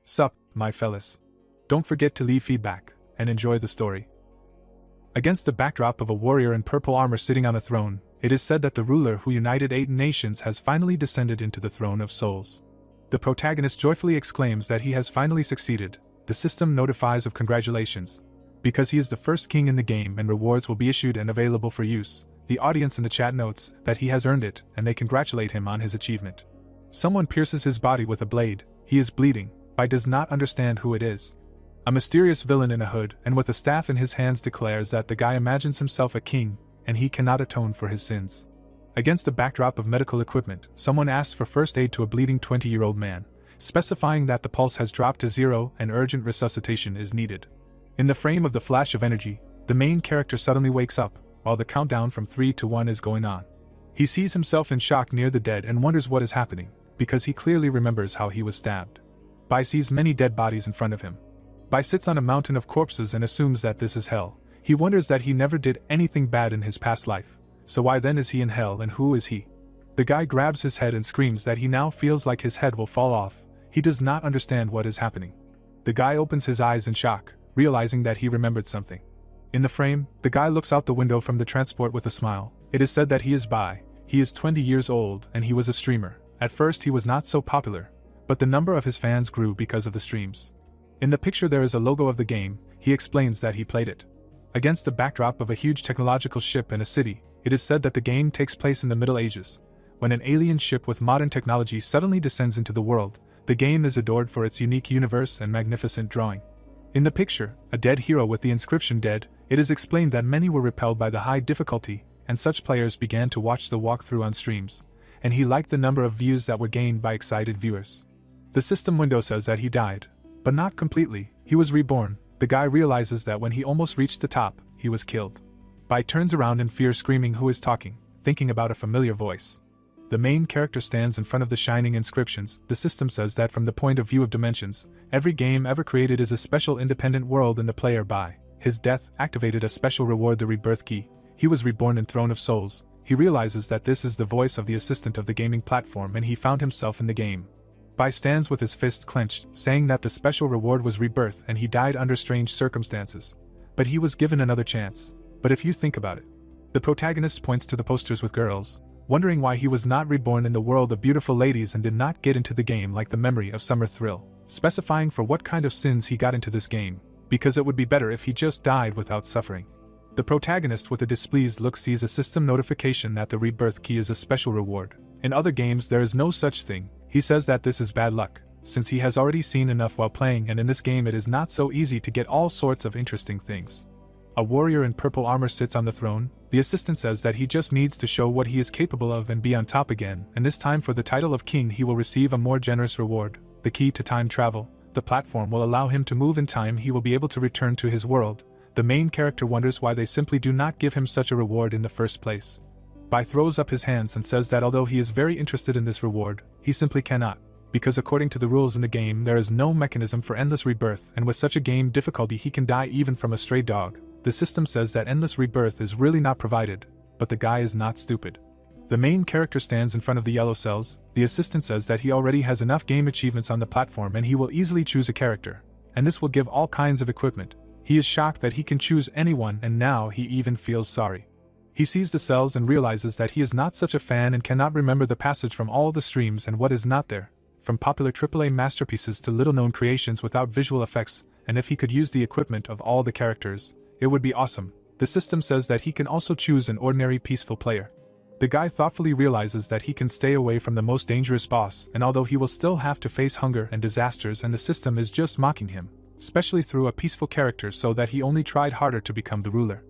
Sup, my fellas. Don't forget to leave feedback, and enjoy the story. Against the backdrop of a warrior in purple armor sitting on a throne, it is said that the ruler who united 8 nations has finally descended into the throne of souls. The protagonist joyfully exclaims that he has finally succeeded. The system notifies of congratulations. Because he is the first king in the game and rewards will be issued and available for use, the audience in the chat notes that he has earned it and they congratulate him on his achievement. Someone pierces his body with a blade, he is bleeding, but does not understand who it is. A mysterious villain in a hood and with a staff in his hands declares that the guy imagines himself a king, and he cannot atone for his sins. Against the backdrop of medical equipment, someone asks for first aid to a bleeding 20-year-old man, specifying that the pulse has dropped to 0 and urgent resuscitation is needed. In the frame of the flash of energy, the main character suddenly wakes up, while the countdown from 3 to 1 is going on. He sees himself in shock near the dead and wonders what is happening, because he clearly remembers how he was stabbed. Bai sees many dead bodies in front of him. Bai sits on a mountain of corpses and assumes that this is hell. He wonders that he never did anything bad in his past life, so why then is he in hell and who is he? The guy grabs his head and screams that he now feels like his head will fall off. He does not understand what is happening. The guy opens his eyes in shock, realizing that he remembered something. In the frame, the guy looks out the window from the transport with a smile. It is said that he is Bai. He is 20 years old and he was a streamer. At first he was not so popular, but the number of his fans grew because of the streams. In the picture there is a logo of the game. He explains that he played it. Against the backdrop of a huge technological ship in a city, it is said that the game takes place in the Middle Ages. When an alien ship with modern technology suddenly descends into the world, the game is adored for its unique universe and magnificent drawing. In the picture, a dead hero with the inscription dead, it is explained that many were repelled by the high difficulty, and such players began to watch the walkthrough on streams, and he liked the number of views that were gained by excited viewers. The system window says that he died, but not completely, he was reborn. The guy realizes that when he almost reached the top, he was killed. Bai turns around in fear screaming who is talking, thinking about a familiar voice. The main character stands in front of the shining inscriptions. The system says that from the point of view of dimensions, every game ever created is a special independent world and the player by his death activated a special reward, the rebirth key. He was reborn in Throne of Souls. He realizes that this is the voice of the assistant of the gaming platform and he found himself in the game. Bai stands with his fists clenched, saying that the special reward was rebirth and he died under strange circumstances. But he was given another chance. But if you think about it, the protagonist points to the posters with girls, wondering why he was not reborn in the world of beautiful ladies and did not get into the game like the memory of Summer Thrill, specifying for what kind of sins he got into this game, because it would be better if he just died without suffering. The protagonist with a displeased look sees a system notification that the rebirth key is a special reward. In other games there is no such thing. He says that this is bad luck, since he has already seen enough while playing and in this game it is not so easy to get all sorts of interesting things. A warrior in purple armor sits on the throne. The assistant says that he just needs to show what he is capable of and be on top again, and this time for the title of king he will receive a more generous reward, the key to time travel. The platform will allow him to move in time. He will be able to return to his world. The main character wonders why they simply do not give him such a reward in the first place. Bai throws up his hands and says that although he is very interested in this reward, he simply cannot, because according to the rules in the game there is no mechanism for endless rebirth, and with such a game difficulty he can die even from a stray dog. The system says that endless rebirth is really not provided, but the guy is not stupid. The main character stands in front of the yellow cells. The assistant says that he already has enough game achievements on the platform and he will easily choose a character, and this will give all kinds of equipment. He is shocked that he can choose anyone and now he even feels sorry. He sees the cells and realizes that he is not such a fan and cannot remember the passage from all the streams and what is not there, from popular AAA masterpieces to little-known creations without visual effects, and if he could use the equipment of all the characters, it would be awesome. The system says that he can also choose an ordinary peaceful player. The guy thoughtfully realizes that he can stay away from the most dangerous boss, and although he will still have to face hunger and disasters and the system is just mocking him, especially through a peaceful character so that he only tried harder to become the ruler.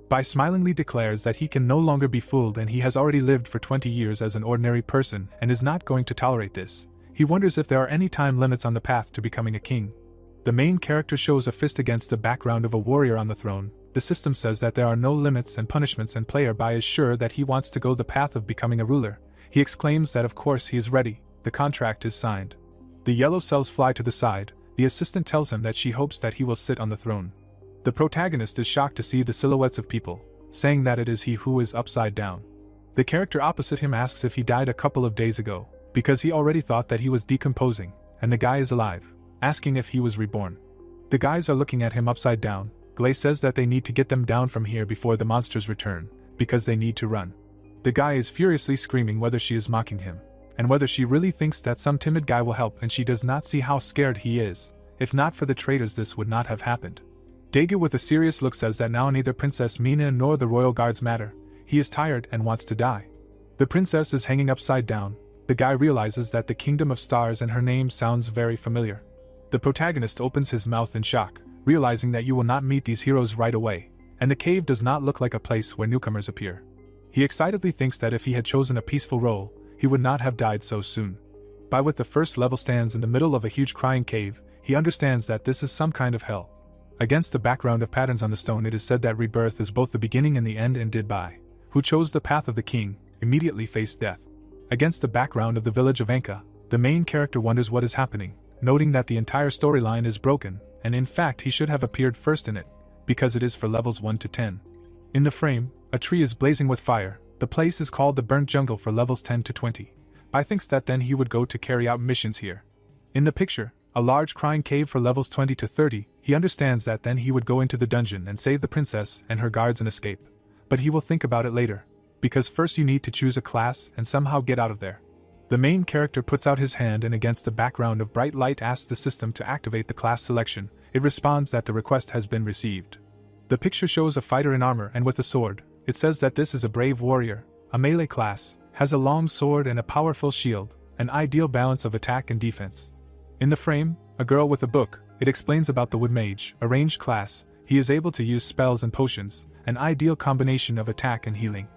Bai smilingly declares that he can no longer be fooled and he has already lived for 20 years as an ordinary person and is not going to tolerate this. He wonders if there are any time limits on the path to becoming a king. The main character shows a fist against the background of a warrior on the throne. The system says that there are no limits and punishments and player Bai is sure that he wants to go the path of becoming a ruler. He exclaims that of course he is ready. The contract is signed. The yellow cells fly to the side. The assistant tells him that she hopes that he will sit on the throne. The protagonist is shocked to see the silhouettes of people, saying that it is he who is upside down. The character opposite him asks if he died a couple of days ago, because he already thought that he was decomposing, and the guy is alive. asking if he was reborn. The guys are looking at him upside down. Glay says that they need to get them down from here before the monsters return, because they need to run. The guy is furiously screaming whether she is mocking him, and whether she really thinks that some timid guy will help, and she does not see how scared he is. If not for the traitors, this would not have happened. Daegu with a serious look says that now neither Princess Mina nor the royal guards matter. He is tired and wants to die. The princess is hanging upside down. The guy realizes that the Kingdom of Stars and her name sounds very familiar. The protagonist opens his mouth in shock, realizing that you will not meet these heroes right away, and the cave does not look like a place where newcomers appear. He excitedly thinks that if he had chosen a peaceful role, he would not have died so soon. By with the first level stands in the middle of a huge crying cave, he understands that this is some kind of hell. Against the background of patterns on the stone, it is said that rebirth is both the beginning and the end, and did by who chose the path of the king, immediately faced death. Against the background of the village of Anka, the main character wonders what is happening, noting that the entire storyline is broken, and in fact he should have appeared first in it, because it is for levels 1 to 10. In the frame, a tree is blazing with fire. The place is called the Burnt Jungle for levels 10 to 20. I thinks that then he would go to carry out missions here. In the picture, a large crying cave for levels 20 to 30, he understands that then he would go into the dungeon and save the princess and her guards and escape. But he will think about it later, because first you need to choose a class and somehow get out of there. The main character puts out his hand and against the background of bright light asks the system to activate the class selection. It responds that the request has been received. The picture shows a fighter in armor and with a sword. It says that this is a brave warrior, a melee class, has a long sword and a powerful shield, an ideal balance of attack and defense. In the frame, a girl with a book. It explains about the wood mage, a ranged class. He is able to use spells and potions, an ideal combination of attack and healing.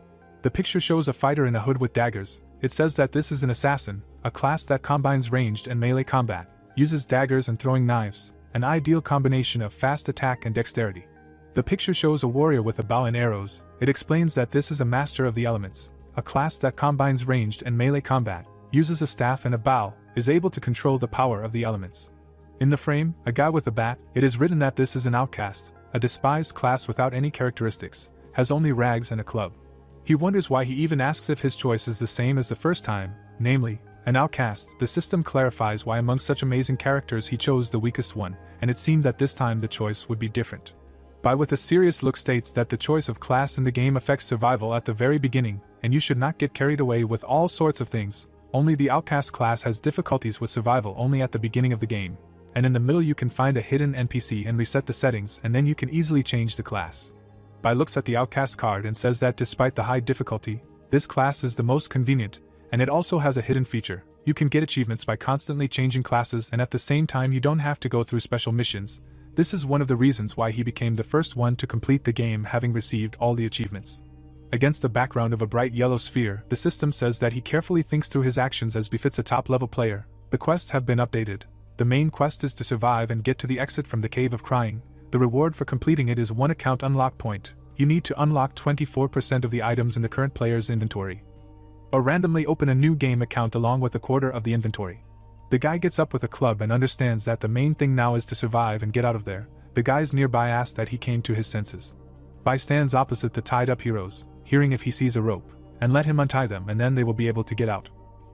The picture shows a fighter in a hood with daggers. It says that this is an assassin, a class that combines ranged and melee combat, uses daggers and throwing knives, an ideal combination of fast attack and dexterity. The picture shows a warrior with a bow and arrows. It explains that this is a master of the elements, a class that combines ranged and melee combat, uses a staff and a bow, is able to control the power of the elements. In the frame, a guy with a bat. It is written that this is an outcast, a despised class without any characteristics, has only rags and a club. He wonders why he even asks if his choice is the same as the first time, namely, an outcast. The system clarifies why among such amazing characters he chose the weakest one, and it seemed that this time the choice would be different. By with a serious look states that the choice of class in the game affects survival at the very beginning, and you should not get carried away with all sorts of things. Only the outcast class has difficulties with survival only at the beginning of the game, and in the middle you can find a hidden NPC and reset the settings, and then you can easily change the class. By looks at the outcast card and says that despite the high difficulty, this class is the most convenient, and it also has a hidden feature. You can get achievements by constantly changing classes, and at the same time you don't have to go through special missions. This is one of the reasons why he became the first one to complete the game, having received all the achievements. Against the background of a bright yellow sphere, the system says that he carefully thinks through his actions as befits a top-level player. The quests have been updated. The main quest is to survive and get to the exit from the Cave of Crying. The reward for completing it is 1 account unlock point. You need to unlock 24% of the items in the current player's inventory, or randomly open a new game account along with a quarter of the inventory. The guy gets up with a club and understands that the main thing now is to survive and get out of there. The guys nearby ask that he came to his senses. Bai stands opposite the tied-up heroes, hearing if he sees a rope, and let him untie them, and then they will be able to get out.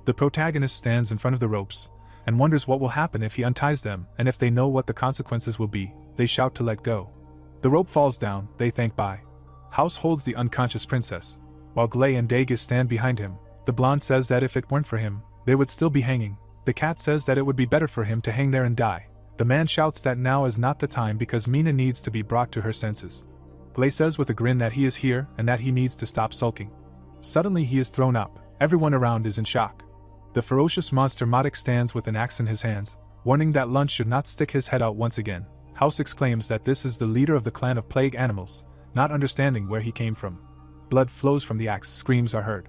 The protagonist stands in front of the ropes, and wonders what will happen if he unties them, and if they know what the consequences will be. They shout to let go. The rope falls down. They thank Bai. House holds the unconscious princess, while Glay and Dagus stand behind him. The blonde says that if it weren't for him, they would still be hanging. The cat says that it would be better for him to hang there and die. The man shouts that now is not the time because Mina needs to be brought to her senses. Glay says with a grin that he is here and that he needs to stop sulking. Suddenly he is thrown up. Everyone around is in shock. The ferocious monster Modik stands with an axe in his hands, warning that Lunch should not stick his head out once again. House exclaims that this is the leader of the clan of plague animals, not understanding where he came from. Blood flows from the axe, screams are heard.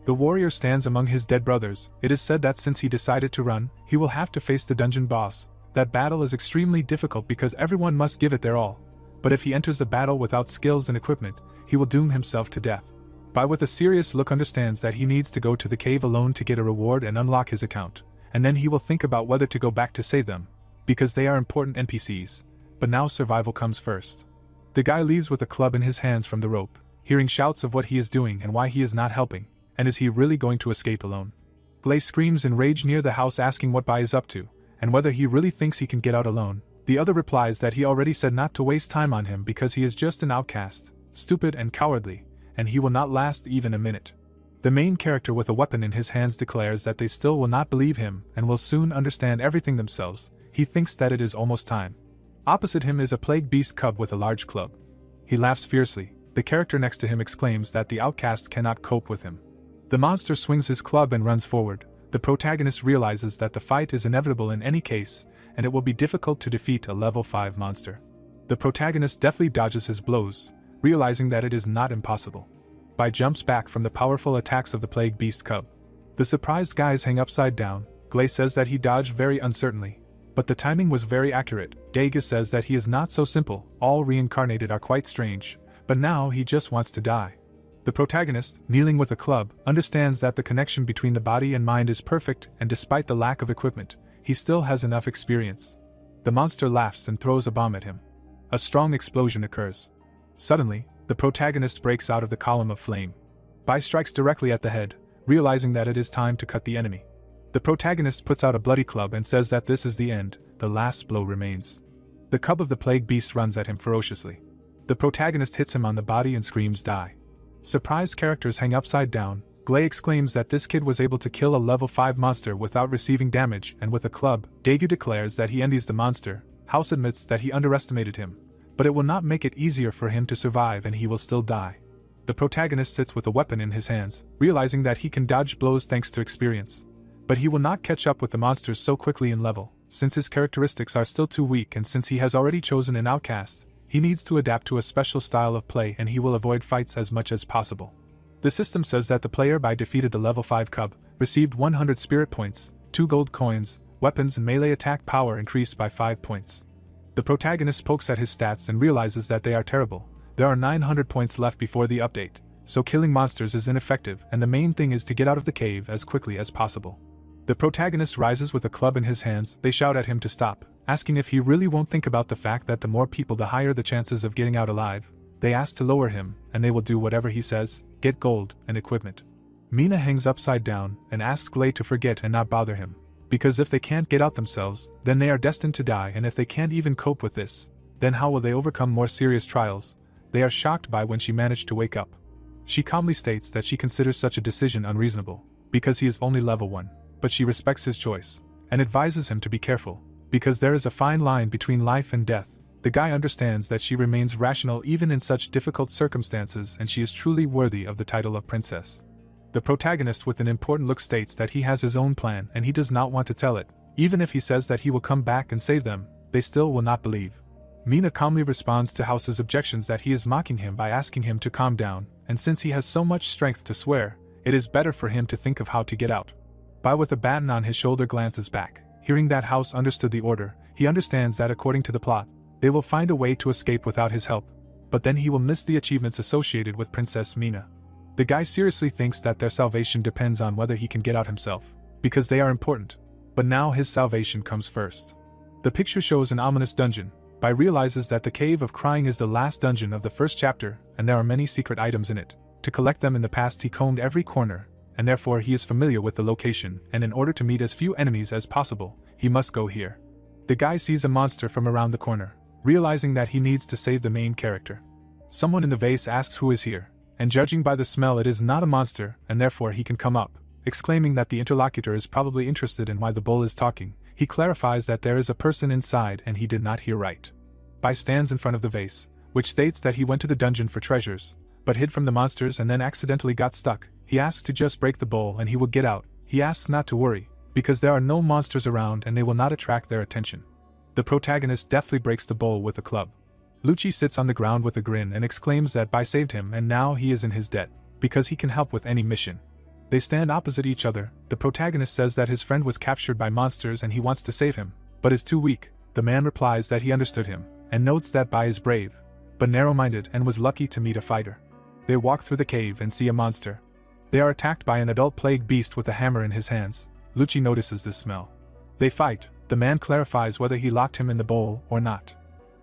The warrior stands among his dead brothers. It is said that since he decided to run, he will have to face the dungeon boss. That battle is extremely difficult because everyone must give it their all. But if he enters the battle without skills and equipment, he will doom himself to death. Bai with a serious look understands that he needs to go to the cave alone to get a reward and unlock his account, and then he will think about whether to go back to save them, because they are important NPCs, but now survival comes first. The guy leaves with a club in his hands from the rope, hearing shouts of what he is doing and why he is not helping, and is he really going to escape alone? Glay screams in rage near the house asking what Bai is up to, and whether he really thinks he can get out alone. The other replies that he already said not to waste time on him because he is just an outcast, stupid and cowardly, and he will not last even a minute. The main character with a weapon in his hands declares that they still will not believe him and will soon understand everything themselves. He thinks that it is almost time. Opposite him is a plague beast cub with a large club. He laughs fiercely. The character next to him exclaims that the outcast cannot cope with him. The monster swings his club and runs forward. The protagonist realizes that the fight is inevitable in any case, and it will be difficult to defeat a level 5 monster. The protagonist deftly dodges his blows, realizing that it is not impossible. Bai jumps back from the powerful attacks of the plague beast cub. The surprised guys hang upside down. Glay says that he dodged very uncertainly, but the timing was very accurate. Daga says that he is not so simple. All reincarnated are quite strange, but now he just wants to die. The protagonist, kneeling with a club, understands that the connection between the body and mind is perfect, and despite the lack of equipment, he still has enough experience. The monster laughs and throws a bomb at him. A strong explosion occurs. Suddenly, the protagonist breaks out of the column of flame. Bai strikes directly at the head, realizing that it is time to cut the enemy. The protagonist puts out a bloody club and says that this is the end. The last blow remains. The cub of the plague beast runs at him ferociously. The protagonist hits him on the body and screams die. Surprised characters hang upside down. Glay exclaims that this kid was able to kill a level 5 monster without receiving damage, and with a club. Daegu declares that he envies the monster. House admits that he underestimated him, but it will not make it easier for him to survive and he will still die. The protagonist sits with a weapon in his hands, realizing that he can dodge blows thanks to experience. But he will not catch up with the monsters so quickly in level, since his characteristics are still too weak, and since he has already chosen an outcast, he needs to adapt to a special style of play and he will avoid fights as much as possible. The system says that the player by defeated the level 5 cub, received 100 spirit points, 2 gold coins, weapons and melee attack power increased by 5 points. The protagonist pokes at his stats and realizes that they are terrible. There are 900 points left before the update, so killing monsters is ineffective and the main thing is to get out of the cave as quickly as possible. The protagonist rises with a club in his hands. They shout at him to stop, asking if he really won't think about the fact that the more people the higher the chances of getting out alive. They ask to lower him, and they will do whatever he says, get gold and equipment. Mina hangs upside down and asks Glay to forget and not bother him, because if they can't get out themselves, then they are destined to die, and if they can't even cope with this, then how will they overcome more serious trials? They are shocked by when she managed to wake up. She calmly states that she considers such a decision unreasonable, because he is only level 1, but she respects his choice, and advises him to be careful, because there is a fine line between life and death. The guy understands that she remains rational even in such difficult circumstances, and she is truly worthy of the title of princess. The protagonist with an important look states that he has his own plan and he does not want to tell it. Even if he says that he will come back and save them, they still will not believe. Mina calmly responds to House's objections that he is mocking him by asking him to calm down, and since he has so much strength to swear, it is better for him to think of how to get out. Bai with a baton on his shoulder glances back. Hearing that House understood the order, he understands that according to the plot, they will find a way to escape without his help, but then he will miss the achievements associated with Princess Mina. The guy seriously thinks that their salvation depends on whether he can get out himself, because they are important, but now his salvation comes first. The picture shows an ominous dungeon. Bai realizes that the Cave of Crying is the last dungeon of the first chapter, and there are many secret items in it. To collect them in the past he combed every corner, and therefore he is familiar with the location, and in order to meet as few enemies as possible, he must go here. The guy sees a monster from around the corner, realizing that he needs to save the main character. Someone in the vase asks who is here, and judging by the smell it is not a monster, and therefore he can come up, exclaiming that the interlocutor is probably interested in why the bull is talking. He clarifies that there is a person inside and he did not hear right. Bai stands in front of the vase, which states that he went to the dungeon for treasures, but hid from the monsters and then accidentally got stuck. He asks to just break the bowl and he will get out. He asks not to worry, because there are no monsters around and they will not attract their attention. The protagonist deftly breaks the bowl with a club. Lucci sits on the ground with a grin and exclaims that Bai saved him and now he is in his debt, because he can help with any mission. They stand opposite each other. The protagonist says that his friend was captured by monsters and he wants to save him, but is too weak. The man replies that he understood him, and notes that Bai is brave, but narrow-minded and was lucky to meet a fighter. They walk through the cave and see a monster. They are attacked by an adult plague beast with a hammer in his hands. Lucci notices this smell. They fight. The man clarifies whether he locked him in the bowl or not.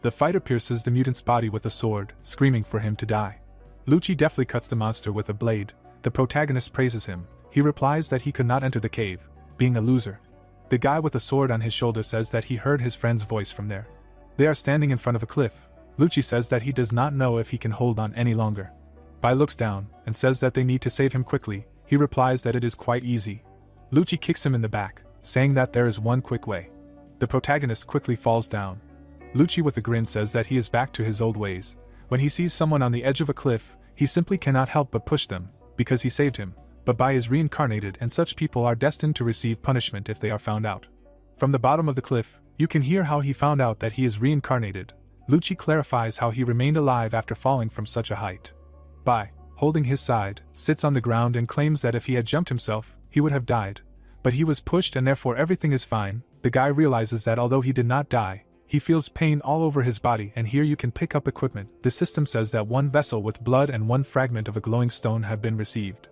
The fighter pierces the mutant's body with a sword, screaming for him to die. Lucci deftly cuts the monster with a blade. The protagonist praises him. He replies that he could not enter the cave, being a loser. The guy with a sword on his shoulder says that he heard his friend's voice from there. They are standing in front of a cliff. Lucci says that he does not know if he can hold on any longer. Bai looks down and says that they need to save him quickly. He replies that it is quite easy. Lucci kicks him in the back, saying that there is one quick way. The protagonist quickly falls down. Lucci with a grin says that he is back to his old ways. When he sees someone on the edge of a cliff, he simply cannot help but push them, because he saved him. But Bai is reincarnated and such people are destined to receive punishment if they are found out. From the bottom of the cliff, you can hear how he found out that he is reincarnated. Lucci clarifies how he remained alive after falling from such a height. Bai, holding his side, sits on the ground and claims that if he had jumped himself, he would have died. But he was pushed and therefore everything is fine. The guy realizes that although he did not die, he feels pain all over his body, and here you can pick up equipment. The system says that one vessel with blood and one fragment of a glowing stone have been received.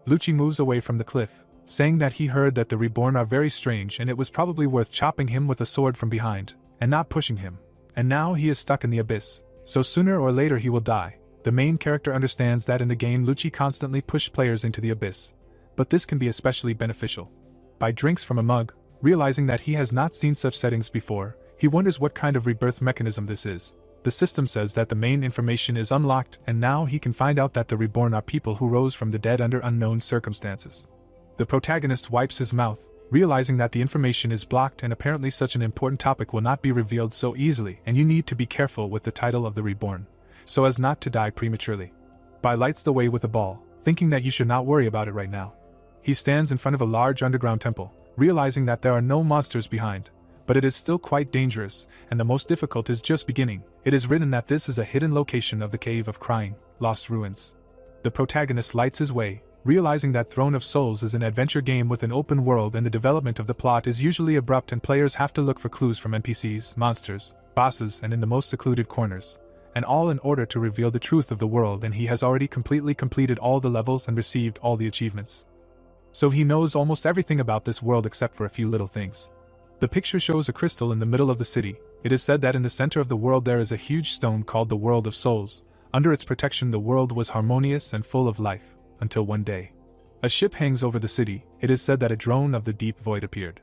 Lucci moves away from the cliff, saying that he heard that the reborn are very strange and it was probably worth chopping him with a sword from behind, and not pushing him. And now he is stuck in the abyss, so sooner or later he will die. The main character understands that in the game Lucci constantly pushed players into the abyss, but this can be especially beneficial. Bai drinks from a mug, realizing that he has not seen such settings before. He wonders what kind of rebirth mechanism this is. The system says that the main information is unlocked, and now he can find out that the reborn are people who rose from the dead under unknown circumstances. The protagonist wipes his mouth, realizing that the information is blocked and apparently such an important topic will not be revealed so easily, and you need to be careful with the title of the reborn, so as not to die prematurely. Bai lights the way with a ball, thinking that you should not worry about it right now. He stands in front of a large underground temple, realizing that there are no monsters behind. But it is still quite dangerous, and the most difficult is just beginning. It is written that this is a hidden location of the Cave of Crying, Lost Ruins. The protagonist lights his way, realizing that Throne of Souls is an adventure game with an open world and the development of the plot is usually abrupt and players have to look for clues from NPCs, monsters, bosses and in the most secluded corners. And all in order to reveal the truth of the world, and he has already completely completed all the levels and received all the achievements. So he knows almost everything about this world except for a few little things. The picture shows a crystal in the middle of the city. It is said that in the center of the world there is a huge stone called the World of Souls. Under its protection the world was harmonious and full of life, until one day. A ship hangs over the city. It is said that a drone of the deep void appeared.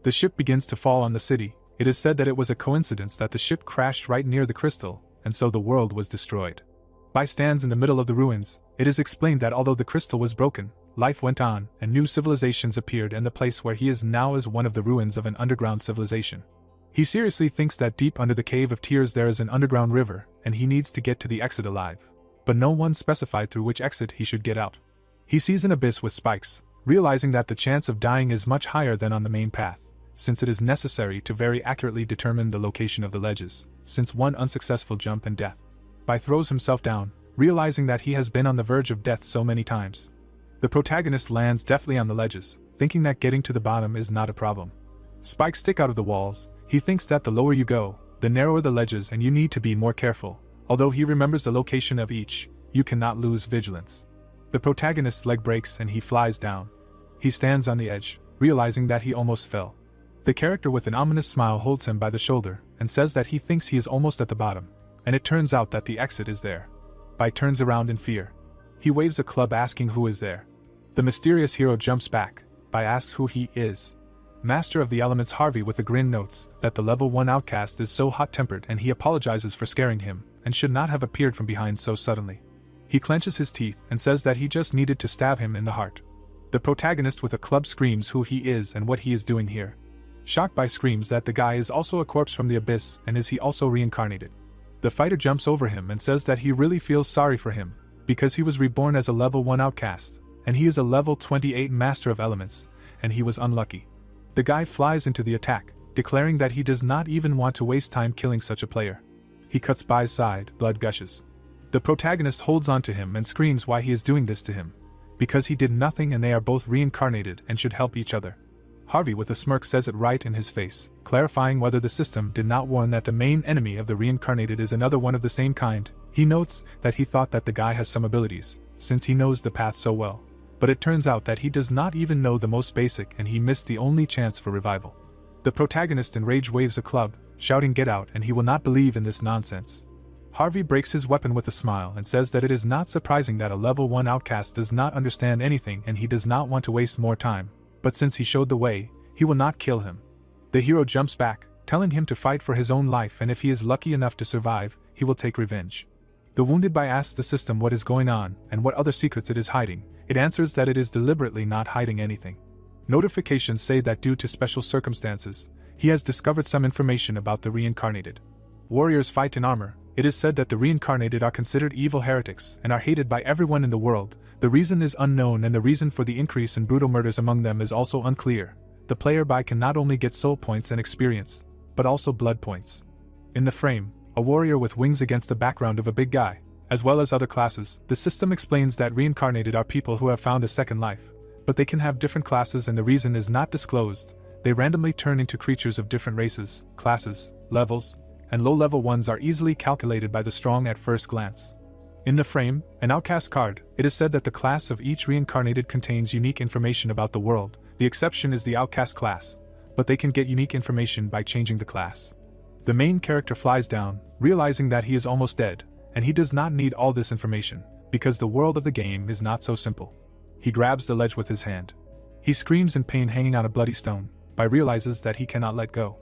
The ship begins to fall on the city. It is said that it was a coincidence that the ship crashed right near the crystal, and so the world was destroyed. Bai stands in the middle of the ruins. It is explained that although the crystal was broken, life went on, and new civilizations appeared, and the place where he is now is one of the ruins of an underground civilization. He seriously thinks that deep under the Cave of Tears there is an underground river, and he needs to get to the exit alive. But no one specified through which exit he should get out. He sees an abyss with spikes, realizing that the chance of dying is much higher than on the main path, since it is necessary to very accurately determine the location of the ledges, since one unsuccessful jump and death. Bai throws himself down, realizing that he has been on the verge of death so many times. The protagonist lands deftly on the ledges, thinking that getting to the bottom is not a problem. Spikes stick out of the walls. He thinks that the lower you go, the narrower the ledges and you need to be more careful. Although he remembers the location of each, you cannot lose vigilance. The protagonist's leg breaks and he flies down. He stands on the edge, realizing that he almost fell. The character with an ominous smile holds him by the shoulder and says that he thinks he is almost at the bottom, and it turns out that the exit is there. Bai turns around in fear. He waves a club asking who is there. The mysterious hero jumps back. Bai asks who he is. Master of the Elements Harvey with a grin notes that the level 1 outcast is so hot-tempered and he apologizes for scaring him and should not have appeared from behind so suddenly. He clenches his teeth and says that he just needed to stab him in the heart. The protagonist with a club screams who he is and what he is doing here. Shocked Bai screams that the guy is also a corpse from the abyss and is he also reincarnated. The fighter jumps over him and says that he really feels sorry for him because he was reborn as a level 1 outcast and he is a level 28 Master of Elements and he was unlucky. The guy flies into the attack, declaring that he does not even want to waste time killing such a player. He cuts Bai's side, blood gushes. The protagonist holds on to him and screams why he is doing this to him. Because he did nothing and they are both reincarnated and should help each other. Harvey with a smirk says it right in his face, clarifying whether the system did not warn that the main enemy of the reincarnated is another one of the same kind. He notes that he thought that the guy has some abilities, since he knows the path so well. But it turns out that he does not even know the most basic and he missed the only chance for revival. The protagonist in rage waves a club, shouting get out and he will not believe in this nonsense. Harvey breaks his weapon with a smile and says that it is not surprising that a level 1 outcast does not understand anything and he does not want to waste more time, but since he showed the way, he will not kill him. The hero jumps back, telling him to fight for his own life, and if he is lucky enough to survive, he will take revenge. The wounded boy asks the system what is going on and what other secrets it is hiding. It answers that it is deliberately not hiding anything. Notifications say that due to special circumstances, he has discovered some information about the reincarnated. Warriors fight in armor. It is said that the reincarnated are considered evil heretics and are hated by everyone in the world. The reason is unknown, and the reason for the increase in brutal murders among them is also unclear. The player can not only get soul points and experience, but also blood points. In the frame, a warrior with wings against the background of a big guy, as well as other classes. The system explains that reincarnated are people who have found a second life, but they can have different classes, and the reason is not disclosed. They randomly turn into creatures of different races, classes, levels, and low-level ones are easily calculated by the strong at first glance. In the frame, an outcast card, it is said that the class of each reincarnated contains unique information about the world. The exception is the outcast class, but they can get unique information by changing the class. The main character flies down, realizing that he is almost dead, and he does not need all this information, because the world of the game is not so simple. He grabs the ledge with his hand. He screams in pain, hanging on a bloody stone, but realizes that he cannot let go.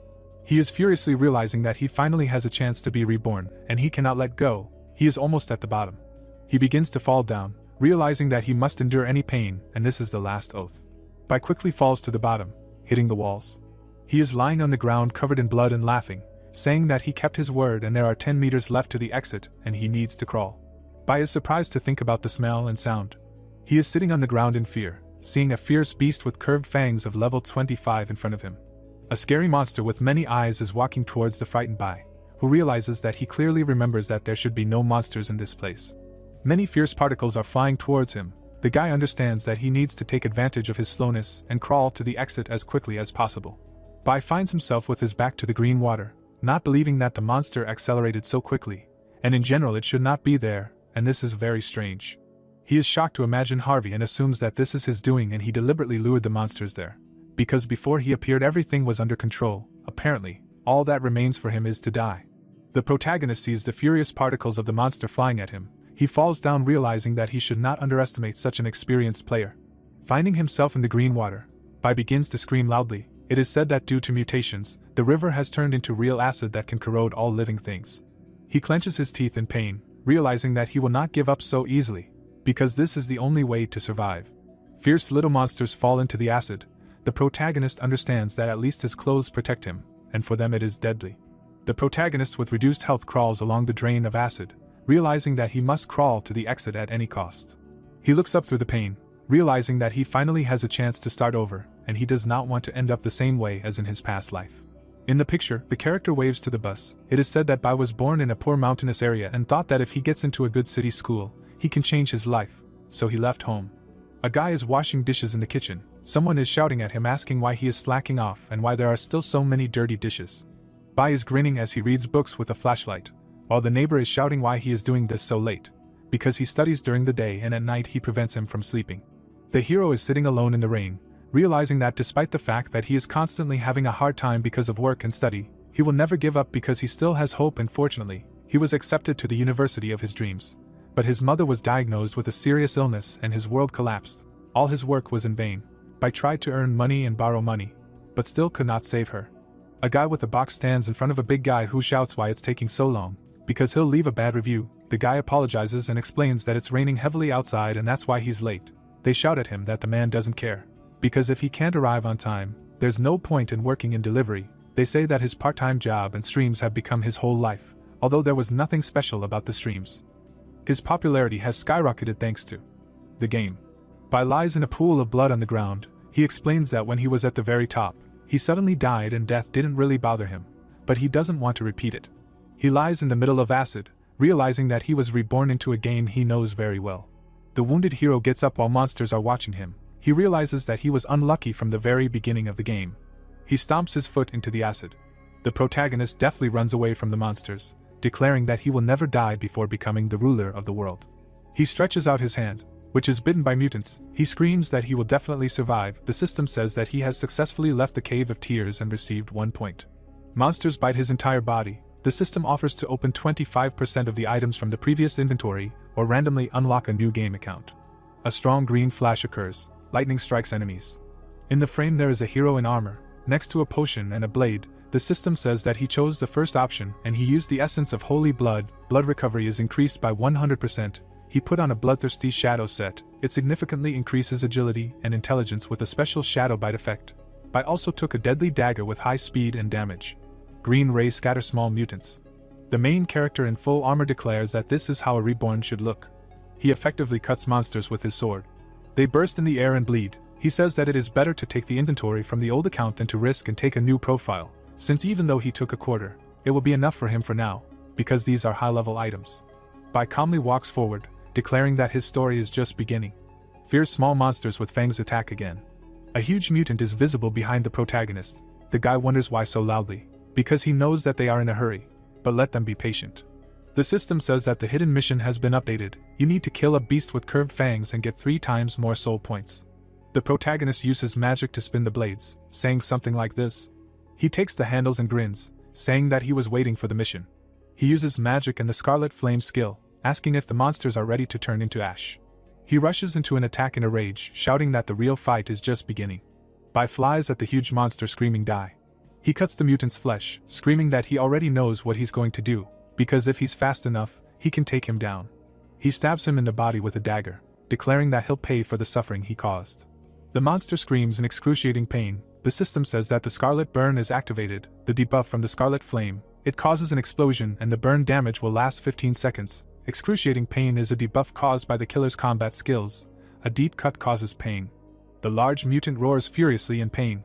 He is furiously realizing that he finally has a chance to be reborn, and he cannot let go. He is almost at the bottom. He begins to fall down, realizing that he must endure any pain, and this is the last oath. Bai quickly falls to the bottom, hitting the walls. He is lying on the ground covered in blood and laughing, saying that he kept his word and there are 10 meters left to the exit and he needs to crawl. Bai is surprised to think about the smell and sound. He is sitting on the ground in fear, seeing a fierce beast with curved fangs of level 25 in front of him. A scary monster with many eyes is walking towards the frightened Bai, who realizes that he clearly remembers that there should be no monsters in this place. Many fierce particles are flying towards him. The guy understands that he needs to take advantage of his slowness and crawl to the exit as quickly as possible. Bai finds himself with his back to the green water, not believing that the monster accelerated so quickly, and in general it should not be there, and this is very strange. He is shocked to imagine Harvey and assumes that this is his doing, and he deliberately lured the monsters there. Because before he appeared everything was under control. Apparently, all that remains for him is to die. The protagonist sees the furious particles of the monster flying at him. He falls down, realizing that he should not underestimate such an experienced player. Finding himself in the green water, Bai begins to scream loudly. It is said that due to mutations, the river has turned into real acid that can corrode all living things. He clenches his teeth in pain, realizing that he will not give up so easily, because this is the only way to survive. Fierce little monsters fall into the acid. The protagonist understands that at least his clothes protect him, and for them it is deadly. The protagonist with reduced health crawls along the drain of acid, realizing that he must crawl to the exit at any cost. He looks up through the pain, realizing that he finally has a chance to start over, and he does not want to end up the same way as in his past life. In the picture, the character waves to the bus. It is said that Bai was born in a poor mountainous area and thought that if he gets into a good city school, he can change his life, so he left home. A guy is washing dishes in the kitchen. Someone is shouting at him, asking why he is slacking off and why there are still so many dirty dishes. Bai is grinning as he reads books with a flashlight, while the neighbor is shouting why he is doing this so late. Because he studies during the day and at night he prevents him from sleeping. The hero is sitting alone in the rain, realizing that despite the fact that he is constantly having a hard time because of work and study, he will never give up because he still has hope, and fortunately, he was accepted to the university of his dreams. But his mother was diagnosed with a serious illness and his world collapsed. All his work was in vain. Bai tried to earn money and borrow money, but still could not save her. A guy with a box stands in front of a big guy who shouts why it's taking so long, because he'll leave a bad review. The guy apologizes and explains that it's raining heavily outside and that's why he's late. They shout at him that the man doesn't care, because if he can't arrive on time, there's no point in working in delivery. They say that his part-time job and streams have become his whole life, although there was nothing special about the streams. His popularity has skyrocketed thanks to the game. Bai lies in a pool of blood on the ground. He explains that when he was at the very top, he suddenly died and death didn't really bother him, but he doesn't want to repeat it. He lies in the middle of acid, realizing that he was reborn into a game he knows very well. The wounded hero gets up while monsters are watching him. He realizes that he was unlucky from the very beginning of the game. He stomps his foot into the acid. The protagonist deftly runs away from the monsters, declaring that he will never die before becoming the ruler of the world. He stretches out his hand, which is bitten by mutants. He screams that he will definitely survive. The system says that he has successfully left the Cave of Tears and received 1 point. Monsters bite his entire body. The system offers to open 25% of the items from the previous inventory or randomly unlock a new game account. A strong green flash occurs. Lightning strikes enemies. In the frame there is a hero in armor. next to a potion and a blade. The system says that he chose the first option and he used the essence of holy blood. Blood recovery is increased by 100%. He put on a bloodthirsty shadow set. It significantly increases agility and intelligence with a special shadow bite effect. Bai also took a deadly dagger with high speed and damage. Green rays scatter small mutants. The main character in full armor declares that this is how a reborn should look. He effectively cuts monsters with his sword. They burst in the air and bleed. He says that it is better to take the inventory from the old account than to risk and take a new profile, since even though he took a quarter, it will be enough for him for now, because these are high-level items. Bai calmly walks forward, declaring that his story is just beginning. Fierce small monsters with fangs attack again. A huge mutant is visible behind the protagonist. The guy wonders why so loudly, because he knows that they are in a hurry, but let them be patient. The system says that the hidden mission has been updated. You need to kill a beast with curved fangs and get 3 times more soul points. The protagonist uses magic to spin the blades, saying something like this. He takes the handles and grins, saying that he was waiting for the mission. He uses magic and the Scarlet Flame skill, asking if the monsters are ready to turn into ash. He rushes into an attack in a rage, shouting that the real fight is just beginning. Bai flies at the huge monster screaming die. He cuts the mutant's flesh, screaming that he already knows what he's going to do, because if he's fast enough, he can take him down. He stabs him in the body with a dagger, declaring that he'll pay for the suffering he caused. The monster screams in excruciating pain. The system says that the Scarlet Burn is activated, the debuff from the Scarlet Flame. It causes an explosion and the burn damage will last 15 seconds. Excruciating pain is a debuff caused by the killer's combat skills. A deep cut causes pain. The large mutant roars furiously in pain.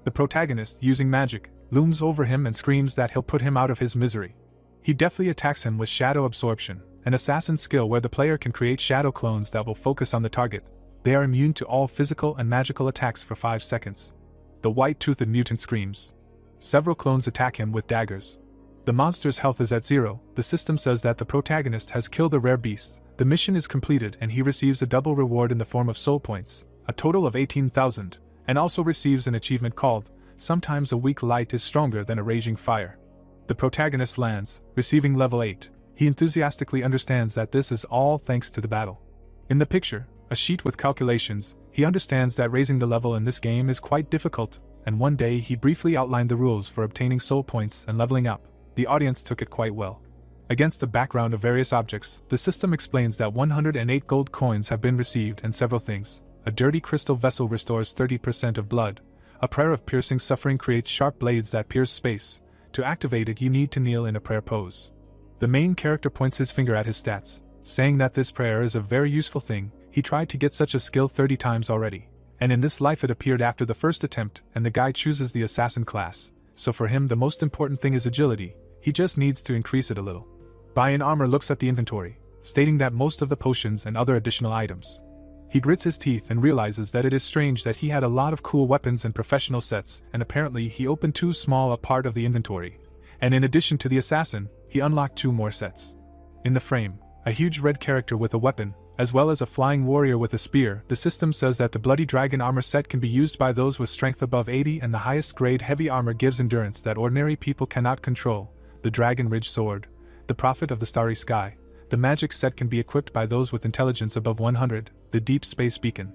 The protagonist, using magic, looms over him and screams that he'll put him out of his misery. He deftly attacks him with shadow absorption, an assassin skill where the player can create shadow clones that will focus on the target. They are immune to all physical and magical attacks for 5 seconds. The white-toothed mutant screams. Several clones attack him with daggers. The monster's health is at 0. The system says that the protagonist has killed a rare beast. The mission is completed and he receives a double reward in the form of soul points, a total of 18,000, and also receives an achievement called, "Sometimes a weak light is stronger than a raging fire." The protagonist lands, receiving level 8. He enthusiastically understands that this is all thanks to the battle. In the picture, a sheet with calculations, he understands that raising the level in this game is quite difficult, and one day he briefly outlined the rules for obtaining soul points and leveling up. The audience took it quite well. Against the background of various objects, the system explains that 108 gold coins have been received and several things. A dirty crystal vessel restores 30% of blood. A prayer of piercing suffering creates sharp blades that pierce space. To activate it, you need to kneel in a prayer pose. The main character points his finger at his stats, saying that this prayer is a very useful thing. He tried to get such a skill 30 times already, and in this life it appeared after the first attempt, and the guy chooses the assassin class, so for him the most important thing is agility. He just needs to increase it a little. Bai in armor looks at the inventory, stating that most of the potions and other additional items. He grits his teeth and realizes that it is strange that he had a lot of cool weapons and professional sets, and apparently he opened too small a part of the inventory. And in addition to the assassin, he unlocked 2 more sets. In the frame, a huge red character with a weapon, as well as a flying warrior with a spear. The system says that the Bloody Dragon armor set can be used by those with strength above 80 and the highest grade heavy armor gives endurance that ordinary people cannot control. The Dragon Ridge Sword, the Prophet of the Starry Sky. The magic set can be equipped by those with intelligence above 100, the Deep Space Beacon.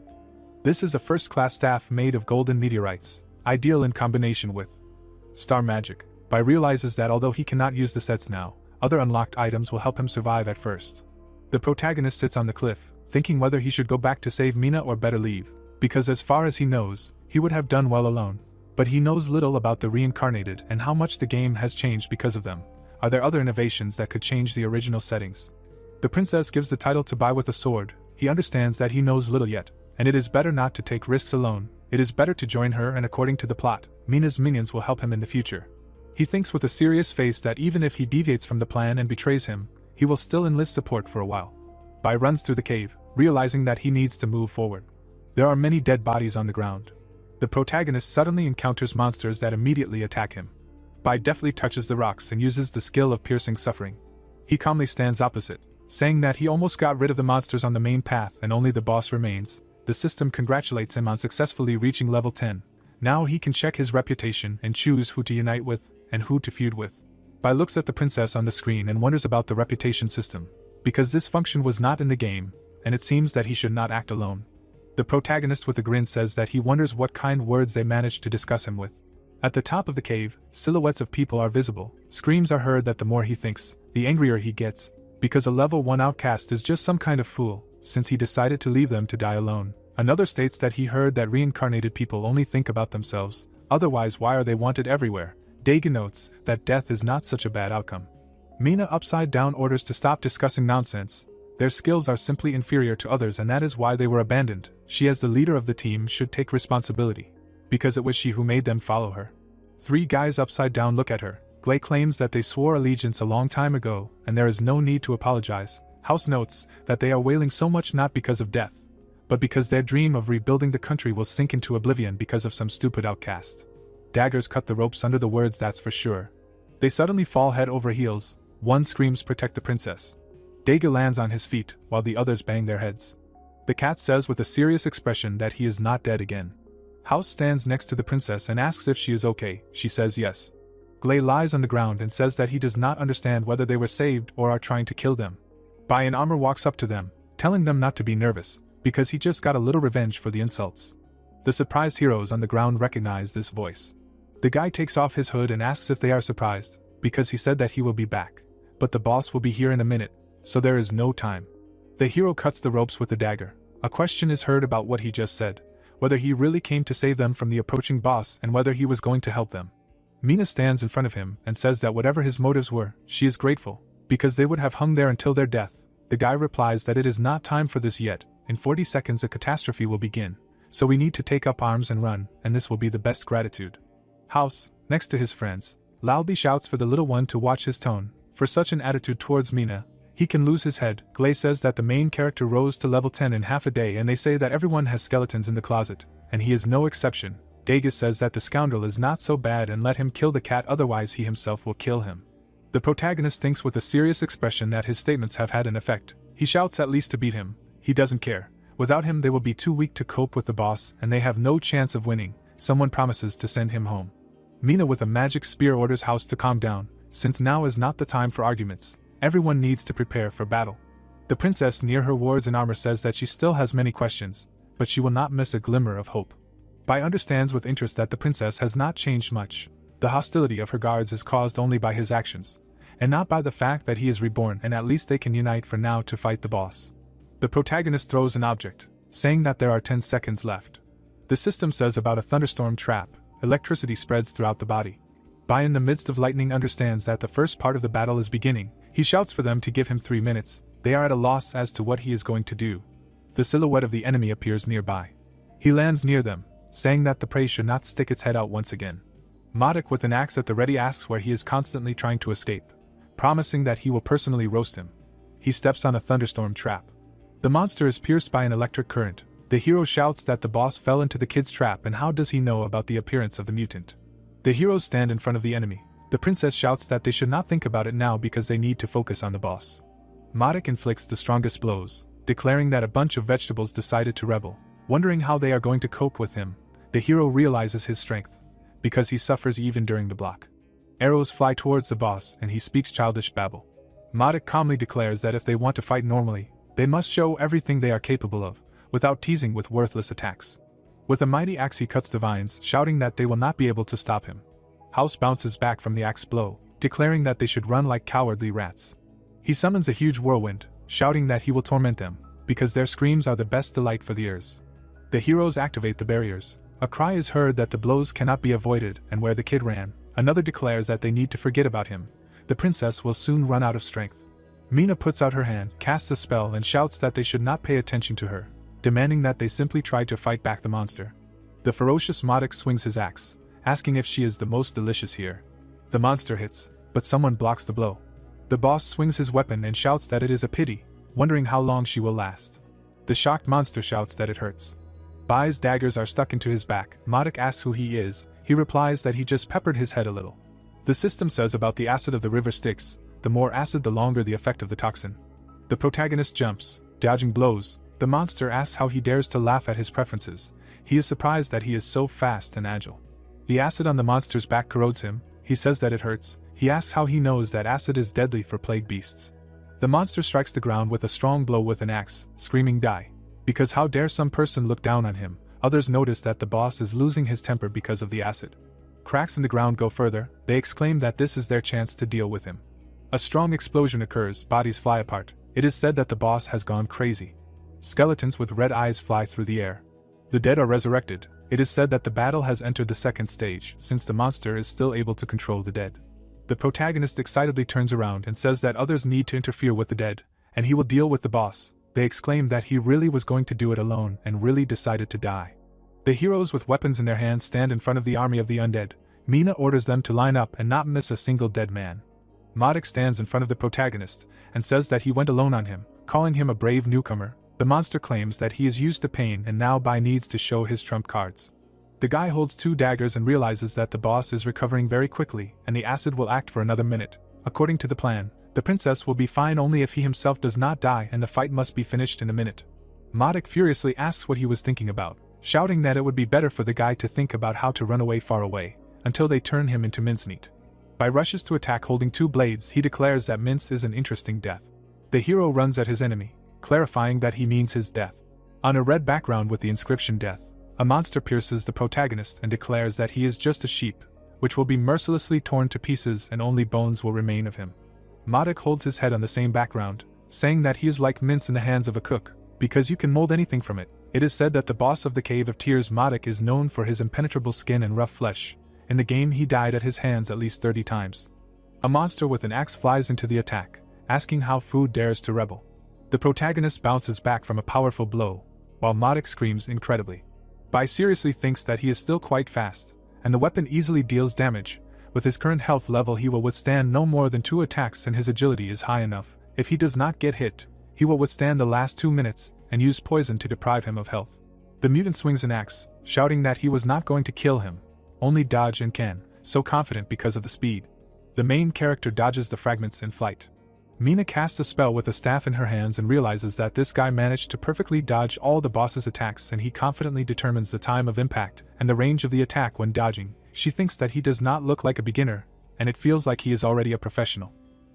This is a first-class staff made of golden meteorites, ideal in combination with Star Magic. Bai realizes that although he cannot use the sets now, other unlocked items will help him survive at first. The protagonist sits on the cliff, thinking whether he should go back to save Mina or better leave, because as far as he knows, he would have done well alone. But he knows little about the reincarnated and how much the game has changed because of them. Are there other innovations that could change the original settings? The princess gives the title to Bai with a sword. He understands that he knows little yet, and it is better not to take risks alone. It is better to join her, and according to the plot, Mina's minions will help him in the future. He thinks with a serious face that even if he deviates from the plan and betrays him, he will still enlist support for a while. Bai runs through the cave, realizing that he needs to move forward. There are many dead bodies on the ground. The protagonist suddenly encounters monsters that immediately attack him. Bai deftly touches the rocks and uses the skill of piercing suffering. He calmly stands opposite, saying that he almost got rid of the monsters on the main path and only the boss remains. The system congratulates him on successfully reaching level 10. Now he can check his reputation and choose who to unite with and who to feud with. Bai looks at the princess on the screen and wonders about the reputation system, because this function was not in the game, and it seems that he should not act alone. The protagonist with a grin says that he wonders what kind words they managed to discuss him with. At the top of the cave, silhouettes of people are visible. Screams are heard that the more he thinks, the angrier he gets, because a level 1 outcast is just some kind of fool, since he decided to leave them to die alone. Another states that he heard that reincarnated people only think about themselves, otherwise why are they wanted everywhere? Daga notes that death is not such a bad outcome. Mina upside down orders to stop discussing nonsense. Their skills are simply inferior to others and that is why they were abandoned. She as the leader of the team should take responsibility, because it was she who made them follow her. 3 guys upside down look at her. Glay claims that they swore allegiance a long time ago, and there is no need to apologize. House notes that they are wailing so much not because of death, but because their dream of rebuilding the country will sink into oblivion because of some stupid outcast. Daggers cut the ropes under the words, that's for sure. They suddenly fall head over heels. One screams, protect the princess. Daga lands on his feet, while the others bang their heads. The cat says with a serious expression that he is not dead again. House stands next to the princess and asks if she is okay. She says yes. Glay lies on the ground and says that he does not understand whether they were saved or are trying to kill them. Bai in armor walks up to them, telling them not to be nervous, because he just got a little revenge for the insults. The surprised heroes on the ground recognize this voice. The guy takes off his hood and asks if they are surprised, because he said that he will be back. But the boss will be here in a minute, so there is no time. The hero cuts the ropes with the dagger. A question is heard about what he just said, whether he really came to save them from the approaching boss and whether he was going to help them. Mina stands in front of him and says that whatever his motives were, she is grateful, because they would have hung there until their death. The guy replies that it is not time for this yet. In 40 seconds a catastrophe will begin, so we need to take up arms and run, and this will be the best gratitude. House, next to his friends, loudly shouts for the little one to watch his tone. For such an attitude towards Mina, he can lose his head. Glay says that the main character rose to level 10 in half a day and they say that everyone has skeletons in the closet, and he is no exception. Daga says that the scoundrel is not so bad and let him kill the cat, otherwise he himself will kill him. The protagonist thinks with a serious expression that his statements have had an effect. He shouts at least to beat him. He doesn't care. Without him they will be too weak to cope with the boss and they have no chance of winning. Someone promises to send him home. Mina with a magic spear orders House to calm down, since now is not the time for arguments. Everyone needs to prepare for battle. The princess near her wards in armor says that she still has many questions, but she will not miss a glimmer of hope. Bai understands with interest that the princess has not changed much. The hostility of her guards is caused only by his actions, and not by the fact that he is reborn, and at least they can unite for now to fight the boss. The protagonist throws an object, saying that there are 10 seconds left. The system says about a thunderstorm trap. Electricity spreads throughout the body. Bai in the midst of lightning understands that the first part of the battle is beginning. He shouts for them to give him 3 minutes. They are at a loss as to what he is going to do. The silhouette of the enemy appears nearby. He lands near them, saying that the prey should not stick its head out once again. Madak with an axe at the ready asks where he is constantly trying to escape, promising that he will personally roast him. He steps on a thunderstorm trap. The monster is pierced by an electric current. The hero shouts that the boss fell into the kid's trap and how does he know about the appearance of the mutant. The heroes stand in front of the enemy. The princess shouts that they should not think about it now because they need to focus on the boss. Madak inflicts the strongest blows, declaring that a bunch of vegetables decided to rebel. Wondering how they are going to cope with him, the hero realizes his strength, because he suffers even during the block. Arrows fly towards the boss and he speaks childish babble. Madak calmly declares that if they want to fight normally, they must show everything they are capable of, without teasing with worthless attacks. With a mighty axe he cuts the vines, shouting that they will not be able to stop him. House bounces back from the axe blow, declaring that they should run like cowardly rats. He summons a huge whirlwind, shouting that he will torment them, because their screams are the best delight for the ears. The heroes activate the barriers. A cry is heard that the blows cannot be avoided, and where the kid ran, another declares that they need to forget about him. The princess will soon run out of strength. Mina puts out her hand, casts a spell and shouts that they should not pay attention to her, demanding that they simply try to fight back the monster. The ferocious Madak swings his axe, asking if she is the most delicious here. The monster hits, but someone blocks the blow. The boss swings his weapon and shouts that it is a pity, wondering how long she will last. The shocked monster shouts that it hurts. Bai's daggers are stuck into his back. Madak asks who he is. He replies that he just peppered his head a little. The system says about the acid of the river Styx, the more acid the longer the effect of the toxin. The protagonist jumps, dodging blows. The monster asks how he dares to laugh at his preferences. He is surprised that he is so fast and agile. The acid on the monster's back corrodes him. He says that it hurts. He asks how he knows that acid is deadly for plague beasts. The monster strikes the ground with a strong blow with an axe, screaming die. Because how dare some person look down on him. Others notice that the boss is losing his temper because of the acid. Cracks in the ground go further, they exclaim that this is their chance to deal with him. A strong explosion occurs, bodies fly apart. It is said that the boss has gone crazy. Skeletons with red eyes fly through the air. The dead are resurrected. It is said that the battle has entered the second stage, since the monster is still able to control the dead. The protagonist excitedly turns around and says that others need to interfere with the dead, and he will deal with the boss. They exclaim that he really was going to do it alone and really decided to die. The heroes with weapons in their hands stand in front of the army of the undead. Mina orders them to line up and not miss a single dead man. Madoc stands in front of the protagonist and says that he went alone on him, calling him a brave newcomer. The monster claims that he is used to pain and now needs to show his trump cards. The guy holds 2 daggers and realizes that the boss is recovering very quickly and the acid will act for another minute. According to the plan, the princess will be fine only if he himself does not die and the fight must be finished in a minute. Madoc furiously asks what he was thinking about, shouting that it would be better for the guy to think about how to run away far away, until they turn him into mincemeat. By rushes to attack holding 2 blades, he declares that Mince is an interesting death. The hero runs at his enemy, clarifying that he means his death. On a red background with the inscription death, a monster pierces the protagonist and declares that he is just a sheep, which will be mercilessly torn to pieces and only bones will remain of him. Madoc holds his head on the same background, saying that he is like mince in the hands of a cook, because you can mold anything from it. It is said that the boss of the Cave of Tears, Madoc, is known for his impenetrable skin and rough flesh. In the game he died at his hands at least 30 times. A monster with an axe flies into the attack, asking how Food dares to rebel. The protagonist bounces back from a powerful blow, while Madoc screams incredibly. Bai seriously thinks that he is still quite fast, and the weapon easily deals damage. With his current health level he will withstand no more than 2 attacks and his agility is high enough. If he does not get hit, he will withstand the last 2 minutes and use poison to deprive him of health. The mutant swings an axe, shouting that he was not going to kill him, only dodge and can, so confident because of the speed. The main character dodges the fragments in flight. Mina casts a spell with a staff in her hands and realizes that this guy managed to perfectly dodge all the boss's attacks and he confidently determines the time of impact and the range of the attack when dodging. She thinks that he does not look like a beginner, and it feels like he is already a professional.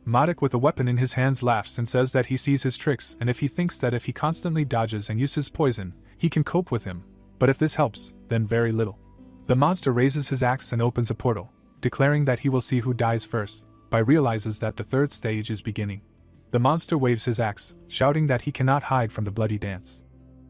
Madoc with a weapon in his hands laughs and says that he sees his tricks and if he thinks that if he constantly dodges and uses poison, he can cope with him, but if this helps, then very little. The monster raises his axe and opens a portal, declaring that he will see who dies first. Bai realizes that the 3rd stage is beginning. The monster waves his axe, shouting that he cannot hide from the bloody dance.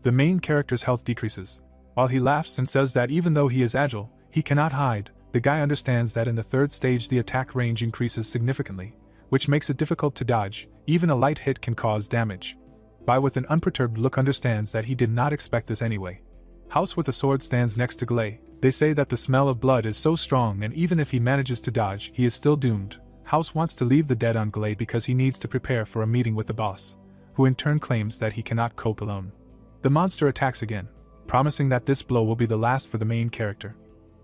The main character's health decreases. While he laughs and says that even though he is agile, he cannot hide, the guy understands that in the 3rd stage the attack range increases significantly, which makes it difficult to dodge. Even a light hit can cause damage. Bai with an unperturbed look understands that he did not expect this anyway. House with a sword stands next to Glay. They say that the smell of blood is so strong and even if he manages to dodge, he is still doomed. House wants to leave the dead on Glay because he needs to prepare for a meeting with the boss, who in turn claims that he cannot cope alone. The monster attacks again, promising that this blow will be the last for the main character.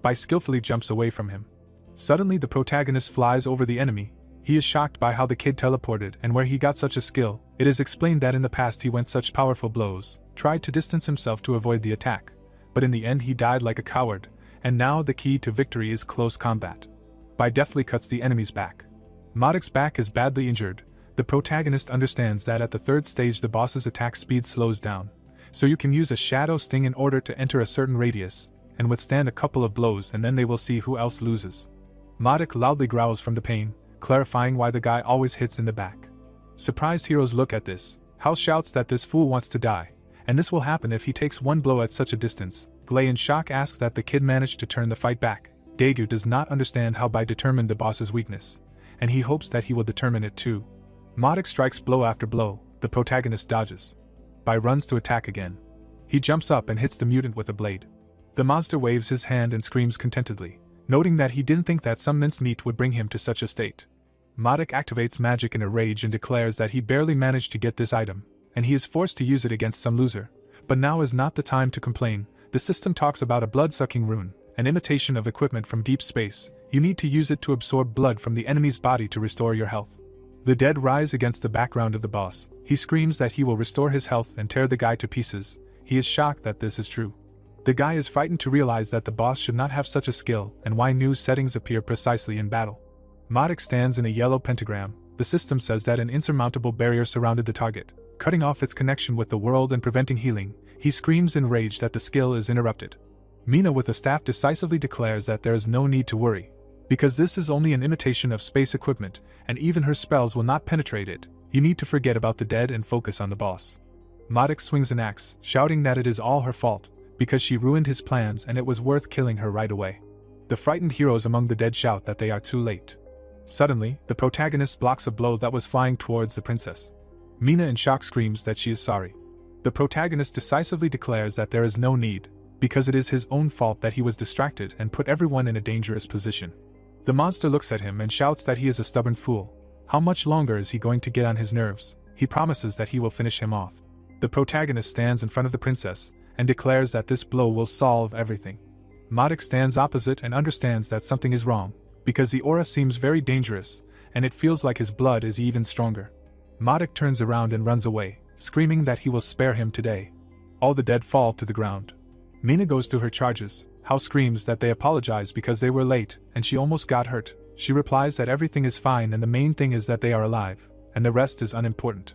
Bai skillfully jumps away from him. Suddenly the protagonist flies over the enemy. He is shocked by how the kid teleported and where he got such a skill. It is explained that in the past he went such powerful blows, tried to distance himself to avoid the attack, but in the end he died like a coward, and now the key to victory is close combat. Bai deftly cuts the enemy's back. Madoc's back is badly injured. The protagonist understands that at the 3rd stage the boss's attack speed slows down, so you can use a shadow sting in order to enter a certain radius, and withstand a couple of blows and then they will see who else loses. Madoc loudly growls from the pain, clarifying why the guy always hits in the back. Surprised heroes look at this. House shouts that this fool wants to die, and this will happen if he takes one blow at such a distance. Glay in shock asks that the kid managed to turn the fight back. Daegu does not understand how Bai determined the boss's weakness, and he hopes that he will determine it too. Madoc strikes blow after blow. The protagonist dodges. Bai runs to attack again. He jumps up and hits the mutant with a blade. The monster waves his hand and screams contentedly, noting that he didn't think that some mincemeat would bring him to such a state. Madoc activates magic in a rage and declares that he barely managed to get this item, and he is forced to use it against some loser. But now is not the time to complain. The system talks about a blood-sucking rune, an imitation of equipment from deep space. You need to use it to absorb blood from the enemy's body to restore your health. The dead rise against the background of the boss. He screams that he will restore his health and tear the guy to pieces. He is shocked that this is true. The guy is frightened to realize that the boss should not have such a skill and why new settings appear precisely in battle. Madoc stands in a yellow pentagram. The system says that an insurmountable barrier surrounded the target, cutting off its connection with the world and preventing healing. He screams in rage that the skill is interrupted. Mina with the staff decisively declares that there is no need to worry, because this is only an imitation of space equipment, and even her spells will not penetrate it. You need to forget about the dead and focus on the boss. Madoc swings an axe, shouting that it is all her fault, because she ruined his plans and it was worth killing her right away. The frightened heroes among the dead shout that they are too late. Suddenly, the protagonist blocks a blow that was flying towards the princess. Mina in shock screams that she is sorry. The protagonist decisively declares that there is no need, because it is his own fault that he was distracted and put everyone in a dangerous position. The monster looks at him and shouts that he is a stubborn fool. How much longer is he going to get on his nerves? He promises that he will finish him off. The protagonist stands in front of the princess and declares that this blow will solve everything. Madoc stands opposite and understands that something is wrong, because the aura seems very dangerous, and it feels like his blood is even stronger. Madoc turns around and runs away, screaming that he will spare him today. All the dead fall to the ground. Mina goes to her charges. Hao screams that they apologize because they were late, and she almost got hurt. She replies that everything is fine and the main thing is that they are alive, and the rest is unimportant.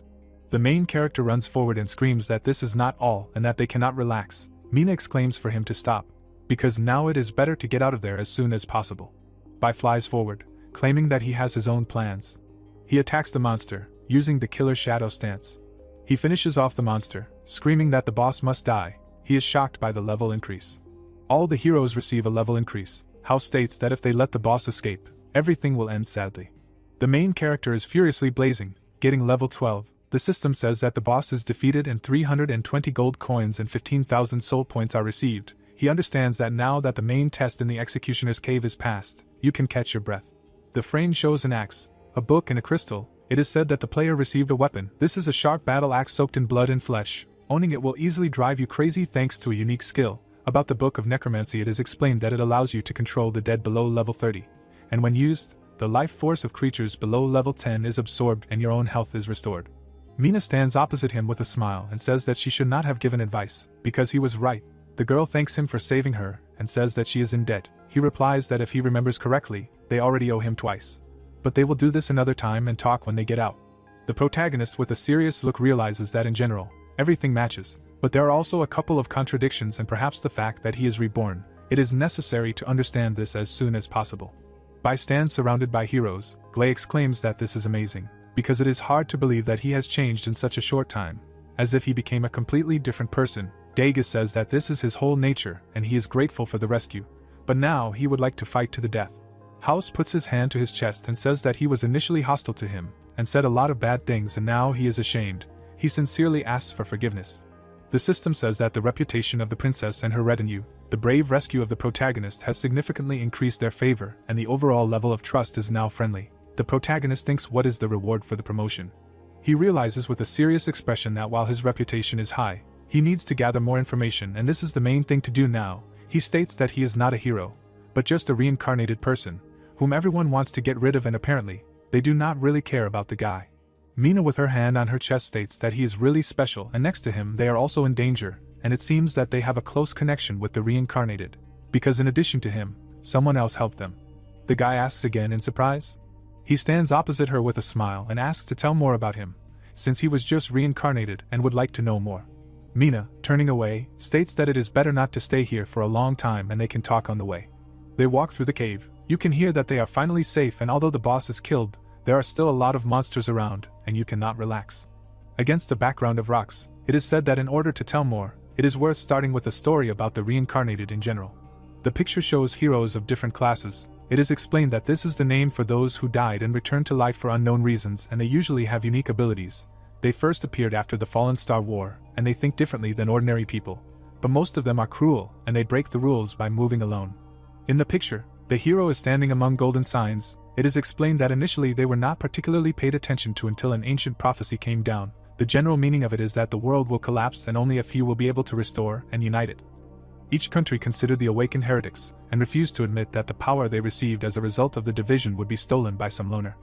The main character runs forward and screams that this is not all and that they cannot relax. Mina exclaims for him to stop, because now it is better to get out of there as soon as possible. Bai flies forward, claiming that he has his own plans. He attacks the monster, using the killer shadow stance. He finishes off the monster, screaming that the boss must die. He is shocked by the level increase. All the heroes receive a level increase. Hao states that if they let the boss escape, everything will end sadly. The main character is furiously blazing, getting level 12. The system says that the boss is defeated and 320 gold coins and 15,000 soul points are received. He understands that now that the main test in the executioner's cave is passed, you can catch your breath. The frame shows an axe, a book and a crystal. It is said that the player received a weapon. This is a sharp battle axe soaked in blood and flesh. Owning it will easily drive you crazy thanks to a unique skill. About the Book of Necromancy, it is explained that it allows you to control the dead below level 30. And when used, the life force of creatures below level 10 is absorbed and your own health is restored. Mina stands opposite him with a smile and says that she should not have given advice, because he was right. The girl thanks him for saving her and says that she is in debt. He replies that if he remembers correctly, they already owe him twice. But they will do this another time and talk when they get out. The protagonist with a serious look realizes that in general, everything matches, but there are also a couple of contradictions and perhaps the fact that he is reborn. It is necessary to understand this as soon as possible. Bai stands surrounded by heroes. Glay exclaims that this is amazing, because it is hard to believe that he has changed in such a short time, as if he became a completely different person. Dagus says that this is his whole nature and he is grateful for the rescue, but now he would like to fight to the death. House puts his hand to his chest and says that he was initially hostile to him, and said a lot of bad things and now he is ashamed. He sincerely asks for forgiveness. The system says that the reputation of the princess and her retinue, the brave rescue of the protagonist, has significantly increased their favor and the overall level of trust is now friendly. The protagonist thinks what is the reward for the promotion. He realizes with a serious expression that while his reputation is high, he needs to gather more information and this is the main thing to do now. He states that he is not a hero, but just a reincarnated person, whom everyone wants to get rid of and apparently, they do not really care about the guy. Mina with her hand on her chest states that he is really special and next to him they are also in danger, and it seems that they have a close connection with the reincarnated, because in addition to him, someone else helped them. The guy asks again in surprise. He stands opposite her with a smile and asks to tell more about him, since he was just reincarnated and would like to know more. Mina, turning away, states that it is better not to stay here for a long time and they can talk on the way. They walk through the cave. You can hear that they are finally safe and although the boss is killed, there are still a lot of monsters around, and you cannot relax. Against the background of rocks, it is said that in order to tell more, it is worth starting with a story about the reincarnated in general. The picture shows heroes of different classes. It is explained that this is the name for those who died and returned to life for unknown reasons and they usually have unique abilities. They first appeared after the Fallen Star War, and they think differently than ordinary people. But most of them are cruel, and they break the rules by moving alone. In the picture, the hero is standing among golden signs. It is explained that initially they were not particularly paid attention to until an ancient prophecy came down. The general meaning of it is that the world will collapse and only a few will be able to restore and unite it. Each country considered the awakened heretics, and refused to admit that the power they received as a result of the division would be stolen by some loner.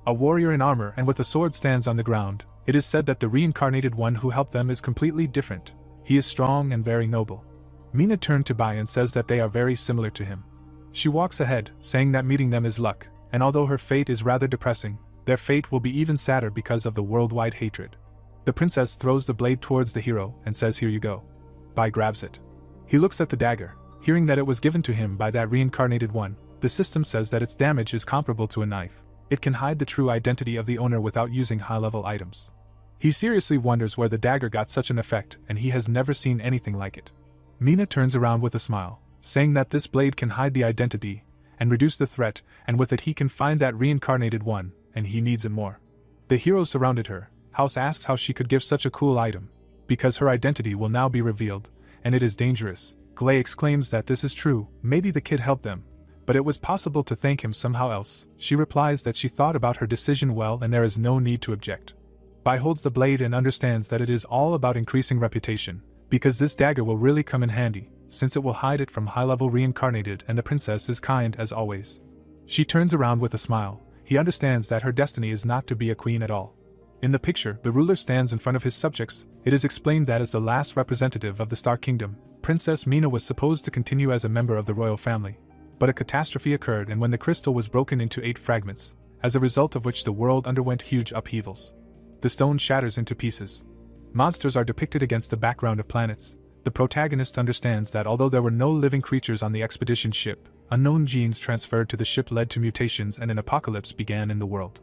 A warrior in armor and with a sword stands on the ground. It is said that the reincarnated one who helped them is completely different. He is strong and very noble. Mina turned to Bai and says that they are very similar to him. She walks ahead, saying that meeting them is luck, and although her fate is rather depressing, their fate will be even sadder because of the worldwide hatred. The princess throws the blade towards the hero and says, "Here you go." Bai grabs it. He looks at the dagger. Hearing that it was given to him by that reincarnated one, the system says that its damage is comparable to a knife. It can hide the true identity of the owner without using high-level items. He seriously wonders where the dagger got such an effect, and he has never seen anything like it. Mina turns around with a smile, saying that this blade can hide the identity and reduce the threat, and with it he can find that reincarnated one, and he needs it more. The heroes surrounded her. House asks how she could give such a cool item, because her identity will now be revealed, and it is dangerous. Glay exclaims that this is true, maybe the kid helped them, but it was possible to thank him somehow else. She replies that she thought about her decision well and there is no need to object. Bai holds the blade and understands that it is all about increasing reputation, because this dagger will really come in handy, since it will hide it from high-level reincarnated, and the princess is kind as always. She turns around with a smile. He understands that her destiny is not to be a queen at all. In the picture, the ruler stands in front of his subjects. It is explained that as the last representative of the Star Kingdom, Princess Mina was supposed to continue as a member of the royal family. But a catastrophe occurred, and when the crystal was broken into 8 fragments, as a result of which the world underwent huge upheavals. The stone shatters into pieces. Monsters are depicted against the background of planets. The protagonist understands that although there were no living creatures on the expedition ship, unknown genes transferred to the ship led to mutations and an apocalypse began in the world.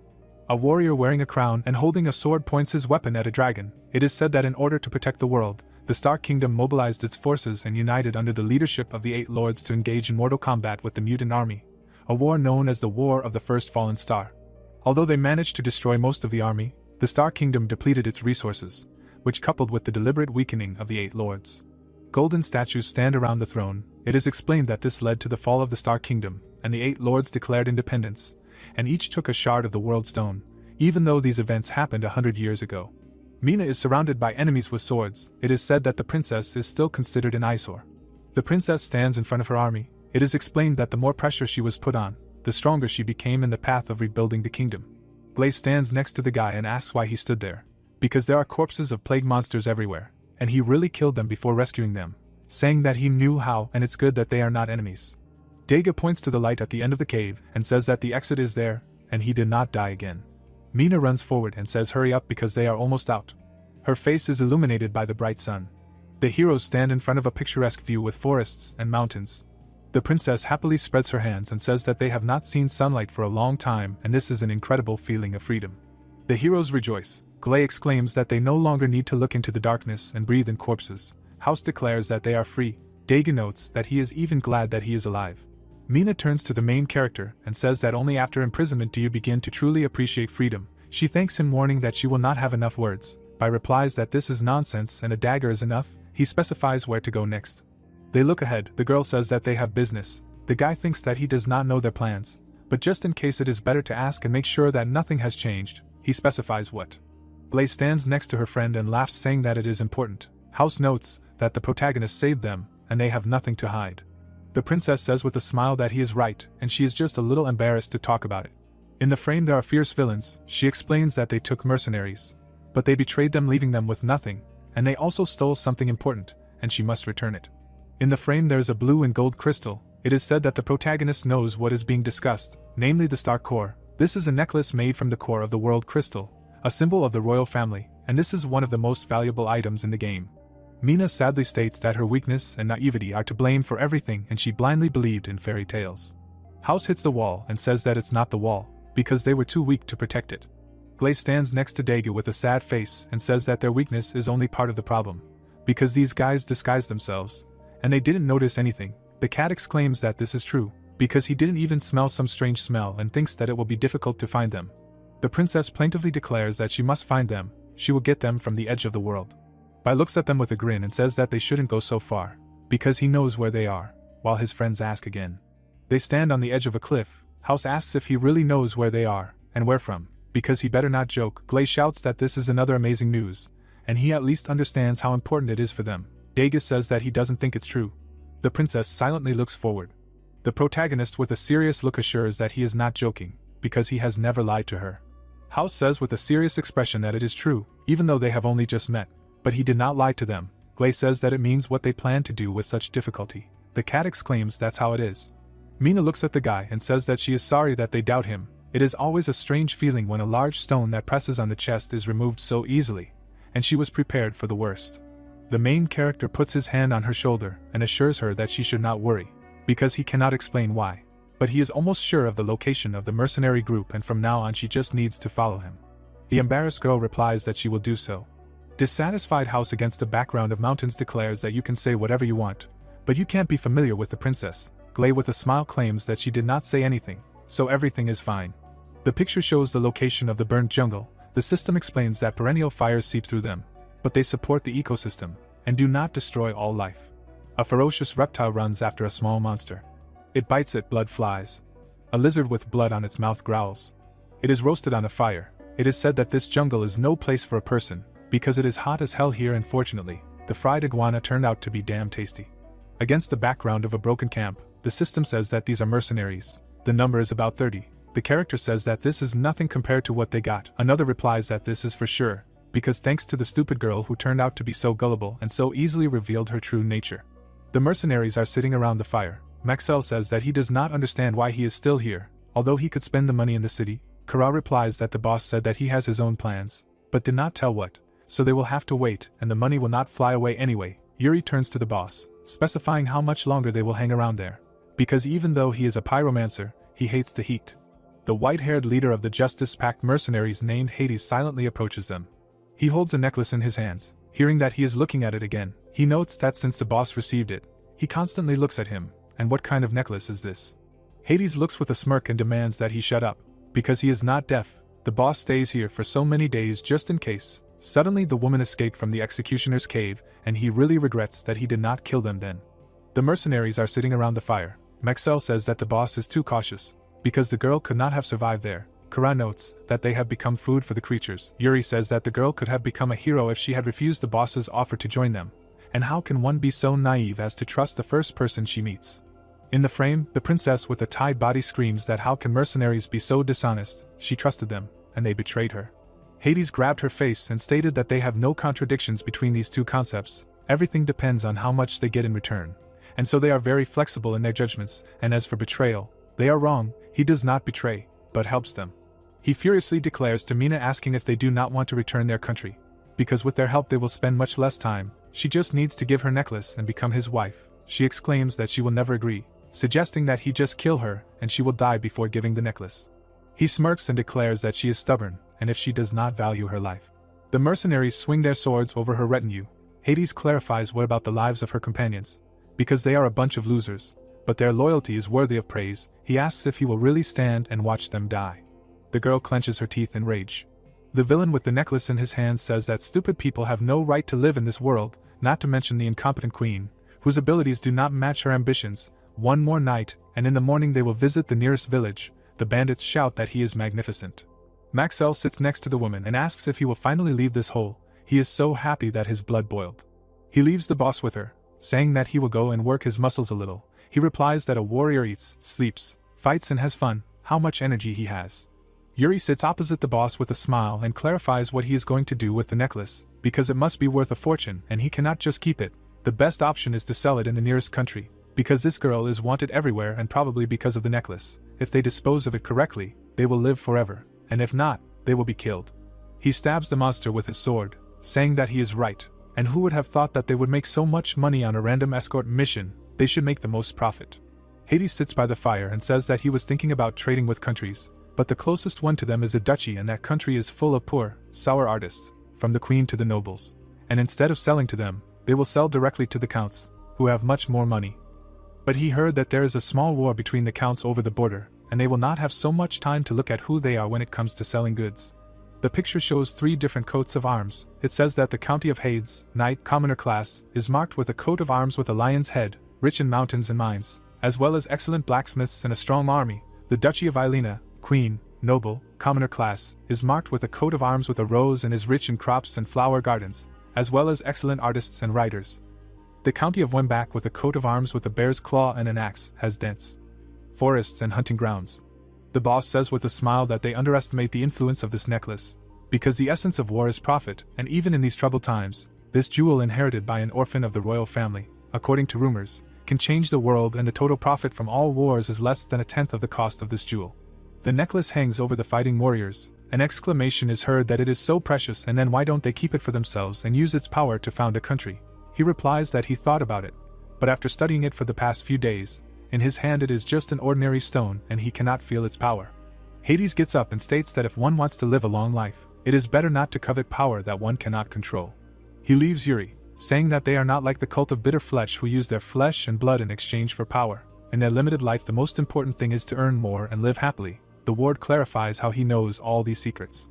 A warrior wearing a crown and holding a sword points his weapon at a dragon. It is said that in order to protect the world, the Star Kingdom mobilized its forces and united under the leadership of the 8 lords to engage in mortal combat with the mutant army, a war known as the War of the First Fallen Star. Although they managed to destroy most of the army, the Star Kingdom depleted its resources, which coupled with the deliberate weakening of the 8 lords. Golden statues stand around the throne. It is explained that this led to the fall of the Star Kingdom, and the 8 lords declared independence, and each took a shard of the World Stone, even though these events happened 100 years ago. Mina is surrounded by enemies with swords. It is said that the princess is still considered an eyesore. The princess stands in front of her army. It is explained that the more pressure she was put on, the stronger she became in the path of rebuilding the kingdom. Glay stands next to the guy and asks why he stood there. Because there are corpses of plague monsters everywhere, and he really killed them before rescuing them, saying that he knew how and it's good that they are not enemies. Dega points to the light at the end of the cave and says that the exit is there, and he did not die again. Mina runs forward and says hurry up because they are almost out. Her face is illuminated by the bright sun. The heroes stand in front of a picturesque view with forests and mountains. The princess happily spreads her hands and says that they have not seen sunlight for a long time, and this is an incredible feeling of freedom. The heroes rejoice. Glay exclaims that they no longer need to look into the darkness and breathe in corpses. House declares that they are free. Dega notes that he is even glad that he is alive. Mina turns to the main character and says that only after imprisonment do you begin to truly appreciate freedom. She thanks him, warning that she will not have enough words. Bai replies that this is nonsense and a dagger is enough. He specifies where to go next. They look ahead. The girl says that they have business. The guy thinks that he does not know their plans, but just in case it is better to ask and make sure that nothing has changed, he specifies what. Glay stands next to her friend and laughs, saying that it is important. House notes that the protagonist saved them, and they have nothing to hide. The princess says with a smile that he is right, and she is just a little embarrassed to talk about it. In the frame there are fierce villains. She explains that they took mercenaries, but they betrayed them, leaving them with nothing, and they also stole something important, and she must return it. In the frame there is a blue and gold crystal. It is said that the protagonist knows what is being discussed, namely the star core. This is a necklace made from the core of the world crystal, a symbol of the royal family, and this is one of the most valuable items in the game. Mina sadly states that her weakness and naivety are to blame for everything, and she blindly believed in fairy tales. House hits the wall and says that it's not the wall, because they were too weak to protect it. Glay stands next to Dega with a sad face and says that their weakness is only part of the problem, because these guys disguised themselves, and they didn't notice anything. The cat exclaims that this is true, because he didn't even smell some strange smell and thinks that it will be difficult to find them. The princess plaintively declares that she must find them. She will get them from the edge of the world. Bai looks at them with a grin and says that they shouldn't go so far, because he knows where they are, while his friends ask again. They stand on the edge of a cliff. House asks if he really knows where they are, and where from, because he better not joke. Glay shouts that this is another amazing news, and he at least understands how important it is for them. Dega says that he doesn't think it's true. The princess silently looks forward. The protagonist with a serious look assures that he is not joking, because he has never lied to her. House says with a serious expression that it is true, even though they have only just met. But he did not lie to them. Glay says that it means what they plan to do with such difficulty. The cat exclaims that's how it is. Mina looks at the guy and says that she is sorry that they doubt him. It is always a strange feeling when a large stone that presses on the chest is removed so easily, and she was prepared for the worst. The main character puts his hand on her shoulder and assures her that she should not worry, because he cannot explain why. But he is almost sure of the location of the mercenary group, and from now on she just needs to follow him. The embarrassed girl replies that she will do so. Dissatisfied House against the background of mountains declares that you can say whatever you want, but you can't be familiar with the princess. Glay with a smile claims that she did not say anything, so everything is fine. The picture shows the location of the burnt jungle. The system explains that perennial fires seep through them, but they support the ecosystem and do not destroy all life. A ferocious reptile runs after a small monster. It bites it, blood flies. A lizard with blood on its mouth growls. It is roasted on a fire. It is said that this jungle is no place for a person, because it is hot as hell here, and fortunately, the fried iguana turned out to be damn tasty. Against the background of a broken camp, the system says that these are mercenaries. The number is about 30. The character says that this is nothing compared to what they got. Another replies that this is for sure, because thanks to the stupid girl who turned out to be so gullible and so easily revealed her true nature. The mercenaries are sitting around the fire. Maxell says that he does not understand why he is still here, although he could spend the money in the city. Kara replies that the boss said that he has his own plans, but did not tell what, so they will have to wait and the money will not fly away anyway. Yuri turns to the boss, specifying how much longer they will hang around there, because even though he is a pyromancer, he hates the heat. The white-haired leader of the Justice Pact mercenaries named Hades silently approaches them. He holds a necklace in his hands. Hearing that he is looking at it again, he notes that since the boss received it, he constantly looks at him. And what kind of necklace is this? Hades looks with a smirk and demands that he shut up, because he is not deaf. The boss stays here for so many days just in case. Suddenly the woman escaped from the executioner's cave, and he really regrets that he did not kill them then. The mercenaries are sitting around the fire. Maxell says that the boss is too cautious, because the girl could not have survived there. Kara notes that they have become food for the creatures. Yuri says that the girl could have become a hero if she had refused the boss's offer to join them. And how can one be so naive as to trust the first person she meets? In the frame, the princess with a tied body screams that how can mercenaries be so dishonest? She trusted them, and they betrayed her. Hades grabbed her face and stated that they have no contradictions between these two concepts. Everything depends on how much they get in return. And so they are very flexible in their judgments, and as for betrayal, they are wrong. He does not betray, but helps them. He furiously declares to Mina, asking if they do not want to return their country, because with their help they will spend much less time. She just needs to give her necklace and become his wife. She exclaims that she will never agree, suggesting that he just kill her and she will die before giving the necklace. He smirks and declares that she is stubborn, and if she does not value her life. The mercenaries swing their swords over her retinue. Hades clarifies what about the lives of her companions, because they are a bunch of losers, but their loyalty is worthy of praise. He asks if he will really stand and watch them die. The girl clenches her teeth in rage. The villain with the necklace in his hand says that stupid people have no right to live in this world, not to mention the incompetent queen, whose abilities do not match her ambitions. One more night, and in the morning they will visit the nearest village. The bandits shout that he is magnificent. Maxell sits next to the woman and asks if he will finally leave this hole. He is so happy that his blood boiled. He leaves the boss with her, saying that he will go and work his muscles a little. He replies that a warrior eats, sleeps, fights and has fun. How much energy he has. Yuri sits opposite the boss with a smile and clarifies what he is going to do with the necklace, because it must be worth a fortune and he cannot just keep it. The best option is to sell it in the nearest country, because this girl is wanted everywhere and probably because of the necklace. If they dispose of it correctly, they will live forever, and if not, they will be killed. He stabs the monster with his sword, saying that he is right, and who would have thought that they would make so much money on a random escort mission? They should make the most profit. Hades sits by the fire and says that he was thinking about trading with countries, but the closest one to them is a duchy, and that country is full of poor, sour artists, from the queen to the nobles. And instead of selling to them, they will sell directly to the counts, who have much more money. But he heard that there is a small war between the counts over the border, and they will not have so much time to look at who they are when it comes to selling goods. The picture shows 3 different coats of arms. It says that the county of Hades, knight, commoner class, is marked with a coat of arms with a lion's head, rich in mountains and mines, as well as excellent blacksmiths and a strong army. The duchy of Ilena, queen, noble, commoner class, is marked with a coat of arms with a rose and is rich in crops and flower gardens, as well as excellent artists and writers. The county of Wembak with a coat of arms with a bear's claw and an axe, has dense forests and hunting grounds. The boss says with a smile that they underestimate the influence of this necklace, because the essence of war is profit, and even in these troubled times, this jewel inherited by an orphan of the royal family, according to rumors, can change the world, and the total profit from all wars is less than 1/10 of the cost of this jewel. The necklace hangs over the fighting warriors. An exclamation is heard that it is so precious, and then why don't they keep it for themselves and use its power to found a country? He replies that he thought about it, but after studying it for the past few days, in his hand it is just an ordinary stone and he cannot feel its power. Hades gets up and states that if one wants to live a long life, it is better not to covet power that one cannot control. He leaves Yuri, saying that they are not like the cult of bitter flesh who use their flesh and blood in exchange for power. In their limited life, the most important thing is to earn more and live happily. The ward clarifies how he knows all these secrets.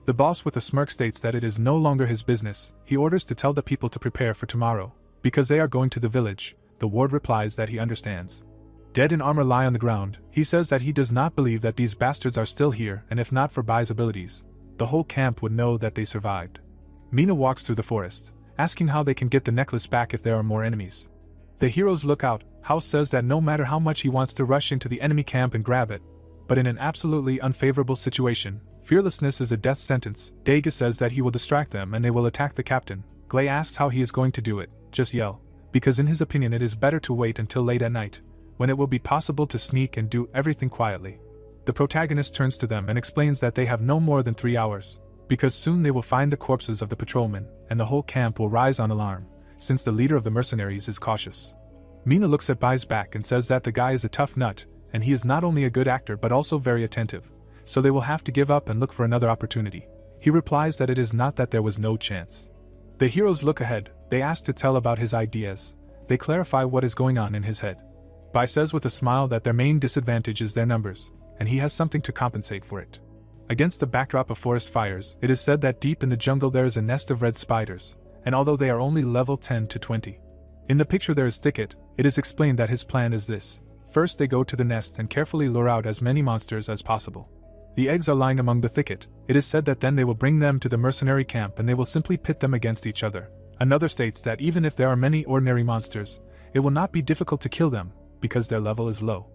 The boss with a smirk states that it is no longer his business. He orders to tell the people to prepare for tomorrow, because they are going to the village. The ward replies that he understands. Dead in armor lie on the ground. He says that he does not believe that these bastards are still here, and if not for Bai's abilities, the whole camp would know that they survived. Mina walks through the forest, asking how they can get the necklace back if there are more enemies. The heroes look out. House says that no matter how much he wants to rush into the enemy camp and grab it, but in an absolutely unfavorable situation, fearlessness is a death sentence. Dega says that he will distract them and they will attack the captain. Glay asks how he is going to do it. Just yell, because in his opinion it is better to wait until late at night, when it will be possible to sneak and do everything quietly. The protagonist turns to them and explains that they have no more than 3 hours, because soon they will find the corpses of the patrolmen, and the whole camp will rise on alarm, since the leader of the mercenaries is cautious. Mina looks at Bai's back and says that the guy is a tough nut, and he is not only a good actor but also very attentive, so they will have to give up and look for another opportunity. He replies that it is not that there was no chance. The heroes look ahead. They ask to tell about his ideas. They clarify what is going on in his head. Bai says with a smile that their main disadvantage is their numbers, and he has something to compensate for it. Against the backdrop of forest fires, it is said that deep in the jungle there is a nest of red spiders, and although they are only level 10 to 20. In the picture there is thicket. It is explained that his plan is this. First they go to the nest and carefully lure out as many monsters as possible. The eggs are lying among the thicket. It is said that then they will bring them to the mercenary camp and they will simply pit them against each other. Another states that even if there are many ordinary monsters, it will not be difficult to kill them, because their level is low.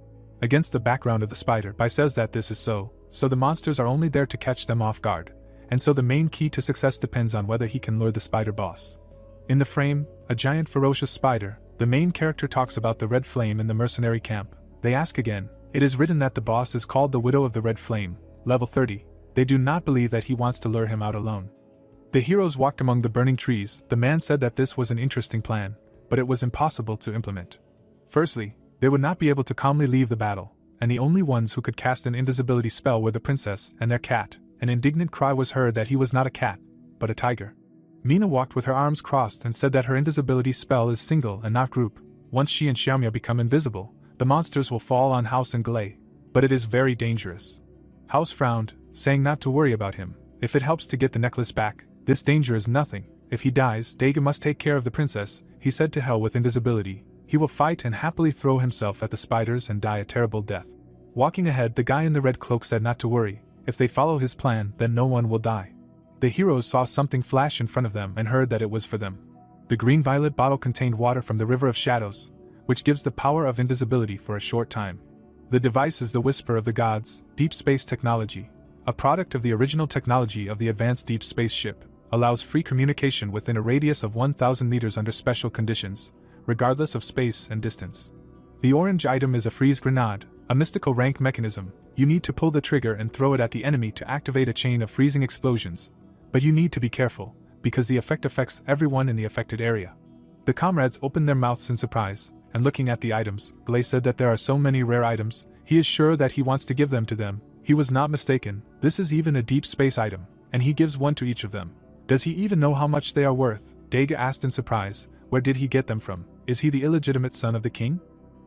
Against the background of the spider, Bai says that this is so the monsters are only there to catch them off guard, and so the main key to success depends on whether he can lure the spider boss. In the frame, a giant ferocious spider, the main character talks about the red flame in the mercenary camp. They ask again. It is written that the boss is called the Widow of the Red Flame, level 30. They do not believe that he wants to lure him out alone. The heroes walked among the burning trees. The man said that this was an interesting plan, but it was impossible to implement. Firstly, they would not be able to calmly leave the battle, and the only ones who could cast an invisibility spell were the princess and their cat. An indignant cry was heard that he was not a cat, but a tiger. Mina walked with her arms crossed and said that her invisibility spell is single and not group. Once she and Xiaomia become invisible, the monsters will fall on House and Glay, but it is very dangerous. House frowned, saying not to worry about him. If it helps to get the necklace back, this danger is nothing. If he dies, Dega must take care of the princess. He said to hell with invisibility. He will fight and happily throw himself at the spiders and die a terrible death. Walking ahead, the guy in the red cloak said not to worry. If they follow his plan, then no one will die. The heroes saw something flash in front of them and heard that it was for them. The green-violet bottle contained water from the River of Shadows, which gives the power of invisibility for a short time. The device is the Whisper of the Gods, deep space technology, a product of the original technology of the advanced deep space ship, allows free communication within a radius of 1,000 meters under special conditions, regardless of space and distance. The orange item is a freeze grenade, a mystical rank mechanism. You need to pull the trigger and throw it at the enemy to activate a chain of freezing explosions, but you need to be careful, because the effect affects everyone in the affected area. The comrades opened their mouths in surprise, and looking at the items, Glay said that there are so many rare items, he is sure that he wants to give them to them. He was not mistaken. This is even a deep space item, and he gives one to each of them. Does he even know how much they are worth? Dega asked in surprise. Where did he get them from? Is he the illegitimate son of the king?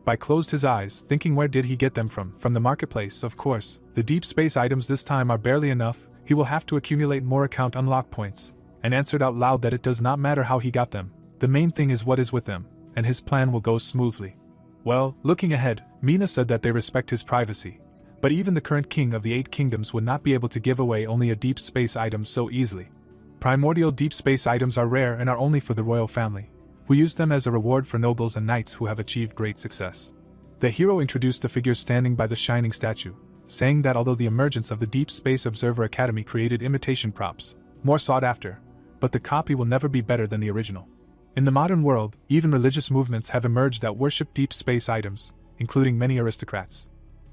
Bai closed his eyes, thinking where did he get them from? From the marketplace, of course. The deep space items this time are barely enough. He will have to accumulate more account unlock points, and answered out loud that it does not matter how he got them. The main thing is what is with them, and his plan will go smoothly. Well, looking ahead, Mina said that they respect his privacy. But even the current king of the 8 kingdoms would not be able to give away only a deep space item so easily. Primordial deep space items are rare and are only for the royal family, who use them as a reward for nobles and knights who have achieved great success. The hero introduced the figures standing by the shining statue, saying that although the emergence of the Deep Space Observer Academy created imitation props, more sought after, but the copy will never be better than the original. In the modern world, even religious movements have emerged that worship deep space items, including many aristocrats.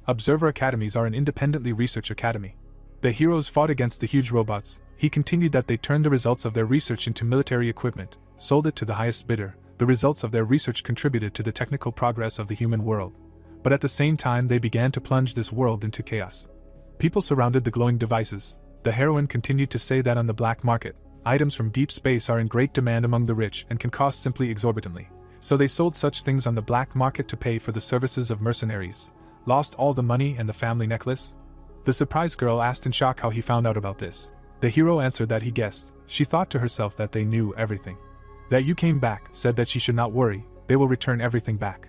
Observer academies are an independently research academy. The heroes fought against the huge robots. He continued that they turned the results of their research into military equipment, sold it to the highest bidder. The results of their research contributed to the technical progress of the human world. But at the same time, they began to plunge this world into chaos. People surrounded the glowing devices. The heroine continued to say that on the black market, items from deep space are in great demand among the rich and can cost simply exorbitantly. So they sold such things on the black market to pay for the services of mercenaries. Lost all the money and the family necklace? The surprised girl asked in shock how he found out about this. The hero answered that he guessed. She thought to herself that they knew everything. That you came back, said that she should not worry, they will return everything back.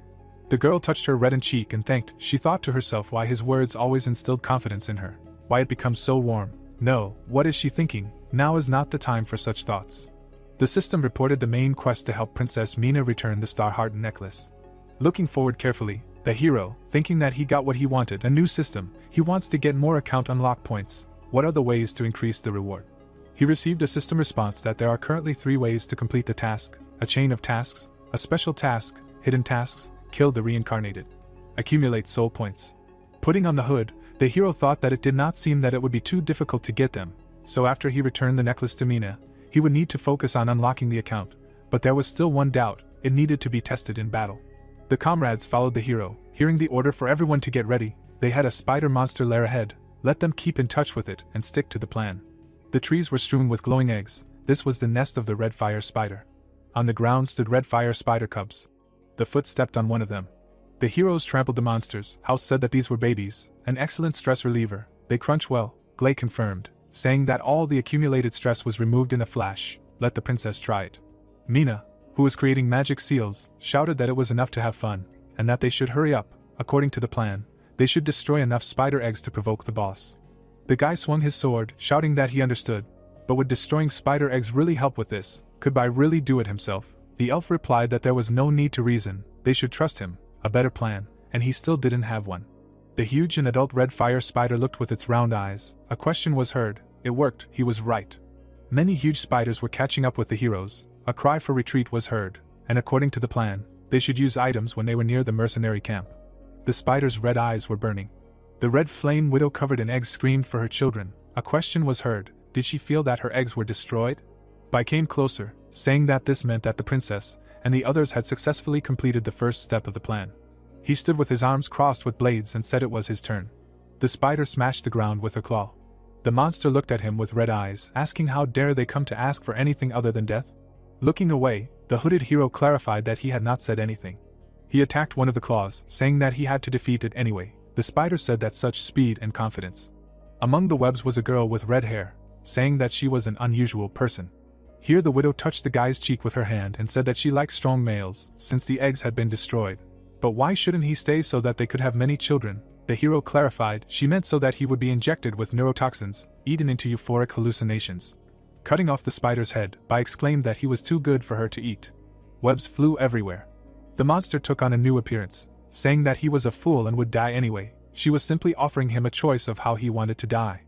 The girl touched her reddened cheek and thanked. She thought to herself why his words always instilled confidence in her. Why it becomes so warm. No, what is she thinking? Now is not the time for such thoughts. The system reported the main quest to help Princess Mina return the Star Heart necklace. Looking forward carefully, the hero, thinking that he got what he wanted, a new system, he wants to get more account unlock points. What are the ways to increase the reward? He received a system response that there are currently 3 ways to complete the task: a chain of tasks, a special task, hidden tasks, kill the reincarnated, accumulate soul points. Putting on the hood, the hero thought that it did not seem that it would be too difficult to get them, so after he returned the necklace to Mina, he would need to focus on unlocking the account, but there was still one doubt: it needed to be tested in battle. The comrades followed the hero, hearing the order for everyone to get ready. They had a spider monster lair ahead. Let them keep in touch with it and stick to the plan. The trees were strewn with glowing eggs. This was the nest of the red fire spider. On the ground stood red fire spider cubs. The foot stepped on one of them. The heroes trampled the monsters. House said that these were babies, an excellent stress reliever. They crunch well, Glay confirmed, saying that all the accumulated stress was removed in a flash. Let the princess try it. Mina, who was creating magic seals, shouted that it was enough to have fun, and that they should hurry up. According to the plan, they should destroy enough spider eggs to provoke the boss. The guy swung his sword, shouting that he understood. But would destroying spider eggs really help with this? Could Bai really do it himself? The elf replied that there was no need to reason, they should trust him. A better plan, and he still didn't have one. The huge and adult red fire spider looked with its round eyes. A question was heard. It worked, he was right. Many huge spiders were catching up with the heroes. A cry for retreat was heard, and according to the plan, they should use items when they were near the mercenary camp. The spider's red eyes were burning. The red flame widow covered in eggs screamed for her children. A question was heard. Did she feel that her eggs were destroyed? Bai came closer, saying that this meant that the princess and the others had successfully completed the first step of the plan. He stood with his arms crossed with blades and said it was his turn. The spider smashed the ground with her claw. The monster looked at him with red eyes, asking how dare they come to ask for anything other than death? Looking away, the hooded hero clarified that he had not said anything. He attacked one of the claws, saying that he had to defeat it anyway. The spider said that such speed and confidence. Among the webs was a girl with red hair, saying that she was an unusual person. Here the widow touched the guy's cheek with her hand and said that she liked strong males, since the eggs had been destroyed. But why shouldn't he stay so that they could have many children? The hero clarified she meant so that he would be injected with neurotoxins, eaten into euphoric hallucinations. Cutting off the spider's head, Bai exclaimed that he was too good for her to eat. Webs flew everywhere. The monster took on a new appearance, saying that he was a fool and would die anyway. She was simply offering him a choice of how he wanted to die.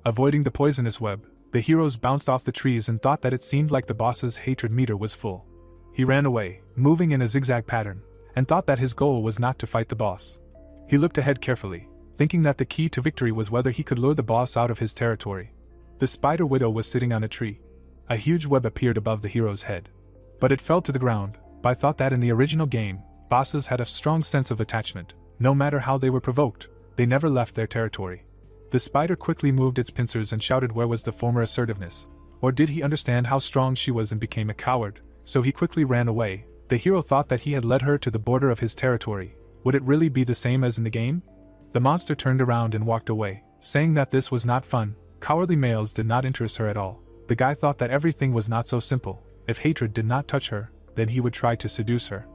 Avoiding the poisonous web, the heroes bounced off the trees and thought that it seemed like the boss's hatred meter was full. He ran away, moving in a zigzag pattern, and thought that his goal was not to fight the boss. He looked ahead carefully, thinking that the key to victory was whether he could lure the boss out of his territory. The spider widow was sitting on a tree. A huge web appeared above the hero's head. But it fell to the ground. Bai thought that in the original game, bosses had a strong sense of attachment. No matter how they were provoked, they never left their territory. The spider quickly moved its pincers and shouted where was the former assertiveness. Or did he understand how strong she was and became a coward? So he quickly ran away. The hero thought that he had led her to the border of his territory. Would it really be the same as in the game? The monster turned around and walked away, saying that this was not fun. Cowardly males did not interest her at all. The guy thought that everything was not so simple. If hatred did not touch her, then he would try to seduce her.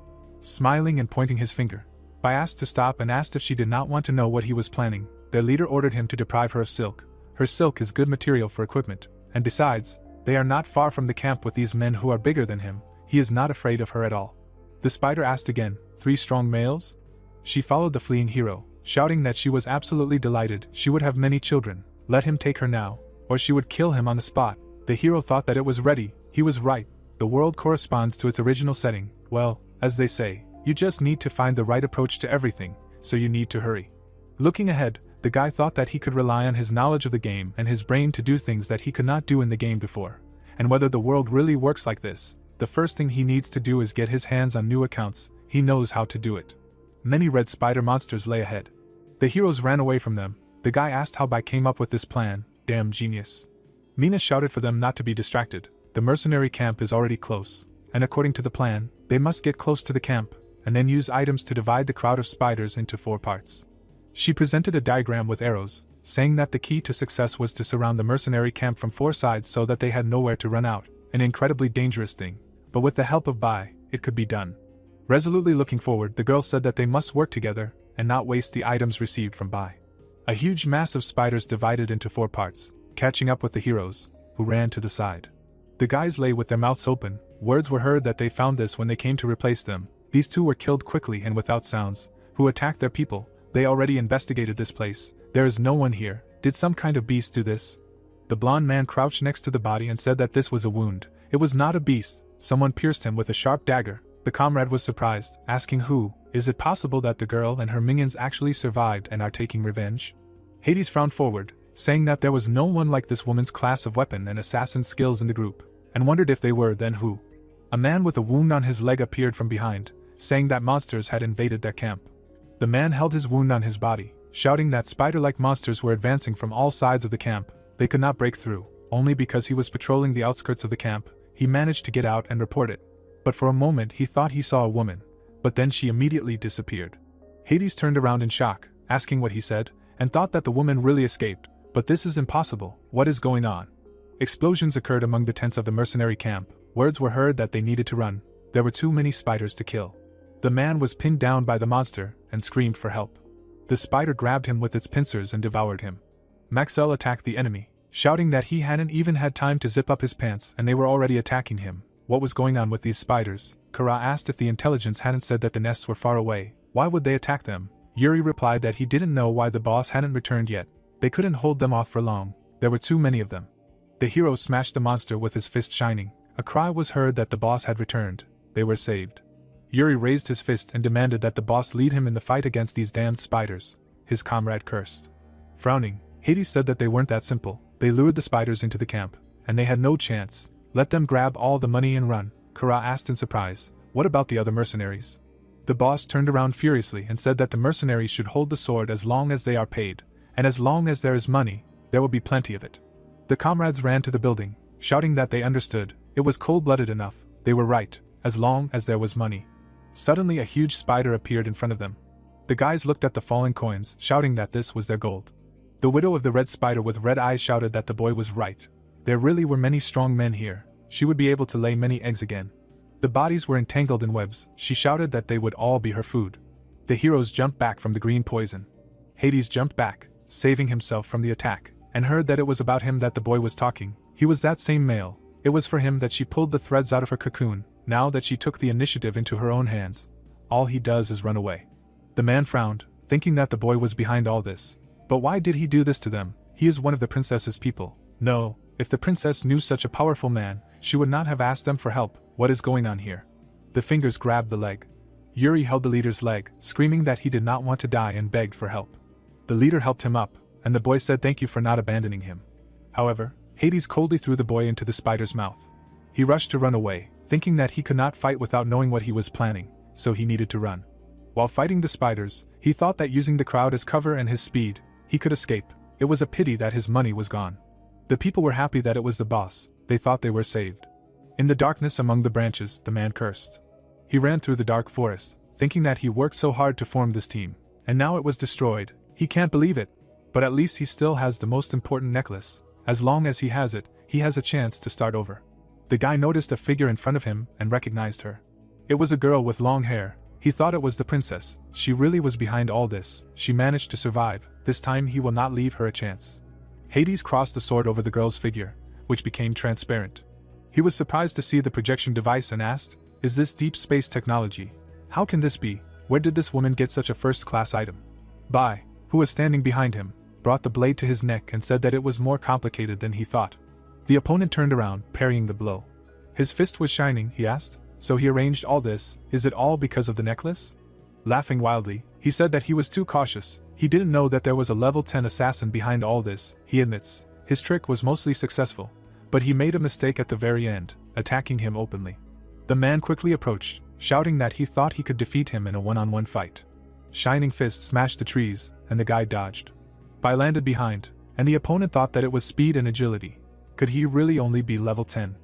Smiling and pointing his finger, Bai asked to stop and asked if she did not want to know what he was planning. Their leader ordered him to deprive her of silk. Her silk is good material for equipment, and besides, they are not far from the camp with these men who are bigger than him. He is not afraid of her at all. The spider asked again, 3 strong males? She followed the fleeing hero, shouting that she was absolutely delighted. She would have many children. Let him take her now, or she would kill him on the spot. The hero thought that it was ready. He was right. The world corresponds to its original setting. Well, as they say, you just need to find the right approach to everything, so you need to hurry. Looking ahead, the guy thought that he could rely on his knowledge of the game and his brain to do things that he could not do in the game before. And whether the world really works like this, The first thing he needs to do is get his hands on new accounts. He knows how to do it. Many red spider monsters lay ahead. The heroes ran away from them. The guy asked how Bai came up with this plan. Damn genius. Mina shouted for them not to be distracted. The mercenary camp is already close, and according to the plan, they must get close to the camp, and then use items to divide the crowd of spiders into 4 parts. She presented a diagram with arrows, saying that the key to success was to surround the mercenary camp from 4 sides so that they had nowhere to run out, an incredibly dangerous thing, but with the help of Bai, it could be done. Resolutely looking forward, the girl said that they must work together, and not waste the items received from Bai. A huge mass of spiders divided into 4 parts, catching up with the heroes, who ran to the side. The guys lay with their mouths open. Words were heard that they found this when they came to replace them. These 2 were killed quickly and without sounds. Who attacked their people? They already investigated this place. There is no one here. Did some kind of beast do this? The blonde man crouched next to the body and said that this was a wound. It was not a beast. Someone pierced him with a sharp dagger. The comrade was surprised, asking who. Is it possible that the girl and her minions actually survived and are taking revenge? Hades frowned forward, saying that there was no one like this woman's class of weapon and assassin skills in the group, and wondered if they were, then who. A man with a wound on his leg appeared from behind, saying that monsters had invaded their camp. The man held his wound on his body, shouting that spider-like monsters were advancing from all sides of the camp. They could not break through. Only because he was patrolling the outskirts of the camp, he managed to get out and report it. But for a moment he thought he saw a woman, but then she immediately disappeared. Hades turned around in shock, asking what he said, and thought that the woman really escaped. But this is impossible. What is going on? Explosions occurred among the tents of the mercenary camp. Words were heard that they needed to run. There were too many spiders to kill. The man was pinned down by the monster and screamed for help. The spider grabbed him with its pincers and devoured him. Maxwell attacked the enemy, shouting that he hadn't even had time to zip up his pants and they were already attacking him. What was going on with these spiders? Kara asked if the intelligence hadn't said that the nests were far away. Why would they attack them? Yuri replied that he didn't know why the boss hadn't returned yet. They couldn't hold them off for long. There were too many of them. The hero smashed the monster with his fist shining. A cry was heard that the boss had returned. They were saved. Yuri raised his fist and demanded that the boss lead him in the fight against these damned spiders. His comrade cursed. Frowning, Hades said that they weren't that simple. They lured the spiders into the camp, and they had no chance. Let them grab all the money and run. Kara asked in surprise, what about the other mercenaries? The boss turned around furiously and said that the mercenaries should hold the sword as long as they are paid, and as long as there is money, there will be plenty of it. The comrades ran to the building, shouting that they understood. It was cold-blooded enough. They were right, as long as there was money. Suddenly a huge spider appeared in front of them. The guys looked at the falling coins, shouting that this was their gold. The widow of the red spider with red eyes shouted that the boy was right. There really were many strong men here. She would be able to lay many eggs again. The bodies were entangled in webs. She shouted that they would all be her food. The heroes jumped back from the green poison. Hades jumped back, saving himself from the attack, and heard that it was about him that the boy was talking. He was that same male. It was for him that she pulled the threads out of her cocoon, now that she took the initiative into her own hands. All he does is run away. The man frowned, thinking that the boy was behind all this. But why did he do this to them? He is one of the princess's people. No, if the princess knew such a powerful man, she would not have asked them for help. What is going on here? The fingers grabbed the leg. Yuri held the leader's leg, screaming that he did not want to die and begged for help. The leader helped him up, and the boy said thank you for not abandoning him. However, Hades coldly threw the boy into the spider's mouth. He rushed to run away, thinking that he could not fight without knowing what he was planning, so he needed to run. While fighting the spiders, he thought that using the crowd as cover and his speed, he could escape. It was a pity that his money was gone. The people were happy that it was the boss. They thought they were saved. In the darkness among the branches, the man cursed. He ran through the dark forest, thinking that he worked so hard to form this team, and now it was destroyed. He can't believe it. But at least he still has the most important necklace. As long as he has it, he has a chance to start over. The guy noticed a figure in front of him and recognized her. It was a girl with long hair. He thought it was the princess. She really was behind all this. She managed to survive. This time he will not leave her a chance. Hades crossed the sword over the girl's figure, which became transparent. He was surprised to see the projection device and asked, "Is this deep space technology? How can this be? Where did this woman get such a first-class item?" Bai, who was standing behind him, brought the blade to his neck and said that it was more complicated than he thought. The opponent turned around, parrying the blow. His fist was shining, he asked. So he arranged all this. Is it all because of the necklace? Laughing wildly, he said that he was too cautious. He didn't know that there was a level 10 assassin behind all this. He admits, his trick was mostly successful, but he made a mistake at the very end, attacking him openly. The man quickly approached, shouting that he thought he could defeat him in a one-on-one fight. Shining fists smashed the trees, and the guy dodged. Bai landed behind, and the opponent thought that it was speed and agility. Could he really only be level 10?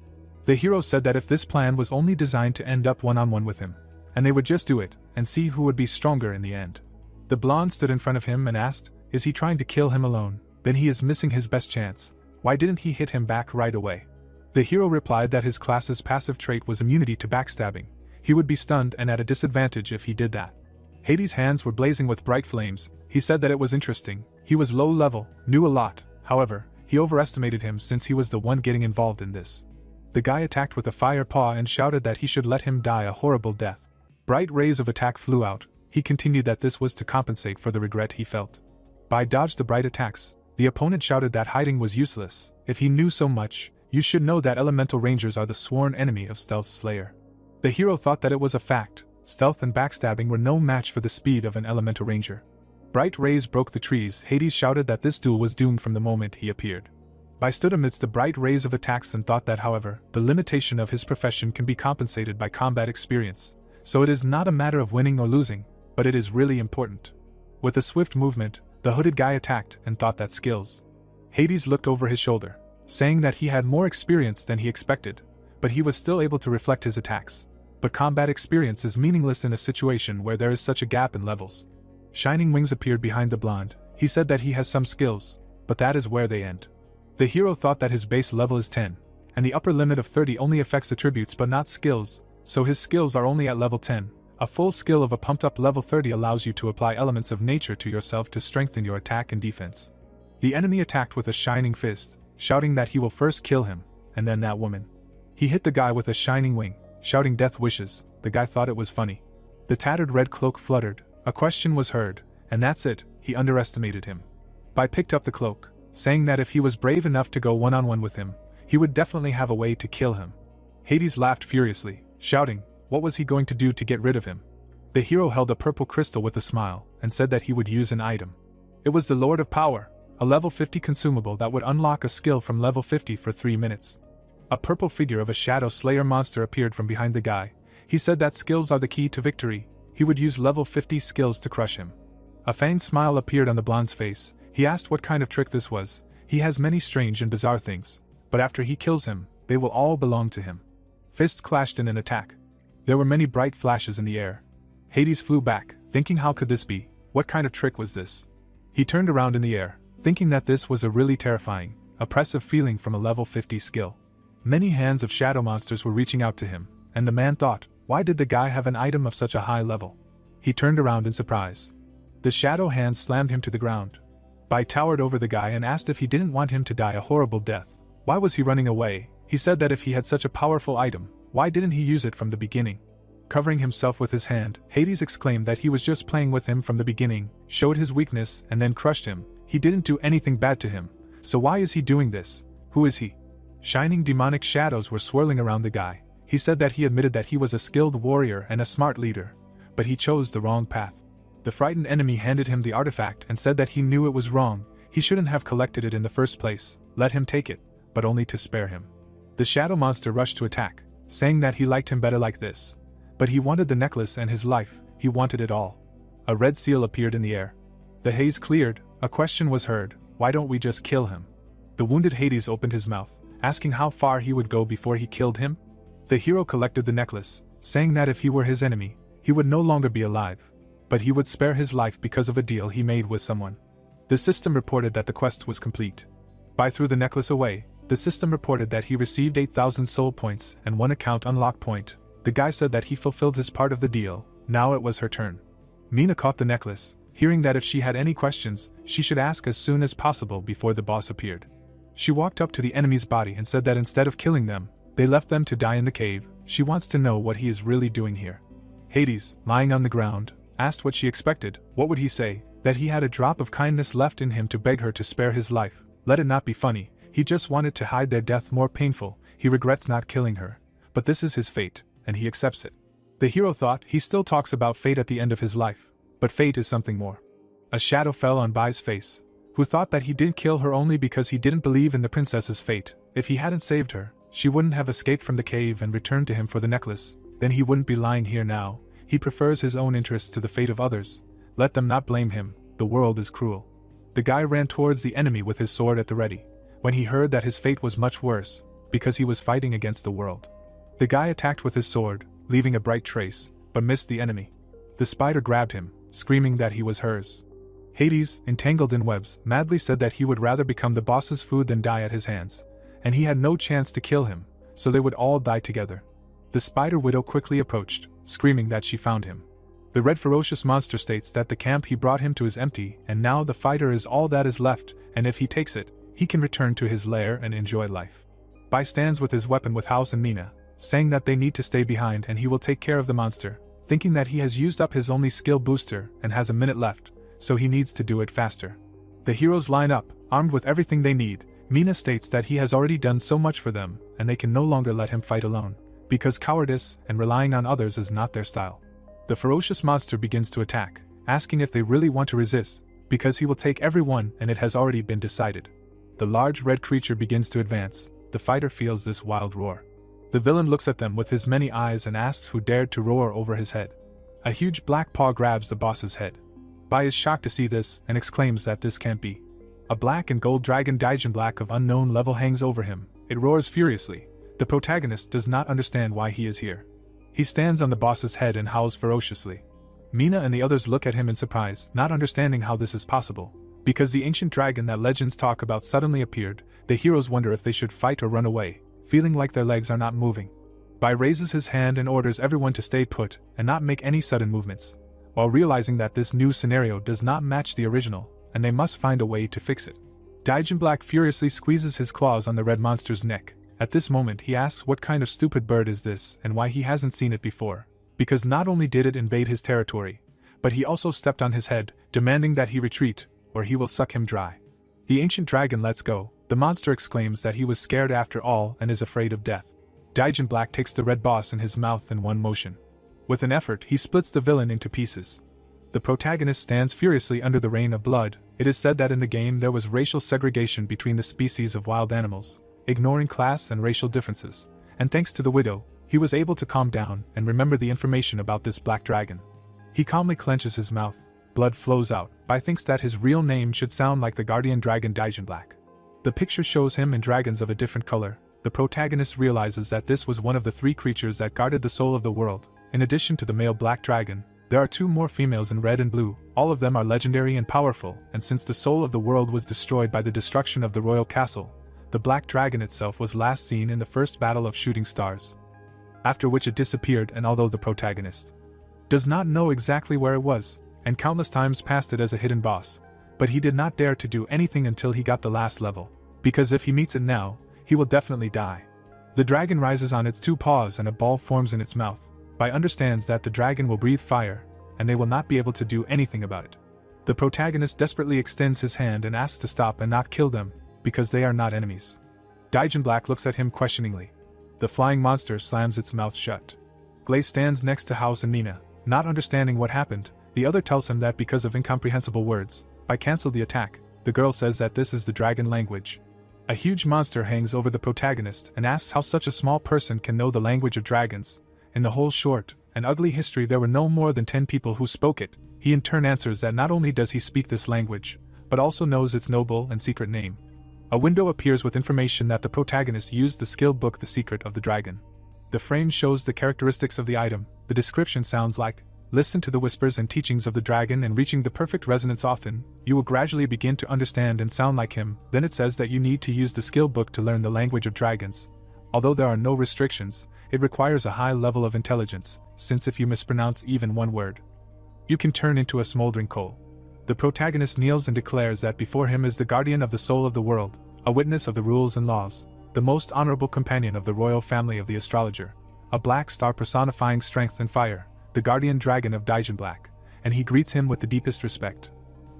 The hero said that if this plan was only designed to end up one-on-one with him, and they would just do it, and see who would be stronger in the end. The blonde stood in front of him and asked, is he trying to kill him alone? Then he is missing his best chance. Why didn't he hit him back right away? The hero replied that his class's passive trait was immunity to backstabbing. He would be stunned and at a disadvantage if he did that. Hades' hands were blazing with bright flames. He said that it was interesting. He was low level, knew a lot. However, he overestimated him since he was the one getting involved in this. The guy attacked with a fire paw and shouted that he should let him die a horrible death. Bright rays of attack flew out. He continued that this was to compensate for the regret he felt. Bai dodged the bright attacks. The opponent shouted that hiding was useless. If he knew so much, you should know that elemental rangers are the sworn enemy of Stealth Slayer. The hero thought that it was a fact. Stealth and backstabbing were no match for the speed of an elemental ranger. Bright rays broke the trees. Hades shouted that this duel was doomed from the moment he appeared. Bai stood amidst the bright rays of attacks and thought that, however, the limitation of his profession can be compensated by combat experience. So it is not a matter of winning or losing, but it is really important. With a swift movement, the hooded guy attacked and thought that skills. Hades looked over his shoulder, saying that he had more experience than he expected, but he was still able to reflect his attacks. But combat experience is meaningless in a situation where there is such a gap in levels. Shining wings appeared behind the blonde. He said that he has some skills, but that is where they end. The hero thought that his base level is 10, and the upper limit of 30 only affects attributes but not skills, so his skills are only at level 10. A full skill of a pumped-up level 30 allows you to apply elements of nature to yourself to strengthen your attack and defense. The enemy attacked with a shining fist, shouting that he will first kill him, and then that woman. He hit the guy with a shining wing, shouting death wishes. The guy thought it was funny. The tattered red cloak fluttered. A question was heard, and that's it. He underestimated him. Bai picked up the cloak, saying that if he was brave enough to go one-on-one with him, he would definitely have a way to kill him. Hades laughed furiously, shouting, what was he going to do to get rid of him? The hero held a purple crystal with a smile, and said that he would use an item. It was the Lord of Power, a level 50 consumable that would unlock a skill from level 50 for 3 minutes. A purple figure of a Shadow Slayer monster appeared from behind the guy. He said that skills are the key to victory. He would use level 50 skills to crush him. A feigned smile appeared on the blonde's face. He asked what kind of trick this was. He has many strange and bizarre things, but after he kills him, they will all belong to him. Fists clashed in an attack. There were many bright flashes in the air. Hades flew back, thinking how could this be? What kind of trick was this? He turned around in the air, thinking that this was a really terrifying, oppressive feeling from a level 50 skill. Many hands of shadow monsters were reaching out to him, and the man thought, why did the guy have an item of such a high level? He turned around in surprise. The shadow hands slammed him to the ground. Bai towered over the guy and asked if he didn't want him to die a horrible death. Why was he running away? He said that if he had such a powerful item, why didn't he use it from the beginning? Covering himself with his hand, Hades exclaimed that he was just playing with him from the beginning, showed his weakness and then crushed him. He didn't do anything bad to him. So why is he doing this? Who is he? Shining demonic shadows were swirling around the guy. He said that he admitted that he was a skilled warrior and a smart leader, but he chose the wrong path. The frightened enemy handed him the artifact and said that he knew it was wrong. He shouldn't have collected it in the first place. Let him take it, but only to spare him. The shadow monster rushed to attack, saying that he liked him better like this. But he wanted the necklace and his life. He wanted it all. A red seal appeared in the air. The haze cleared. A question was heard. Why don't we just kill him? The wounded Hades opened his mouth, asking how far he would go before he killed him. The hero collected the necklace, saying that if he were his enemy, he would no longer be alive, but he would spare his life because of a deal he made with someone. The system reported that the quest was complete. Bai threw the necklace away. The system reported that he received 8,000 soul points and 1 account unlock point. The guy said that he fulfilled his part of the deal. Now it was her turn. Mina caught the necklace, hearing that if she had any questions, she should ask as soon as possible before the boss appeared. She walked up to the enemy's body and said that instead of killing them, they left them to die in the cave. She wants to know what he is really doing here. Hades, lying on the ground, asked what she expected. What would he say? That he had a drop of kindness left in him to beg her to spare his life. Let it not be funny. He just wanted to hide their death more painful. He regrets not killing her. But this is his fate, and he accepts it. The hero thought he still talks about fate at the end of his life, but fate is something more. A shadow fell on Bai's face, who thought that he didn't kill her only because he didn't believe in the princess's fate. If he hadn't saved her, she wouldn't have escaped from the cave and returned to him for the necklace, then he wouldn't be lying here now. He prefers his own interests to the fate of others. Let them not blame him, the world is cruel. The guy ran towards the enemy with his sword at the ready, when he heard that his fate was much worse, because he was fighting against the world. The guy attacked with his sword, leaving a bright trace, but missed the enemy. The spider grabbed him, screaming that he was hers. Hades, entangled in webs, madly said that he would rather become the boss's food than die at his hands, and he had no chance to kill him, so they would all die together. The spider widow quickly approached, screaming that she found him. The red ferocious monster states that the camp he brought him to is empty, and now the fighter is all that is left, and if he takes it, he can return to his lair and enjoy life. Bai stands with his weapon with House and Mina, saying that they need to stay behind and he will take care of the monster, thinking that he has used up his only skill booster and has a minute left, so he needs to do it faster. The heroes line up, armed with everything they need. Mina states that he has already done so much for them, and they can no longer let him fight alone, because cowardice and relying on others is not their style. The ferocious monster begins to attack, asking if they really want to resist, because he will take everyone and it has already been decided. The large red creature begins to advance. The fighter feels this wild roar. The villain looks at them with his many eyes and asks who dared to roar over his head. A huge black paw grabs the boss's head. Bai is shocked to see this and exclaims that this can't be. A black and gold dragon Daijin Black of unknown level hangs over him. It roars furiously. The protagonist does not understand why he is here. He stands on the boss's head and howls ferociously. Mina and the others look at him in surprise, not understanding how this is possible. Because the ancient dragon that legends talk about suddenly appeared, the heroes wonder if they should fight or run away, feeling like their legs are not moving. Bai raises his hand and orders everyone to stay put and not make any sudden movements, while realizing that this new scenario does not match the original, and they must find a way to fix it. Daijin Black furiously squeezes his claws on the red monster's neck. At this moment he asks what kind of stupid bird is this and why he hasn't seen it before, because not only did it invade his territory, but he also stepped on his head, demanding that he retreat, or he will suck him dry. The ancient dragon lets go. The monster exclaims that he was scared after all and is afraid of death. Daijin Black takes the red boss in his mouth in one motion. With an effort, he splits the villain into pieces. The protagonist stands furiously under the rain of blood. It is said that in the game there was racial segregation between the species of wild animals, ignoring class and racial differences, and thanks to the widow, he was able to calm down and remember the information about this black dragon. He calmly clenches his mouth. Blood flows out. Bai thinks that his real name should sound like the guardian dragon Daijin Black. The picture shows him and dragons of a different color. The protagonist realizes that this was one of the 3 creatures that guarded the soul of the world. In addition to the male black dragon, there are 2 more females in red and blue. All of them are legendary and powerful, and since the soul of the world was destroyed by the destruction of the royal castle, the black dragon itself was last seen in the first battle of shooting stars, after which it disappeared. And although the protagonist does not know exactly where it was, and countless times passed it as a hidden boss, but he did not dare to do anything until he got the last level, because if he meets it now, he will definitely die. The dragon rises on its 2 paws and a ball forms in its mouth. Bai understands that the dragon will breathe fire, and they will not be able to do anything about it. The protagonist desperately extends his hand and asks to stop and not kill them, because they are not enemies. Daijin Black looks at him questioningly. The flying monster slams its mouth shut. Glaze stands next to House and Mina, not understanding what happened. The other tells him that because of incomprehensible words, Bai canceled the attack. The girl says that this is the dragon language. A huge monster hangs over the protagonist and asks how such a small person can know the language of dragons. In the whole short and ugly history there were no more than 10 people who spoke it. He in turn answers that not only does he speak this language, but also knows its noble and secret name. A window appears with information that the protagonist used the skill book The Secret of the Dragon. The frame shows the characteristics of the item. The description sounds like, listen to the whispers and teachings of the dragon and reaching the perfect resonance often, you will gradually begin to understand and sound like him. Then it says that you need to use the skill book to learn the language of dragons. Although there are no restrictions, it requires a high level of intelligence, since if you mispronounce even one word, you can turn into a smoldering coal. The protagonist kneels and declares that before him is the guardian of the soul of the world, a witness of the rules and laws, the most honorable companion of the royal family of the astrologer, a black star personifying strength and fire, the guardian dragon of Daijin Black, and he greets him with the deepest respect.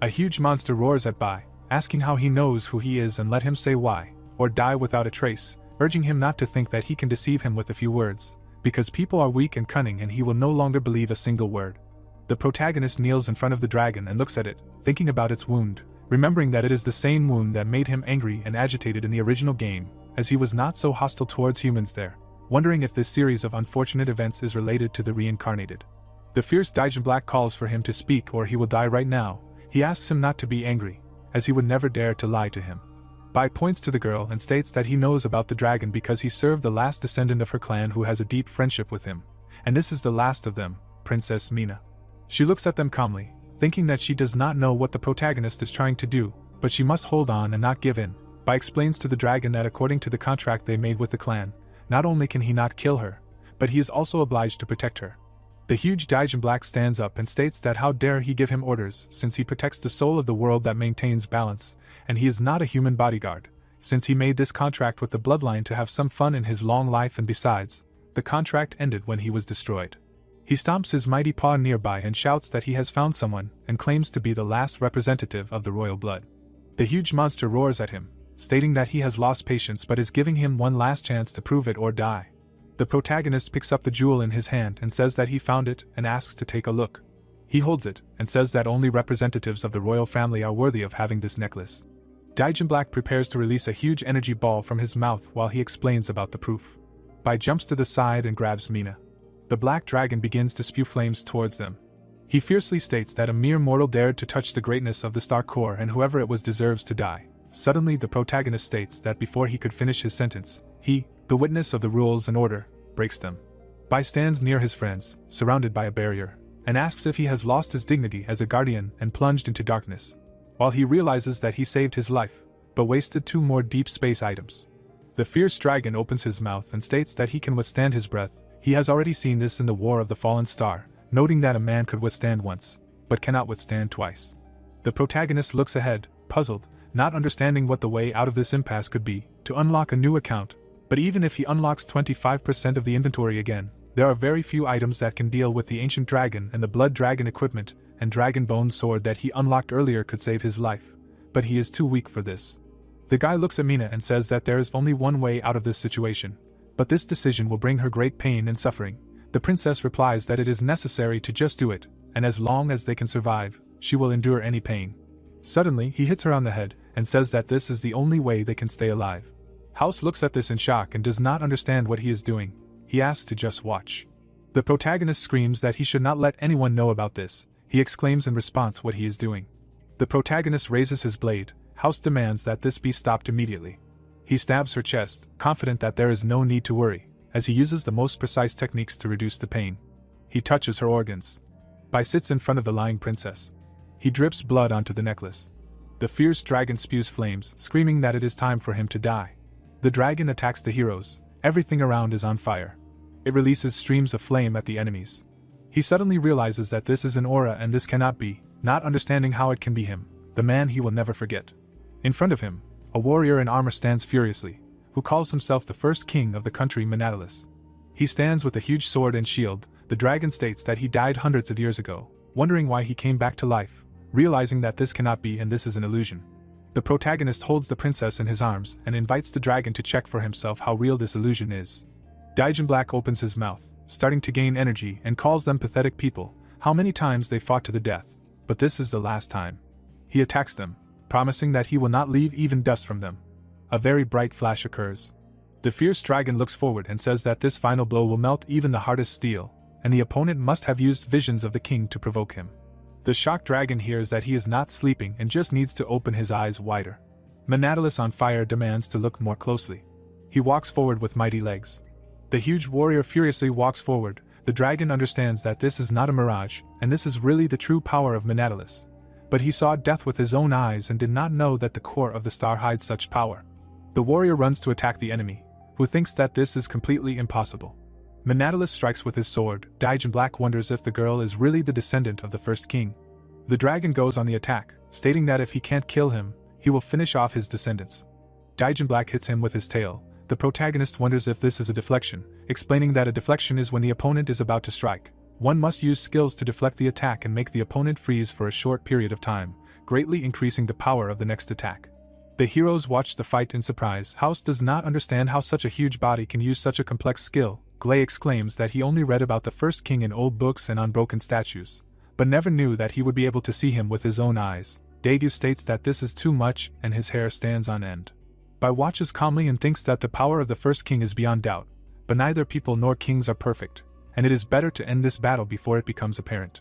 A huge monster roars at Bai, asking how he knows who he is and let him say why, or die without a trace, urging him not to think that he can deceive him with a few words, because people are weak and cunning and he will no longer believe a single word. The protagonist kneels in front of the dragon and looks at it, thinking about its wound, remembering that it is the same wound that made him angry and agitated in the original game. as he was not so hostile towards humans there, wondering if this series of unfortunate events is related to the reincarnated. The fierce Daijin Black calls for him to speak or he will die right now. He asks him not to be angry, as he would never dare to lie to him. Bai points to the girl and states that he knows about the dragon because he served the last descendant of her clan who has a deep friendship with him, and this is the last of them, Princess Mina. She looks at them calmly, thinking that she does not know what the protagonist is trying to do, but she must hold on and not give in. Bai explains to the dragon that according to the contract they made with the clan, not only can he not kill her, but he is also obliged to protect her. The huge Daijin Black stands up and states that how dare he give him orders since he protects the soul of the world that maintains balance, and he is not a human bodyguard, since he made this contract with the bloodline to have some fun in his long life and besides, the contract ended when he was destroyed. He stomps his mighty paw nearby and shouts that he has found someone and claims to be the last representative of the royal blood. The huge monster roars at him, stating that he has lost patience but is giving him one last chance to prove it or die. The protagonist picks up the jewel in his hand and says that he found it and asks to take a look. He holds it and says that only representatives of the royal family are worthy of having this necklace. Daijin Black prepares to release a huge energy ball from his mouth while he explains about the proof. Bai jumps to the side and grabs Mina. The black dragon begins to spew flames towards them. He fiercely states that a mere mortal dared to touch the greatness of the star core and whoever it was deserves to die. Suddenly the protagonist states that before he could finish his sentence, he, the witness of the rules and order, breaks them. Bai stands near his friends, surrounded by a barrier, and asks if he has lost his dignity as a guardian and plunged into darkness, while he realizes that he saved his life, but wasted 2 more deep space items. The fierce dragon opens his mouth and states that he can withstand his breath. He has already seen this in the War of the Fallen Star, noting that a man could withstand once, but cannot withstand twice. The protagonist looks ahead, puzzled, not understanding what the way out of this impasse could be, to unlock a new account. But even if he unlocks 25% of the inventory again, there are very few items that can deal with the ancient dragon and the blood dragon equipment and dragon bone sword that he unlocked earlier could save his life, but he is too weak for this. The guy looks at Mina and says that there is only one way out of this situation, but this decision will bring her great pain and suffering. The princess replies that it is necessary to just do it, and as long as they can survive, she will endure any pain. Suddenly, he hits her on the head and says that this is the only way they can stay alive. House looks at this in shock and does not understand what he is doing. He asks to just watch. The protagonist screams that he should not let anyone know about this. He exclaims in response what he is doing. The protagonist raises his blade. House demands that this be stopped immediately. He stabs her chest, confident that there is no need to worry, as he uses the most precise techniques to reduce the pain. He touches her organs. Bai sits in front of the lying princess. He drips blood onto the necklace. The fierce dragon spews flames, screaming that it is time for him to die. The dragon attacks the heroes. Everything around is on fire. It releases streams of flame at the enemies. He suddenly realizes that this is an aura and this cannot be, not understanding how it can be him, the man he will never forget. In front of him, a warrior in armor stands furiously, who calls himself the first king of the country Manhwa. He stands with a huge sword and shield. The dragon states that he died hundreds of years ago, wondering why he came back to life, realizing that this cannot be and this is an illusion. The protagonist holds the princess in his arms and invites the dragon to check for himself how real this illusion is. Daijin Black opens his mouth, starting to gain energy, and calls them pathetic people. How many times they fought to the death, but this is the last time. He attacks them, promising that he will not leave even dust from them. A very bright flash occurs. The fierce dragon looks forward and says that this final blow will melt even the hardest steel, and the opponent must have used visions of the king to provoke him. The shocked dragon hears that he is not sleeping and just needs to open his eyes wider. Manhwa on fire demands to look more closely. He walks forward with mighty legs. The huge warrior furiously walks forward. The dragon understands that this is not a mirage, and this is really the true power of Manhwa. But he saw death with his own eyes and did not know that the core of the star hides such power. The warrior runs to attack the enemy, who thinks that this is completely impossible. Manhwa strikes with his sword. Daijin Black wonders if the girl is really the descendant of the first king. The dragon goes on the attack, stating that if he can't kill him, he will finish off his descendants. Daijin Black hits him with his tail. The protagonist wonders if this is a deflection, explaining that a deflection is when the opponent is about to strike. One must use skills to deflect the attack and make the opponent freeze for a short period of time, greatly increasing the power of the next attack. The heroes watch the fight in surprise. House does not understand how such a huge body can use such a complex skill. Glay exclaims that he only read about the first king in old books and on broken statues, but never knew that he would be able to see him with his own eyes. Daegu states that this is too much and his hair stands on end. Bai watches calmly and thinks that the power of the first king is beyond doubt, but neither people nor kings are perfect, and it is better to end this battle before it becomes apparent.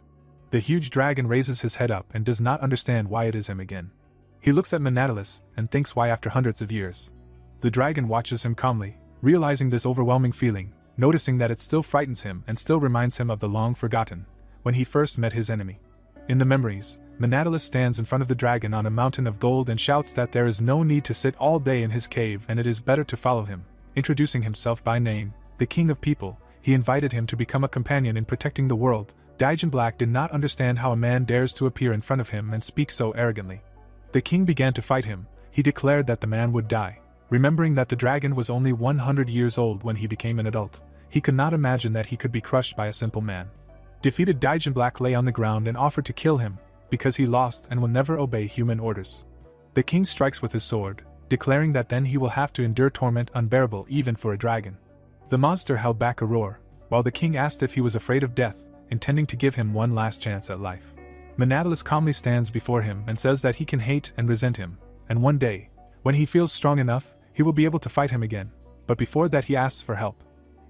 The huge dragon raises his head up and does not understand why it is him again. He looks at Manhwa and thinks why after hundreds of years. The dragon watches him calmly, realizing this overwhelming feeling, noticing that it still frightens him and still reminds him of the long-forgotten, when he first met his enemy. In the memories, Manhwa stands in front of the dragon on a mountain of gold and shouts that there is no need to sit all day in his cave and it is better to follow him. Introducing himself by name, the King of People, he invited him to become a companion in protecting the world. Daijin Black did not understand how a man dares to appear in front of him and speak so arrogantly. The king began to fight him. He declared that the man would die. Remembering that the dragon was only 100 years old when he became an adult, he could not imagine that he could be crushed by a simple man. Defeated, Daijin Black lay on the ground and offered to kill him, because he lost and will never obey human orders. The king strikes with his sword, declaring that then he will have to endure torment unbearable even for a dragon. The monster held back a roar, while the king asked if he was afraid of death, intending to give him one last chance at life. Manhwa calmly stands before him and says that he can hate and resent him, and one day, when he feels strong enough, he will be able to fight him again, but before that he asks for help.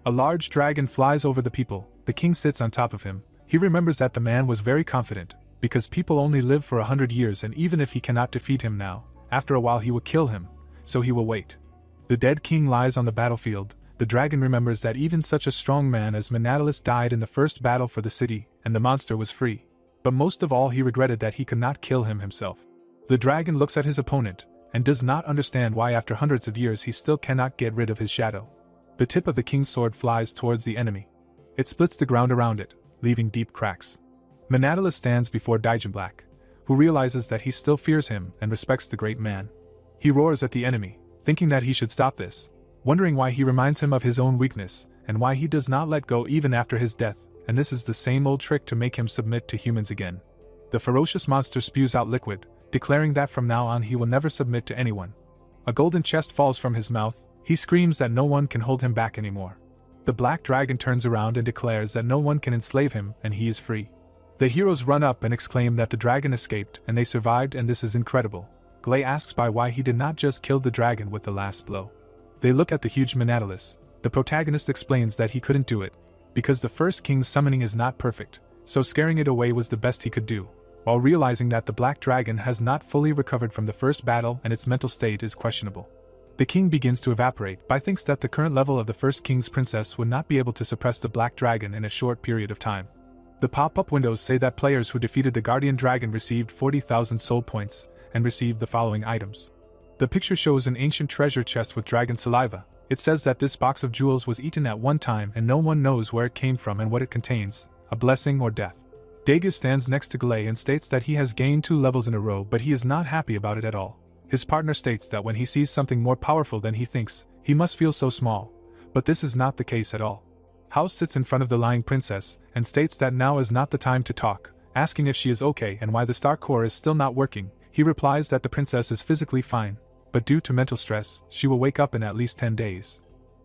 A large dragon flies over the people. The king sits on top of him. He remembers that the man was very confident, because people only live for 100 years and even if he cannot defeat him now, after a while he will kill him, so he will wait. The dead king lies on the battlefield. The dragon remembers that even such a strong man as Manhwa died in the first battle for the city, and the monster was free. But most of all he regretted that he could not kill him himself. The dragon looks at his opponent, and does not understand why after hundreds of years he still cannot get rid of his shadow. The tip of the king's sword flies towards the enemy. It splits the ground around it, leaving deep cracks. Manhwa stands before Daijin Black, who realizes that he still fears him and respects the great man. He roars at the enemy, thinking that he should stop this, wondering why he reminds him of his own weakness, and why he does not let go even after his death, and this is the same old trick to make him submit to humans again. The ferocious monster spews out liquid, declaring that from now on he will never submit to anyone. A golden chest falls from his mouth. He screams that no one can hold him back anymore. The black dragon turns around and declares that no one can enslave him and he is free. The heroes run up and exclaim that the dragon escaped and they survived, and this is incredible. Glay asks Bai why he did not just kill the dragon with the last blow. They look at the huge Manhwa. The protagonist explains that he couldn't do it, because the first king's summoning is not perfect, so scaring it away was the best he could do, while realizing that the black dragon has not fully recovered from the first battle and its mental state is questionable. The king begins to evaporate. Bai thinks that the current level of the first king's princess would not be able to suppress the black dragon in a short period of time. The pop-up windows say that players who defeated the guardian dragon received 40,000 soul points, and received the following items. The picture shows an ancient treasure chest with dragon saliva. It says that this box of jewels was eaten at one time and no one knows where it came from and what it contains, a blessing or death. Daegu stands next to Glay and states that he has gained 2 levels in a row, but he is not happy about it at all. His partner states that when he sees something more powerful than he thinks, he must feel so small, but this is not the case at all. House sits in front of the lying princess and states that now is not the time to talk, asking if she is okay and why the star core is still not working. He replies that the princess is physically fine, but due to mental stress, she will wake up in at least 10 days.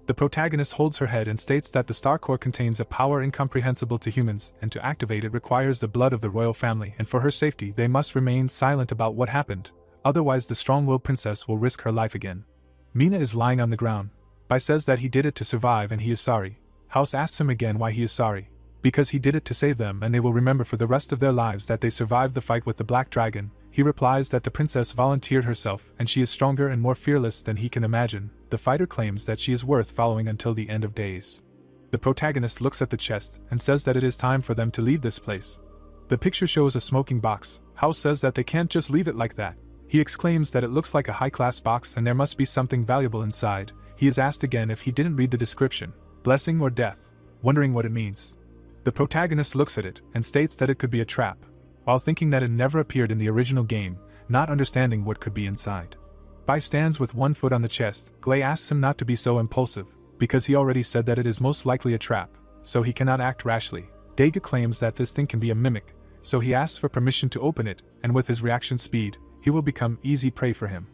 The protagonist holds her head and states that the star core contains a power incomprehensible to humans, and to activate it requires the blood of the royal family, and for her safety they must remain silent about what happened, otherwise the strong-willed princess will risk her life again. Mina is lying on the ground. Bai says that he did it to survive and he is sorry. House asks him again why he is sorry. Because he did it to save them and they will remember for the rest of their lives that they survived the fight with the black dragon. He replies that the princess volunteered herself and she is stronger and more fearless than he can imagine. The fighter claims that she is worth following until the end of days. The protagonist looks at the chest and says that it is time for them to leave this place. The picture shows a smoking box. House says that they can't just leave it like that. He exclaims that it looks like a high-class box and there must be something valuable inside. He is asked again if he didn't read the description, blessing or death, wondering what it means. The protagonist looks at it and states that it could be a trap, while thinking that it never appeared in the original game, not understanding what could be inside. Bai stands with one foot on the chest. Glay asks him not to be so impulsive, because he already said that it is most likely a trap, so he cannot act rashly. Daegu claims that this thing can be a mimic, so he asks for permission to open it, and with his reaction speed, he will become easy prey for him.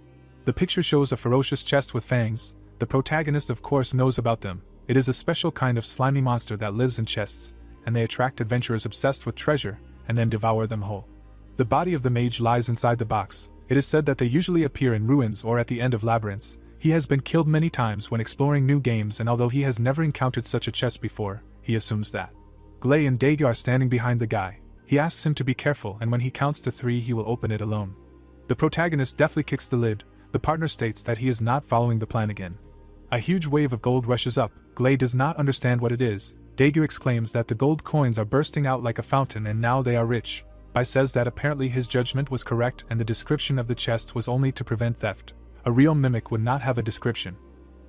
The picture shows a ferocious chest with fangs. The protagonist of course knows about them. It is a special kind of slimy monster that lives in chests, and they attract adventurers obsessed with treasure, and then devour them whole. The body of the mage lies inside the box. It is said that they usually appear in ruins or at the end of labyrinths. He has been killed many times when exploring new games, and although he has never encountered such a chest before, he assumes that. Glay and Daegu are standing behind the guy. He asks him to be careful, and when he counts to 3 he will open it alone. The protagonist deftly kicks the lid. The partner states that he is not following the plan again. A huge wave of gold rushes up. Glay does not understand what it is. Daegu exclaims that the gold coins are bursting out like a fountain and now they are rich. Bai says that apparently his judgment was correct and the description of the chest was only to prevent theft. A real mimic would not have a description.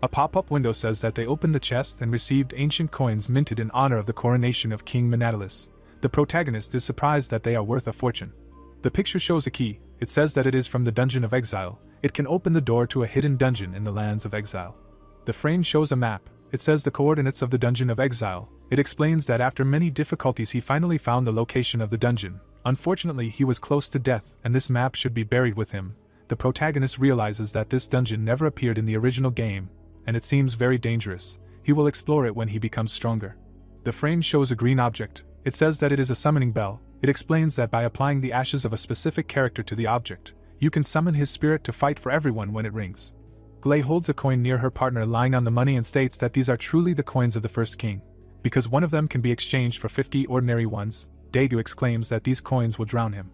A pop-up window says that they opened the chest and received ancient coins minted in honor of the coronation of King Manadalis. The protagonist is surprised that they are worth a fortune. The picture shows a key. It says that it is from the Dungeon of Exile. It can open the door to a hidden dungeon in the lands of exile. The frame shows a map. It says the coordinates of the Dungeon of Exile. It explains that after many difficulties he finally found the location of the dungeon. Unfortunately, he was close to death, and this map should be buried with him. The protagonist realizes that this dungeon never appeared in the original game, and it seems very dangerous. He will explore it when he becomes stronger. The frame shows a green object. It says that it is a summoning bell. It explains that by applying the ashes of a specific character to the object, you can summon his spirit to fight for everyone when it rings. Glay holds a coin near her partner lying on the money and states that these are truly the coins of the first king. Because one of them can be exchanged for 50 ordinary ones, Daegu exclaims that these coins will drown him.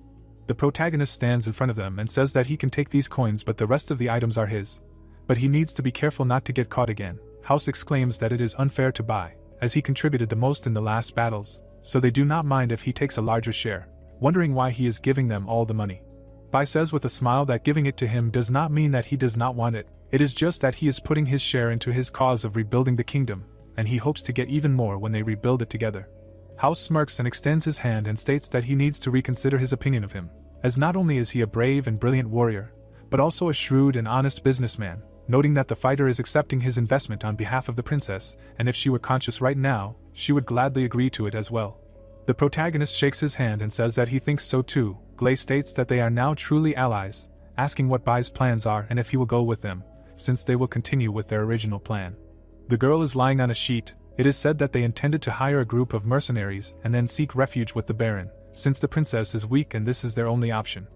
The protagonist stands in front of them and says that he can take these coins but the rest of the items are his. But he needs to be careful not to get caught again. House exclaims that it is unfair to Bai, as he contributed the most in the last battles, so they do not mind if he takes a larger share, wondering why he is giving them all the money. Bai says with a smile that giving it to him does not mean that he does not want it, it is just that he is putting his share into his cause of rebuilding the kingdom, and he hopes to get even more when they rebuild it together. House smirks and extends his hand and states that he needs to reconsider his opinion of him, as not only is he a brave and brilliant warrior, but also a shrewd and honest businessman, noting that the fighter is accepting his investment on behalf of the princess, and if she were conscious right now, she would gladly agree to it as well. The protagonist shakes his hand and says that he thinks so too. Glay states that they are now truly allies, asking what Bai's plans are and if he will go with them, since they will continue with their original plan. The girl is lying on a sheet. It is said that they intended to hire a group of mercenaries and then seek refuge with the Baron, since the princess is weak and this is their only option.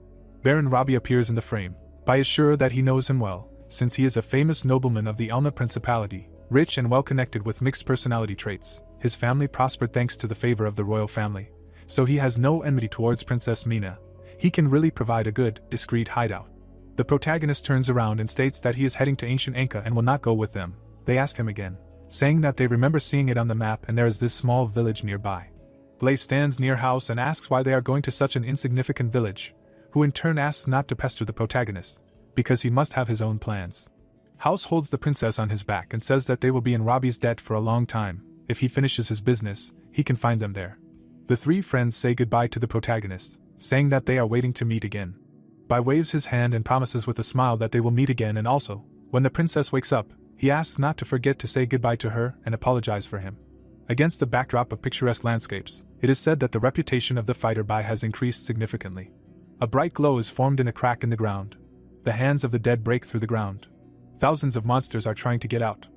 Baron Robbie appears in the frame. Bai is sure that he knows him well, since he is a famous nobleman of the Elna Principality, rich and well-connected with mixed personality traits. His family prospered thanks to the favor of the royal family, so he has no enmity towards Princess Mina. He can really provide a good, discreet hideout. The protagonist turns around and states that he is heading to ancient Anka and will not go with them. They ask him again, saying that they remember seeing it on the map and there is this small village nearby. Glay stands near House and asks why they are going to such an insignificant village, who in turn asks not to pester the protagonist, because he must have his own plans. House holds the princess on his back and says that they will be in Robbie's debt for a long time. If he finishes his business, he can find them there. The three friends say goodbye to the protagonist, saying that they are waiting to meet again. Bai waves his hand and promises with a smile that they will meet again, and also, when the princess wakes up, he asks not to forget to say goodbye to her and apologize for him. Against the backdrop of picturesque landscapes, it is said that the reputation of the fighter Bai has increased significantly. A bright glow is formed in a crack in the ground. The hands of the dead break through the ground. Thousands of monsters are trying to get out.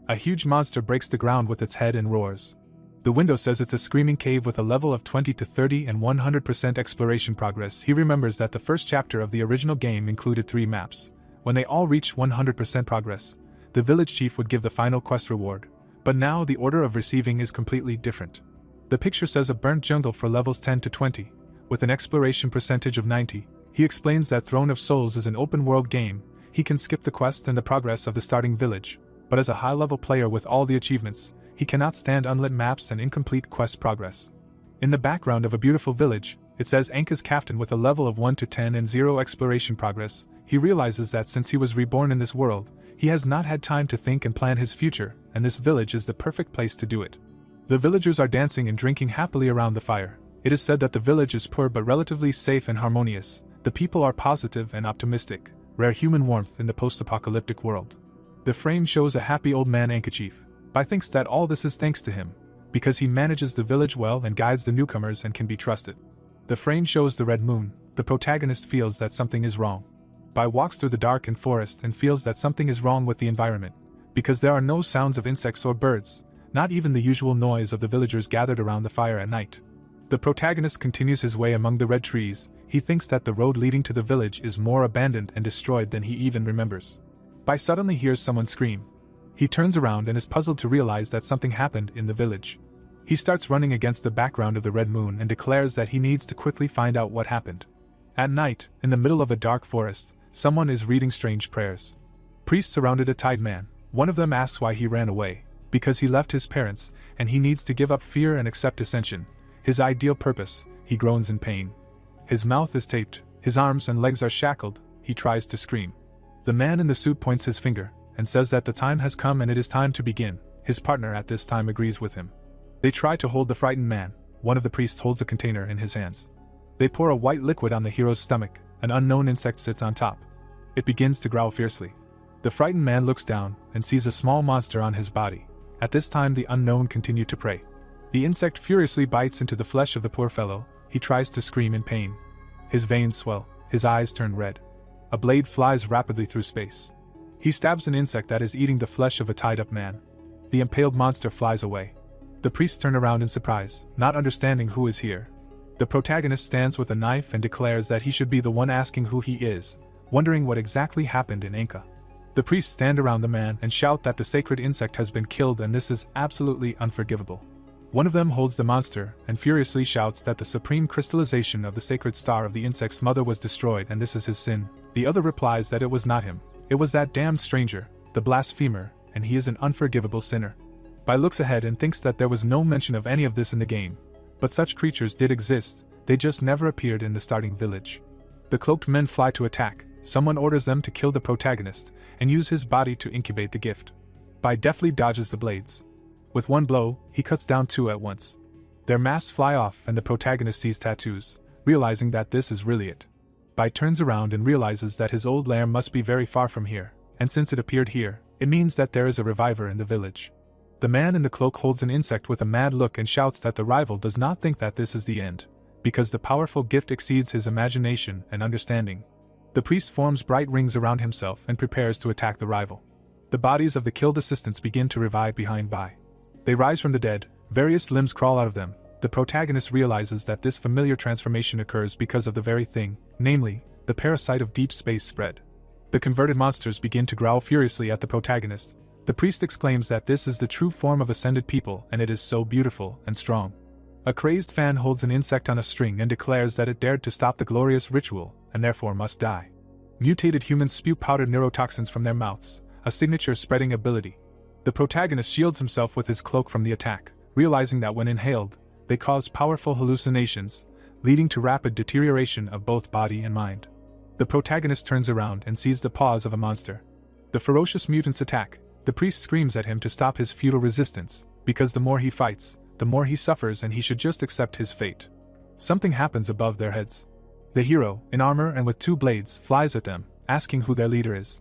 A huge monster breaks the ground with its head and roars. The window says it's a screaming cave with a level of 20 to 30 and 100% exploration progress. He remembers that the first chapter of the original game included 3 maps. When they all reached 100% progress, the village chief would give the final quest reward, but now the order of receiving is completely different. The picture says a burnt jungle for levels 10 to 20, with an exploration percentage of 90. He explains that Throne of Souls is an open-world game. He can skip the quest and the progress of the starting village, but as a high-level player with all the achievements, he cannot stand unlit maps and incomplete quest progress. In the background of a beautiful village, it says Anka's captain with a level of 1 to 10 and 0 exploration progress. He realizes that since he was reborn in this world, he has not had time to think and plan his future, and this village is the perfect place to do it. The villagers are dancing and drinking happily around the fire. It is said that the village is poor but relatively safe and harmonious. The people are positive and optimistic, rare human warmth in the post-apocalyptic world. The frame shows a happy old man handkerchief. Bai thinks that all this is thanks to him, because he manages the village well and guides the newcomers and can be trusted. The frame shows the red moon. The protagonist feels that something is wrong. Bai walks through the darkened forest and feels that something is wrong with the environment, because there are no sounds of insects or birds, not even the usual noise of the villagers gathered around the fire at night. The protagonist continues his way among the red trees. He thinks that the road leading to the village is more abandoned and destroyed than he even remembers. Bai suddenly hears someone scream. He turns around and is puzzled to realize that something happened in the village. He starts running against the background of the red moon and declares that he needs to quickly find out what happened. At night, in the middle of a dark forest, someone is reading strange prayers. Priests surrounded a tied man. One of them asks why he ran away. Because he left his parents, and he needs to give up fear and accept ascension. His ideal purpose. He groans in pain. His mouth is taped, his arms and legs are shackled, he tries to scream. The man in the suit points his finger, and says that the time has come and it is time to begin. His partner at this time agrees with him. They try to hold the frightened man. One of the priests holds a container in his hands. They pour a white liquid on the hero's stomach. An unknown insect sits on top. It begins to growl fiercely. The frightened man looks down and sees a small monster on his body. At this time the unknown continued to pray. The insect furiously bites into the flesh of the poor fellow. He tries to scream in pain. His veins swell, his eyes turn red. A blade flies rapidly through space. He stabs an insect that is eating the flesh of a tied-up man. The impaled monster flies away. The priests turn around in surprise, not understanding who is here. The protagonist stands with a knife and declares that he should be the one asking who he is, wondering what exactly happened in Anka. The priests stand around the man and shout that the sacred insect has been killed and this is absolutely unforgivable. One of them holds the monster and furiously shouts that the supreme crystallization of the sacred star of the insect's mother was destroyed and this is his sin. The other replies that it was not him. It was that damned stranger, the blasphemer, and he is an unforgivable sinner. Bai looks ahead and thinks that there was no mention of any of this in the game. But such creatures did exist, they just never appeared in the starting village. The cloaked men fly to attack. Someone orders them to kill the protagonist and use his body to incubate the gift. Bai deftly dodges the blades. With one blow, he cuts down two at once. Their masks fly off and the protagonist sees tattoos, realizing that this is really it. Bai turns around and realizes that his old lair must be very far from here, and since it appeared here, it means that there is a reviver in the village. The man in the cloak holds an insect with a mad look and shouts that the rival does not think that this is the end, because the powerful gift exceeds his imagination and understanding. The priest forms bright rings around himself and prepares to attack the rival. The bodies of the killed assistants begin to revive behind Bai. They rise from the dead, various limbs crawl out of them. The protagonist realizes that this familiar transformation occurs because of the very thing, namely, the parasite of deep space spread. The converted monsters begin to growl furiously at the protagonist. The priest exclaims that this is the true form of ascended people and it is so beautiful and strong. A crazed fan holds an insect on a string and declares that it dared to stop the glorious ritual, and therefore must die. Mutated humans spew powdered neurotoxins from their mouths, a signature-spreading ability. The protagonist shields himself with his cloak from the attack, realizing that when inhaled, they cause powerful hallucinations, leading to rapid deterioration of both body and mind. The protagonist turns around and sees the paws of a monster. The ferocious mutants attack. The priest screams at him to stop his futile resistance, because the more he fights, the more he suffers and he should just accept his fate. Something happens above their heads. The hero, in armor and with two blades, flies at them, asking who their leader is.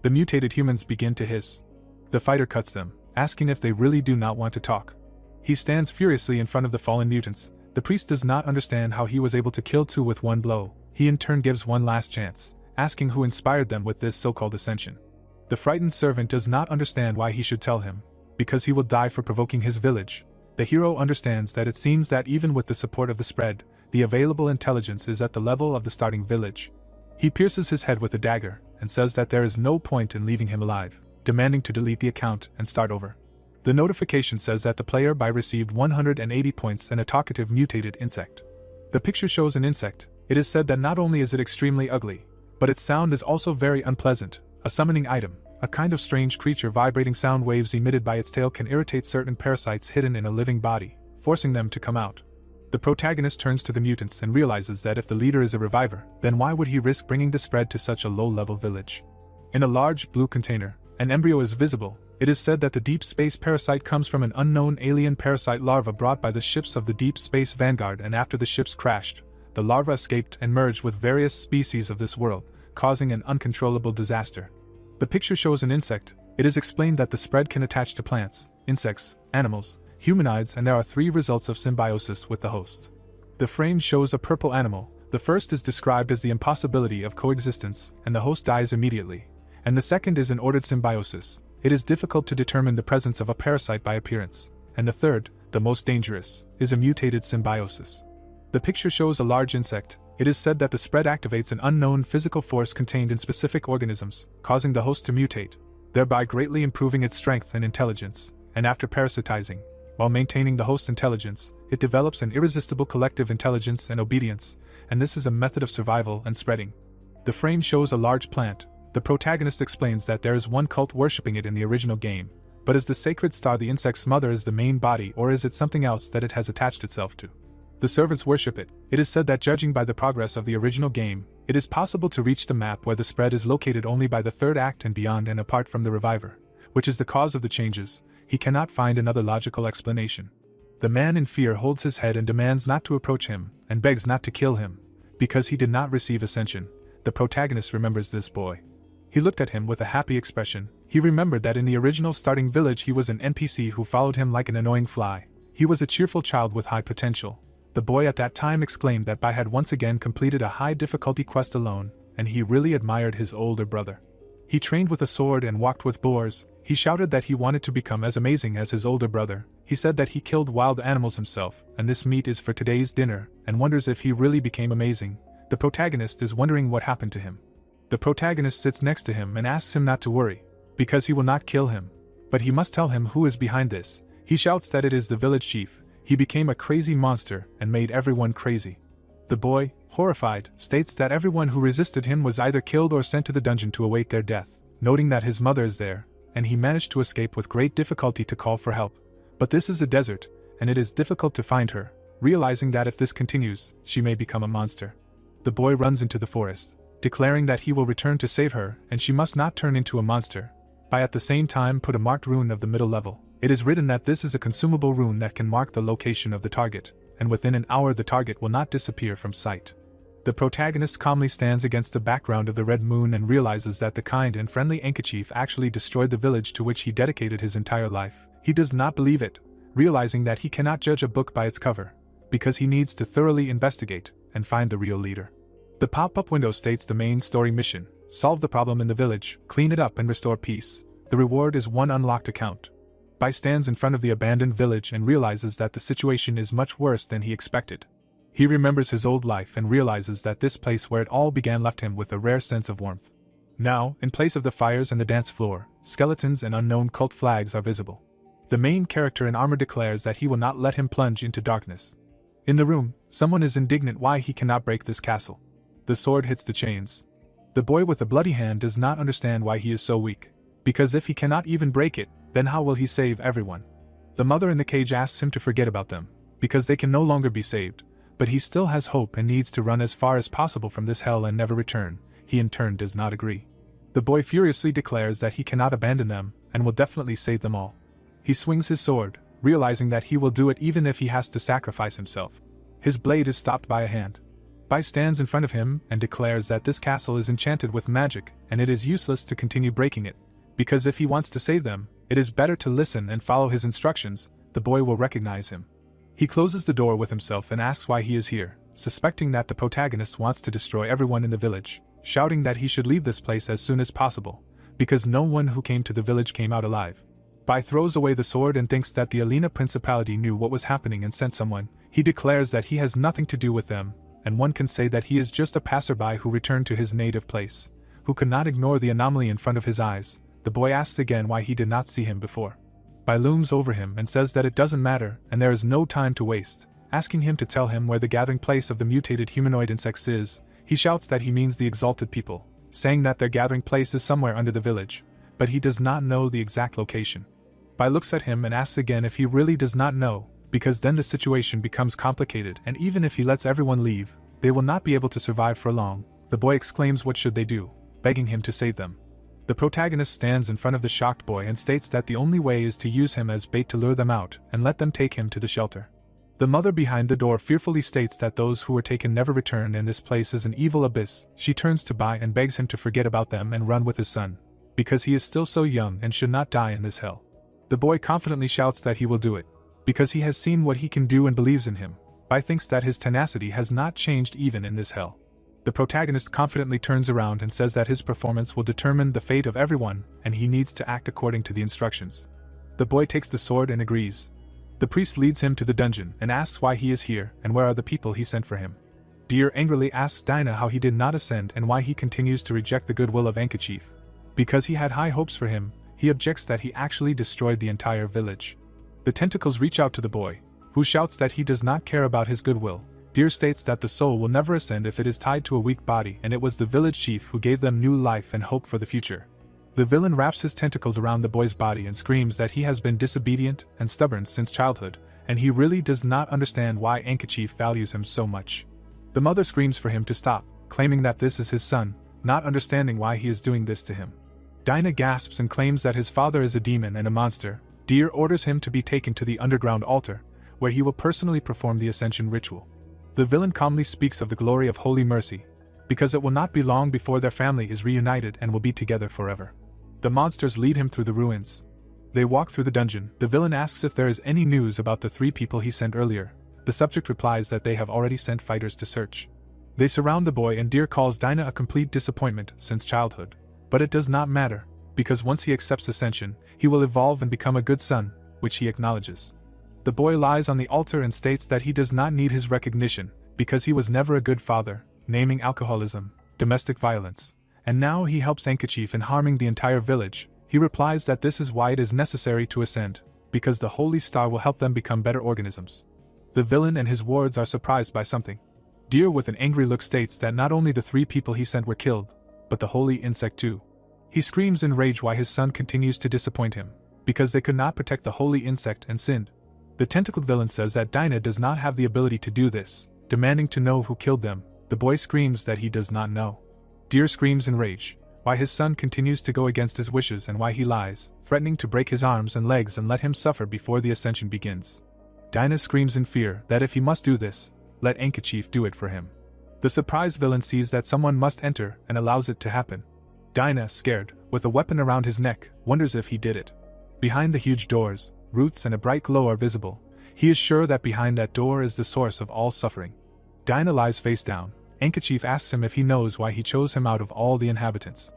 The mutated humans begin to hiss. The fighter cuts them, asking if they really do not want to talk. He stands furiously in front of the fallen mutants. The priest does not understand how he was able to kill two with one blow. He in turn gives one last chance, asking who inspired them with this so-called ascension. The frightened servant does not understand why he should tell him, because he will die for provoking his village. The hero understands that it seems that even with the support of the spread, the available intelligence is at the level of the starting village. He pierces his head with a dagger, and says that there is no point in leaving him alive, demanding to delete the account and start over. The notification says that the player received 180 points and a talkative mutated insect. The picture shows an insect. It is said that not only is it extremely ugly, but its sound is also very unpleasant. A summoning item, a kind of strange creature vibrating sound waves emitted by its tail can irritate certain parasites hidden in a living body, forcing them to come out. The protagonist turns to the mutants and realizes that if the leader is a reviver, then why would he risk bringing the spread to such a low-level village? In a large blue container, an embryo is visible. It is said that the deep space parasite comes from an unknown alien parasite larva brought by the ships of the Deep Space Vanguard, and after the ships crashed, the larva escaped and merged with various species of this world, causing an uncontrollable disaster. The picture shows an insect. It is explained that the spread can attach to plants, insects, animals, humanoids, and there are 3 results of symbiosis with the host. The frame shows a purple animal. The first is described as the impossibility of coexistence, and the host dies immediately. And the second is an ordered symbiosis. It is difficult to determine the presence of a parasite by appearance. And the third, the most dangerous, is a mutated symbiosis. The picture shows a large insect. It is said that the spread activates an unknown physical force contained in specific organisms, causing the host to mutate, thereby greatly improving its strength and intelligence, and after parasitizing, while maintaining the host's intelligence, it develops an irresistible collective intelligence and obedience, and this is a method of survival and spreading. The frame shows a large plant. The protagonist explains that there is one cult worshipping it in the original game, but is the sacred star the insect's mother is the main body, or is it something else that it has attached itself to? The servants worship it. It is said that judging by the progress of the original game, it is possible to reach the map where the spread is located only by the third act and beyond and apart from the reviver, which is the cause of the changes. He cannot find another logical explanation. The man in fear holds his head and demands not to approach him, and begs not to kill him, because he did not receive ascension. The protagonist remembers this boy. He looked at him with a happy expression. He remembered that in the original starting village he was an NPC who followed him like an annoying fly. He was a cheerful child with high potential. The boy at that time exclaimed that Bai had once again completed a high-difficulty quest alone, and he really admired his older brother. He trained with a sword and walked with boars. He shouted that he wanted to become as amazing as his older brother. He said that he killed wild animals himself, and this meat is for today's dinner, and wonders if he really became amazing. The protagonist is wondering what happened to him. The protagonist sits next to him and asks him not to worry, because he will not kill him. But he must tell him who is behind this. He shouts that it is the village chief. He became a crazy monster and made everyone crazy. The boy, horrified, states that everyone who resisted him was either killed or sent to the dungeon to await their death, noting that his mother is there, and he managed to escape with great difficulty to call for help. But this is a desert, and it is difficult to find her, realizing that if this continues, she may become a monster. The boy runs into the forest, declaring that he will return to save her and she must not turn into a monster. By at the same time put a marked rune of the middle level. It is written that this is a consumable rune that can mark the location of the target, and within an hour the target will not disappear from sight. The protagonist calmly stands against the background of the red moon and realizes that the kind and friendly Enkachief actually destroyed the village to which he dedicated his entire life. He does not believe it, realizing that he cannot judge a book by its cover, because he needs to thoroughly investigate and find the real leader. The pop-up window states the main story mission: solve the problem in the village, clean it up and restore peace. The reward is one unlocked account. Bai stands in front of the abandoned village and realizes that the situation is much worse than he expected. He remembers his old life and realizes that this place where it all began left him with a rare sense of warmth. Now, in place of the fires and the dance floor, skeletons and unknown cult flags are visible. The main character in armor declares that he will not let him plunge into darkness. In the room, someone is indignant why he cannot break this castle. The sword hits the chains. The boy with the bloody hand does not understand why he is so weak, because if he cannot even break it, then how will he save everyone? The mother in the cage asks him to forget about them, because they can no longer be saved, but he still has hope and needs to run as far as possible from this hell and never return. He in turn does not agree. The boy furiously declares that he cannot abandon them, and will definitely save them all. He swings his sword, realizing that he will do it even if he has to sacrifice himself. His blade is stopped by a hand. Bai stands in front of him and declares that this castle is enchanted with magic, and it is useless to continue breaking it, because if he wants to save them, it is better to listen and follow his instructions. The boy will recognize him. He closes the door with himself and asks why he is here, suspecting that the protagonist wants to destroy everyone in the village, shouting that he should leave this place as soon as possible, because no one who came to the village came out alive. Bai throws away the sword and thinks that the Alina Principality knew what was happening and sent someone. He declares that he has nothing to do with them, and one can say that he is just a passerby who returned to his native place, who could not ignore the anomaly in front of his eyes. The boy asks again why he did not see him before. Bai looms over him and says that it doesn't matter and there is no time to waste, asking him to tell him where the gathering place of the mutated humanoid insects is. He shouts that he means the exalted people, saying that their gathering place is somewhere under the village, but he does not know the exact location. Bai looks at him and asks again if he really does not know, because then the situation becomes complicated and even if he lets everyone leave, they will not be able to survive for long. The boy exclaims what should they do, begging him to save them. The protagonist stands in front of the shocked boy and states that the only way is to use him as bait to lure them out and let them take him to the shelter. The mother behind the door fearfully states that those who were taken never return and this place is an evil abyss. She turns to Bai and begs him to forget about them and run with his son, because he is still so young and should not die in this hell. The boy confidently shouts that he will do it, because he has seen what he can do and believes in him. Bai thinks that his tenacity has not changed even in this hell. The protagonist confidently turns around and says that his performance will determine the fate of everyone and he needs to act according to the instructions. The boy takes the sword and agrees. The priest leads him to the dungeon and asks why he is here and where are the people he sent for him. Deer angrily asks Dinah how he did not ascend and why he continues to reject the goodwill of Anicap. Because he had high hopes for him, he objects that he actually destroyed the entire village. The tentacles reach out to the boy, who shouts that he does not care about his goodwill. Deer states that the soul will never ascend if it is tied to a weak body, and it was the village chief who gave them new life and hope for the future. The villain wraps his tentacles around the boy's body and screams that he has been disobedient and stubborn since childhood, and he really does not understand why Anicap values him so much. The mother screams for him to stop, claiming that this is his son, not understanding why he is doing this to him. Dinah gasps and claims that his father is a demon and a monster. Deer orders him to be taken to the underground altar, where he will personally perform the ascension ritual. The villain calmly speaks of the glory of holy mercy, because it will not be long before their family is reunited and will be together forever. The monsters lead him through the ruins. They walk through the dungeon. The villain asks if there is any news about the 3 people he sent earlier. The subject replies that they have already sent fighters to search. They surround the boy and Deer calls Dinah a complete disappointment since childhood. But it does not matter, because once he accepts ascension, he will evolve and become a good son, which he acknowledges. The boy lies on the altar and states that he does not need his recognition, because he was never a good father, naming alcoholism, domestic violence, and now he helps Anicap in harming the entire village. He replies that this is why it is necessary to ascend, because the holy star will help them become better organisms. The villain and his wards are surprised by something. Deer with an angry look states that not only the 3 people he sent were killed, but the holy insect too. He screams in rage why his son continues to disappoint him, because they could not protect the holy insect and sinned. The tentacled villain says that Dinah does not have the ability to do this, demanding to know who killed them. The boy screams that he does not know. Deer screams in rage why his son continues to go against his wishes and why he lies, threatening to break his arms and legs and let him suffer before the ascension begins. Dinah screams in fear that if he must do this, let Anicap do it for him. The surprised villain sees that someone must enter and allows it to happen. Dinah, scared, with a weapon around his neck, wonders if he did it. Behind the huge doors, roots and a bright glow are visible. He is sure that behind that door is the source of all suffering. Dinah lies face down. Anicap asks him if he knows why he chose him out of all the inhabitants.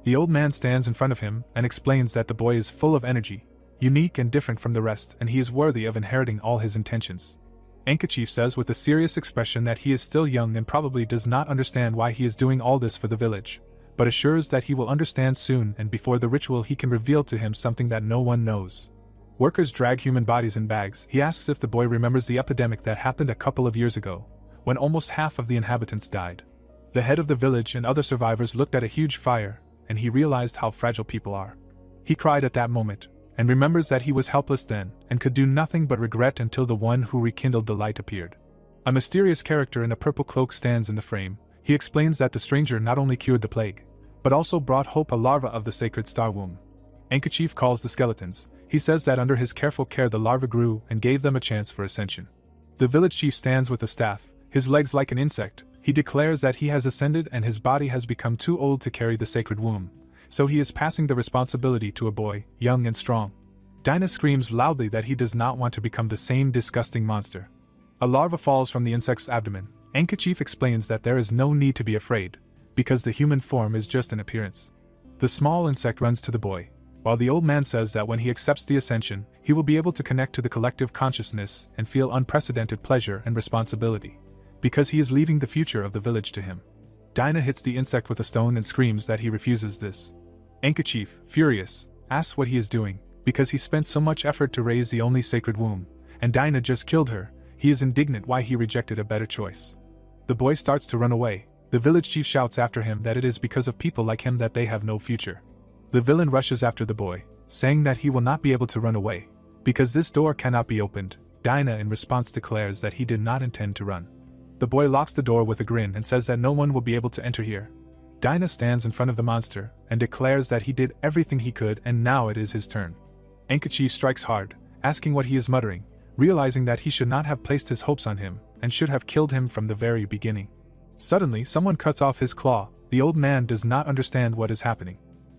The old man stands in front of him and explains that the boy is full of energy, unique and different from the rest, and he is worthy of inheriting all his intentions. Anicap says with a serious expression that he is still young and probably does not understand why he is doing all this for the village, but assures that he will understand soon, and before the ritual he can reveal to him something that no one knows. Workers drag human bodies in bags. He asks if the boy remembers the epidemic that happened a couple of years ago, when almost half of the inhabitants died. The head of the village and other survivors looked at a huge fire, and he realized how fragile people are. He cried at that moment, and remembers that he was helpless then, and could do nothing but regret until the one who rekindled the light appeared. A mysterious character in a purple cloak stands in the frame. He explains that the stranger not only cured the plague, but also brought hope, a larva of the sacred star womb. Anicap calls the skeletons. He says that under his careful care the larva grew and gave them a chance for ascension. The village chief stands with a staff, his legs like an insect. He declares that he has ascended and his body has become too old to carry the sacred womb, so he is passing the responsibility to a boy, young and strong. Dinah screams loudly that he does not want to become the same disgusting monster. A larva falls from the insect's abdomen. Anicap explains that there is no need to be afraid, because the human form is just an appearance. The small insect runs to the boy, while the old man says that when he accepts the ascension, he will be able to connect to the collective consciousness and feel unprecedented pleasure and responsibility, because he is leaving the future of the village to him. Dinah hits the insect with a stone and screams that he refuses this. Anicap, furious, asks what he is doing, because he spent so much effort to raise the only sacred womb, and Dinah just killed her. He is indignant why he rejected a better choice. The boy starts to run away. The village chief shouts after him that it is because of people like him that they have no future. The villain rushes after the boy, saying that he will not be able to run away, because this door cannot be opened. Dinah in response declares that he did not intend to run. The boy locks the door with a grin and says that no one will be able to enter here. Dinah stands in front of the monster and declares that he did everything he could and now it is his turn. Anicap strikes hard, asking what he is muttering, realizing that he should not have placed his hopes on him and should have killed him from the very beginning. Suddenly, someone cuts off his claw. The old man does not understand what is happening.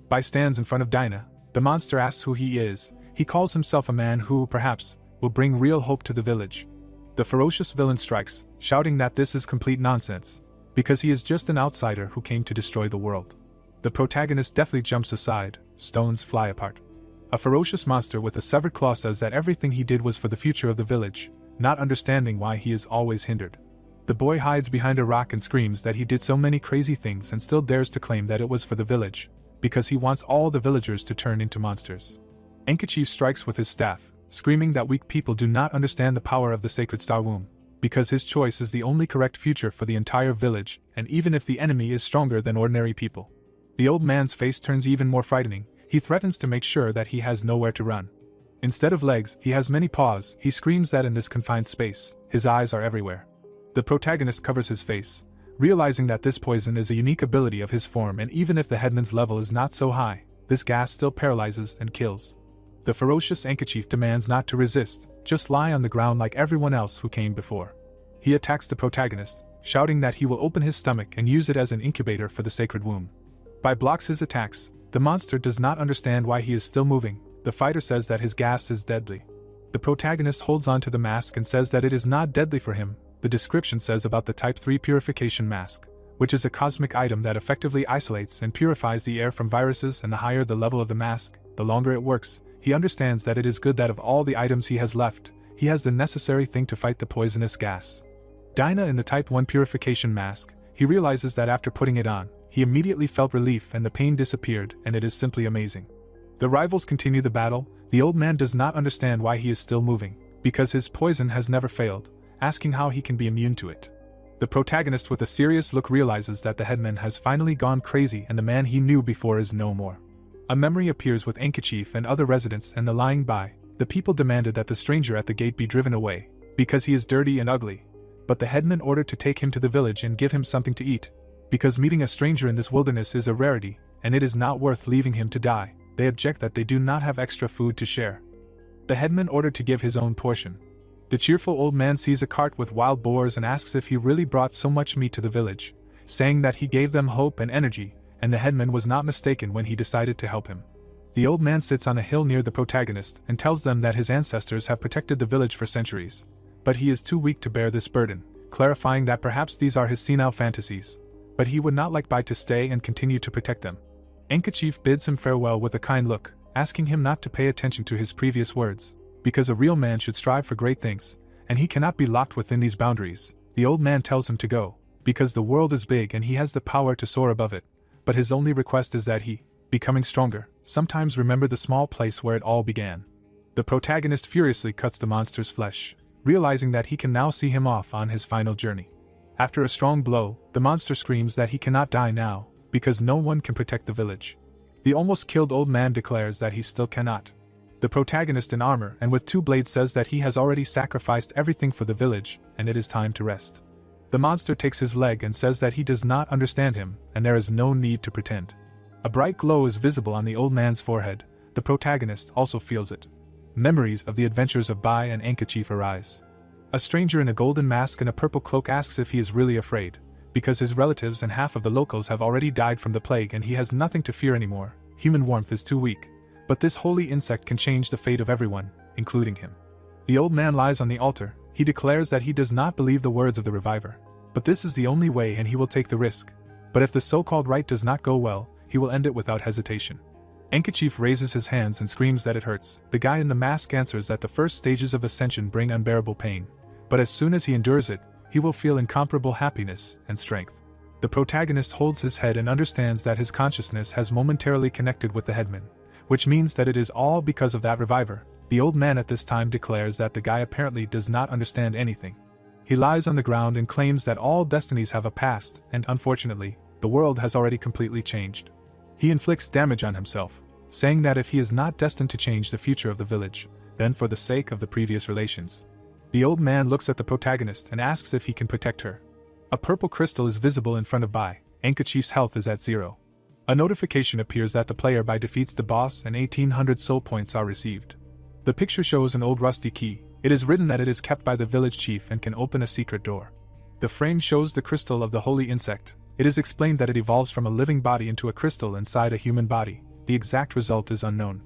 Bai stands in front of Dinah. The monster asks who he is. He calls himself a man who, perhaps, will bring real hope to the village. The ferocious villain strikes, shouting that this is complete nonsense, because he is just an outsider who came to destroy the world. The protagonist deftly jumps aside. Stones fly apart. A ferocious monster with a severed claw says that everything he did was for the future of the village, not understanding why he is always hindered. The boy hides behind a rock and screams that he did so many crazy things and still dares to claim that it was for the village, because he wants all the villagers to turn into monsters. Enkichief strikes with his staff, screaming that weak people do not understand the power of the sacred star womb, because his choice is the only correct future for the entire village, and even if the enemy is stronger than ordinary people. The old man's face turns even more frightening. He threatens to make sure that he has nowhere to run. Instead of legs, he has many paws. He screams that in this confined space, his eyes are everywhere. The protagonist covers his face, realizing that this poison is a unique ability of his form, and even if the headman's level is not so high, this gas still paralyzes and kills. The ferocious Enkichief demands not to resist, just lie on the ground like everyone else who came before. He attacks the protagonist, shouting that he will open his stomach and use it as an incubator for the sacred womb. Bai blocks his attacks. The monster does not understand why he is still moving. The fighter says that his gas is deadly. The protagonist holds on to the mask and says that it is not deadly for him. The description says about the Type 3 purification mask, which is a cosmic item that effectively isolates and purifies the air from viruses, and the higher the level of the mask, the longer it works. He understands that it is good that of all the items he has left, he has the necessary thing to fight the poisonous gas. Dinah in the Type 1 purification mask, he realizes that after putting it on, he immediately felt relief and the pain disappeared, and it is simply amazing. The rivals continue the battle. The old man does not understand why he is still moving, because his poison has never failed, asking how he can be immune to it. The protagonist with a serious look realizes that the headman has finally gone crazy and the man he knew before is no more. A memory appears with Enkichief and other residents and the lying by. The people demanded that the stranger at the gate be driven away, because he is dirty and ugly, but the headman ordered to take him to the village and give him something to eat, because meeting a stranger in this wilderness is a rarity, and it is not worth leaving him to die. They object that they do not have extra food to share. The headman ordered to give his own portion. The cheerful old man sees a cart with wild boars and asks if he really brought so much meat to the village, saying that he gave them hope and energy, and the headman was not mistaken when he decided to help him. The old man sits on a hill near the protagonist and tells them that his ancestors have protected the village for centuries, but he is too weak to bear this burden, clarifying that perhaps these are his senile fantasies, but he would not like Bai to stay and continue to protect them. Enkichief bids him farewell with a kind look, asking him not to pay attention to his previous words, because a real man should strive for great things, and he cannot be locked within these boundaries. The old man tells him to go, because the world is big and he has the power to soar above it, but his only request is that he, becoming stronger, sometimes remember the small place where it all began. The protagonist furiously cuts the monster's flesh, realizing that he can now see him off on his final journey. After a strong blow, the monster screams that he cannot die now, because no one can protect the village. The almost killed old man declares that he still cannot. The protagonist in armor and with two blades says that he has already sacrificed everything for the village, and it is time to rest. The monster takes his leg and says that he does not understand him, and there is no need to pretend. A bright glow is visible on the old man's forehead. The protagonist also feels it. Memories of the adventures of Bai and Enkichief arise. A stranger in a golden mask and a purple cloak asks if he is really afraid, because his relatives and half of the locals have already died from the plague and he has nothing to fear anymore. Human warmth is too weak, but this holy insect can change the fate of everyone, including him. The old man lies on the altar. He declares that he does not believe the words of the reviver, but this is the only way and he will take the risk. But if the so-called rite does not go well, he will end it without hesitation. Enkichief raises his hands and screams that it hurts. The guy in the mask answers that the first stages of ascension bring unbearable pain, but as soon as he endures it, he will feel incomparable happiness and strength. The protagonist holds his head and understands that his consciousness has momentarily connected with the headman, which means that it is all because of that reviver. The old man at this time declares that the guy apparently does not understand anything. He lies on the ground and claims that all destinies have a past, and unfortunately, the world has already completely changed. He inflicts damage on himself, saying that if he is not destined to change the future of the village, then for the sake of the previous relations. The old man looks at the protagonist and asks if he can protect her. A purple crystal is visible in front of Bai. Enkichief's health is at 0. A notification appears that the player Bai defeats the boss and 1800 soul points are received. The picture shows an old rusty key. It is written that it is kept by the village chief and can open a secret door. The frame shows the crystal of the holy insect. It is explained that it evolves from a living body into a crystal inside a human body. The exact result is unknown.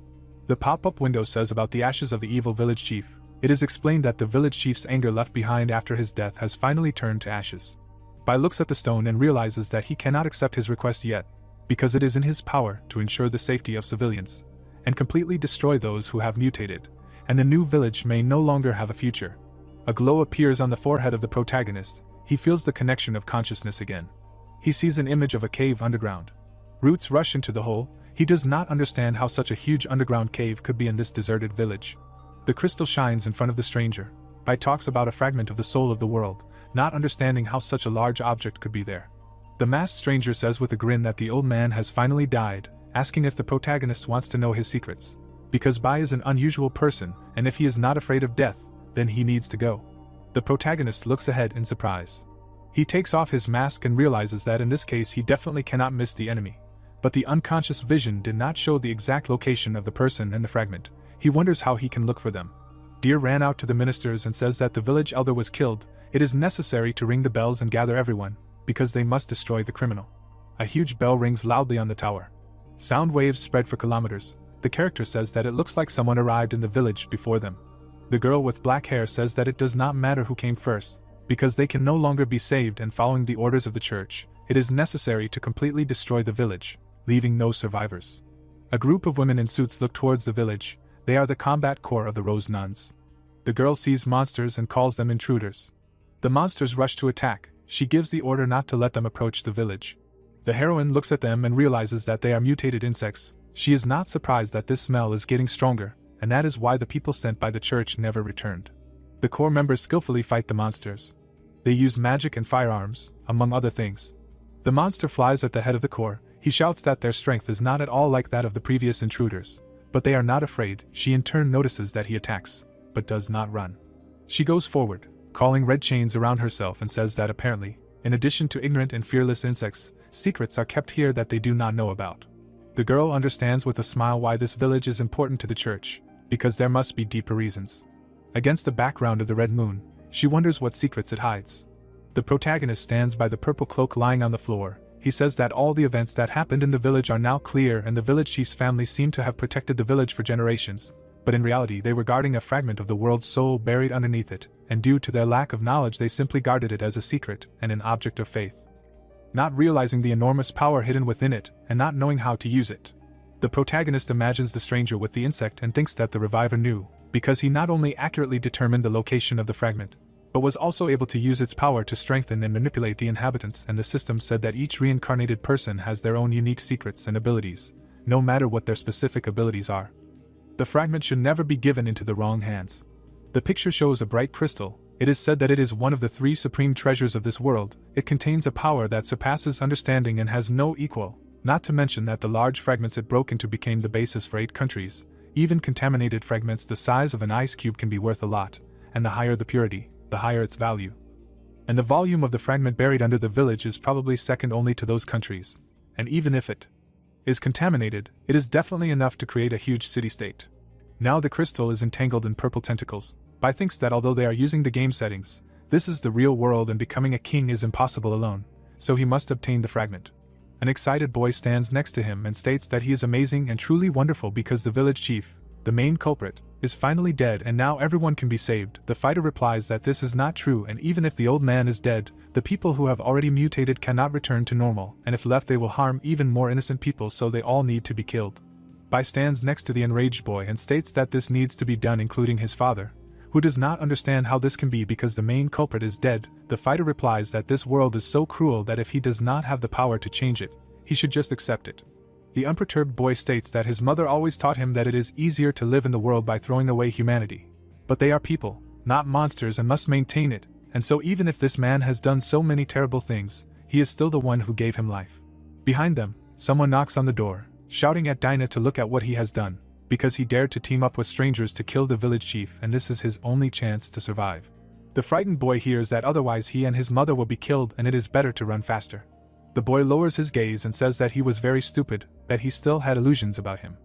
The pop-up window says about the ashes of the evil village chief. It is explained that the village chief's anger left behind after his death has finally turned to ashes. Bai looks at the stone and realizes that he cannot accept his request yet, because it is in his power to ensure the safety of civilians, and completely destroy those who have mutated, and the new village may no longer have a future. A glow appears on the forehead of the protagonist. he feels the connection of consciousness again. He sees an image of a cave underground. Roots rush into the hole. He does not understand how such a huge underground cave could be in this deserted village. The crystal shines in front of the stranger. Bai talks about a fragment of the soul of the world, not understanding how such a large object could be there. The masked stranger says with a grin that the old man has finally died, asking if the protagonist wants to know his secrets. Because Bai is an unusual person, and if he is not afraid of death, then he needs to go. The protagonist looks ahead in surprise. He takes off his mask and realizes that in this case he definitely cannot miss the enemy. But the unconscious vision did not show the exact location of the person and the fragment. He wonders how he can look for them. Deer ran out to the ministers and says that the village elder was killed. It is necessary to ring the bells and gather everyone, because they must destroy the criminal. A huge bell rings loudly on the tower. Sound waves spread for kilometers. The character says that it looks like someone arrived in the village before them. The girl with black hair says that it does not matter who came first, because they can no longer be saved, and following the orders of the church, it is necessary to completely destroy the village, leaving no survivors. A group of women in suits look towards the village. They are the combat corps of the Rose Nuns. The girl sees monsters and calls them intruders. The monsters rush to attack. She gives the order not to let them approach the village. The heroine looks at them and realizes that they are mutated insects. She is not surprised that this smell is getting stronger, and that is why the people sent by the church never returned. The corps members skillfully fight the monsters. They use magic and firearms, among other things. The monster flies at the head of the corps. He shouts that their strength is not at all like that of the previous intruders, but they are not afraid. She in turn notices that he attacks, but does not run. She goes forward, calling red chains around herself, and says that apparently, in addition to ignorant and fearless insects, secrets are kept here that they do not know about. The girl understands with a smile why this village is important to the church, because there must be deeper reasons. Against the background of the red moon, she wonders what secrets it hides. The protagonist stands by the purple cloak lying on the floor. He says that all the events that happened in the village are now clear, and the village chief's family seem to have protected the village for generations, but in reality they were guarding a fragment of the world's soul buried underneath it, and due to their lack of knowledge they simply guarded it as a secret and an object of faith. Not realizing the enormous power hidden within it, and not knowing how to use it, the protagonist imagines the stranger with the insect and thinks that the reviver knew, because he not only accurately determined the location of the fragment, but was also able to use its power to strengthen and manipulate the inhabitants, and the system said that each reincarnated person has their own unique secrets and abilities, no matter what their specific abilities are. The fragment should never be given into the wrong hands. The picture shows a bright crystal. It is said that it is one of the 3 supreme treasures of this world. It contains a power that surpasses understanding and has no equal, not to mention that the large fragments it broke into became the basis for 8 countries. Even contaminated fragments the size of an ice cube can be worth a lot, and the higher the purity, the higher its value. And the volume of the fragment buried under the village is probably second only to those countries. And even if it is contaminated, it is definitely enough to create a huge city-state. Now the crystal is entangled in purple tentacles. Bai thinks that although they are using the game settings, this is the real world and becoming a king is impossible alone, so he must obtain the fragment. An excited boy stands next to him and states that he is amazing and truly wonderful because the village chief, the main culprit, is finally dead and now everyone can be saved. The fighter replies that this is not true, and even if the old man is dead, the people who have already mutated cannot return to normal, and if left they will harm even more innocent people, so they all need to be killed. Bai stands next to the enraged boy and states that this needs to be done, including his father, who does not understand how this can be because the main culprit is dead. The fighter replies that this world is so cruel that if he does not have the power to change it, he should just accept it. The unperturbed boy states that his mother always taught him that it is easier to live in the world by throwing away humanity. But they are people, not monsters, and must maintain it, and so even if this man has done so many terrible things, he is still the one who gave him life. Behind them, someone knocks on the door, shouting at Dinah to look at what he has done, because he dared to team up with strangers to kill the village chief, and this is his only chance to survive. The frightened boy hears that otherwise he and his mother will be killed and it is better to run faster. The boy lowers his gaze and says that he was very stupid, that he still had illusions about him.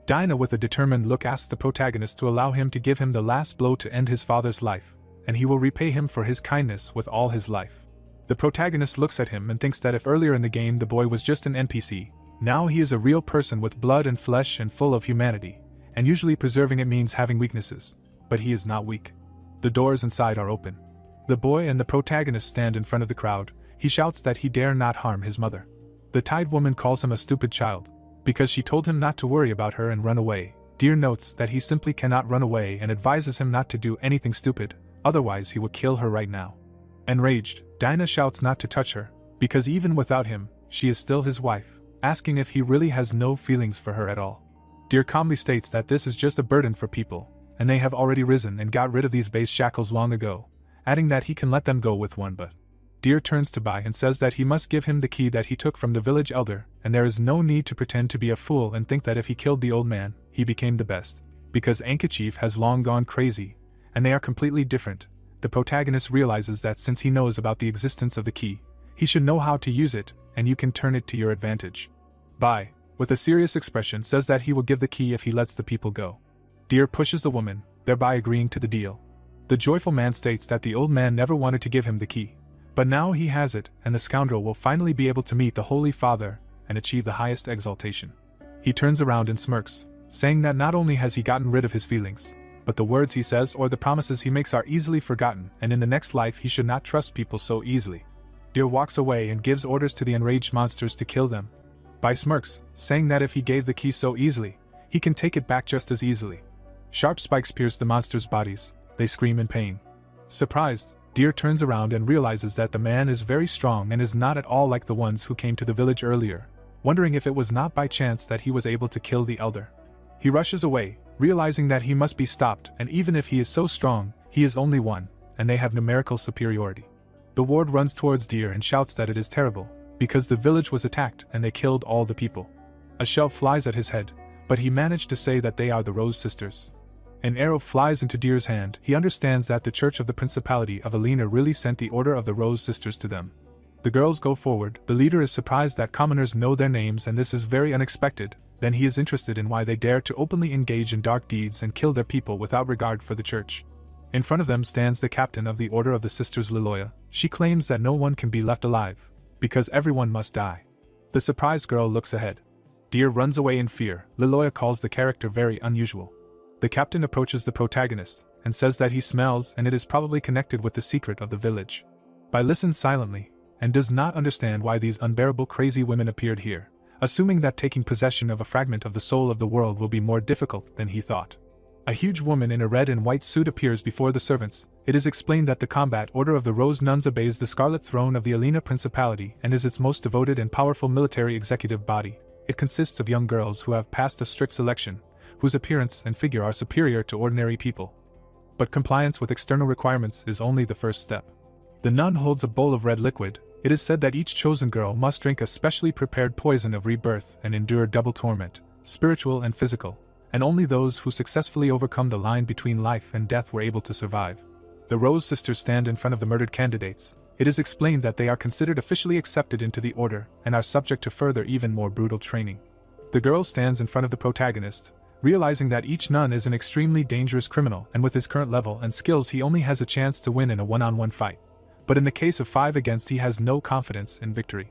Dinah with a determined look asks the protagonist to allow him to give him the last blow to end his father's life, and he will repay him for his kindness with all his life. The protagonist looks at him and thinks that if earlier in the game the boy was just an NPC, now he is a real person with blood and flesh and full of humanity, and usually preserving it means having weaknesses, but he is not weak. The doors inside are open. The boy and the protagonist stand in front of the crowd. He shouts that he dare not harm his mother. The Tide woman calls him a stupid child, because she told him not to worry about her and run away. Deer notes that he simply cannot run away and advises him not to do anything stupid, otherwise he will kill her right now. Enraged, Dinah shouts not to touch her, because even without him, she is still his wife, asking if he really has no feelings for her at all. Deer calmly states that this is just a burden for people, and they have already risen and got rid of these base shackles long ago, adding that he can let them go with one. But Deer turns to Bai and says that he must give him the key that he took from the village elder, and there is no need to pretend to be a fool and think that if he killed the old man, he became the best, because Anicap has long gone crazy, and they are completely different. The protagonist realizes that since he knows about the existence of the key, he should know how to use it, and you can turn it to your advantage. Bai, with a serious expression, says that he will give the key if he lets the people go. Deer pushes the woman, thereby agreeing to the deal. The joyful man states that the old man never wanted to give him the key, but now he has it, and the scoundrel will finally be able to meet the Holy Father and achieve the highest exaltation. He turns around and smirks, saying that not only has he gotten rid of his feelings, but the words he says or the promises he makes are easily forgotten, and in the next life he should not trust people so easily. Deer walks away and gives orders to the enraged monsters to kill them. Bai smirks, saying that if he gave the key so easily, he can take it back just as easily. Sharp spikes pierce the monsters' bodies. They scream in pain. Surprised, Deer turns around and realizes that the man is very strong and is not at all like the ones who came to the village earlier, wondering if it was not by chance that he was able to kill the elder. He rushes away, realizing that he must be stopped, and even if he is so strong, he is only one, and they have numerical superiority. The ward runs towards Deer and shouts that it is terrible, because the village was attacked and they killed all the people. A shell flies at his head, but he managed to say that they are the Rose Sisters. An arrow flies into Deer's hand. He understands that the Church of the Principality of Alina really sent the Order of the Rose Sisters to them. The girls go forward. The leader is surprised that commoners know their names, and this is very unexpected. Then he is interested in why they dare to openly engage in dark deeds and kill their people without regard for the church. In front of them stands the captain of the Order of the Sisters, Liloya. She claims that no one can be left alive, because everyone must die. The surprised girl looks ahead. Deer runs away in fear. Liloya calls the character very unusual. The captain approaches the protagonist, and says that he smells and it is probably connected with the secret of the village. Bai listens silently, and does not understand why these unbearable crazy women appeared here, assuming that taking possession of a fragment of the soul of the world will be more difficult than he thought. A huge woman in a red and white suit appears before the servants. It is explained that the combat order of the Rose Nuns obeys the Scarlet Throne of the Alina Principality and is its most devoted and powerful military executive body. It consists of young girls who have passed a strict selection, whose appearance and figure are superior to ordinary people. But compliance with external requirements is only the first step. The nun holds a bowl of red liquid. It is said that each chosen girl must drink a specially prepared poison of rebirth and endure double torment, spiritual and physical, and only those who successfully overcome the line between life and death were able to survive. The Rose Sisters stand in front of the murdered candidates. It is explained that they are considered officially accepted into the order and are subject to further even more brutal training. The girl stands in front of the protagonist, realizing that each nun is an extremely dangerous criminal, and with his current level and skills he only has a chance to win in a one-on-one fight. But in the case of 5 against, he has no confidence in victory.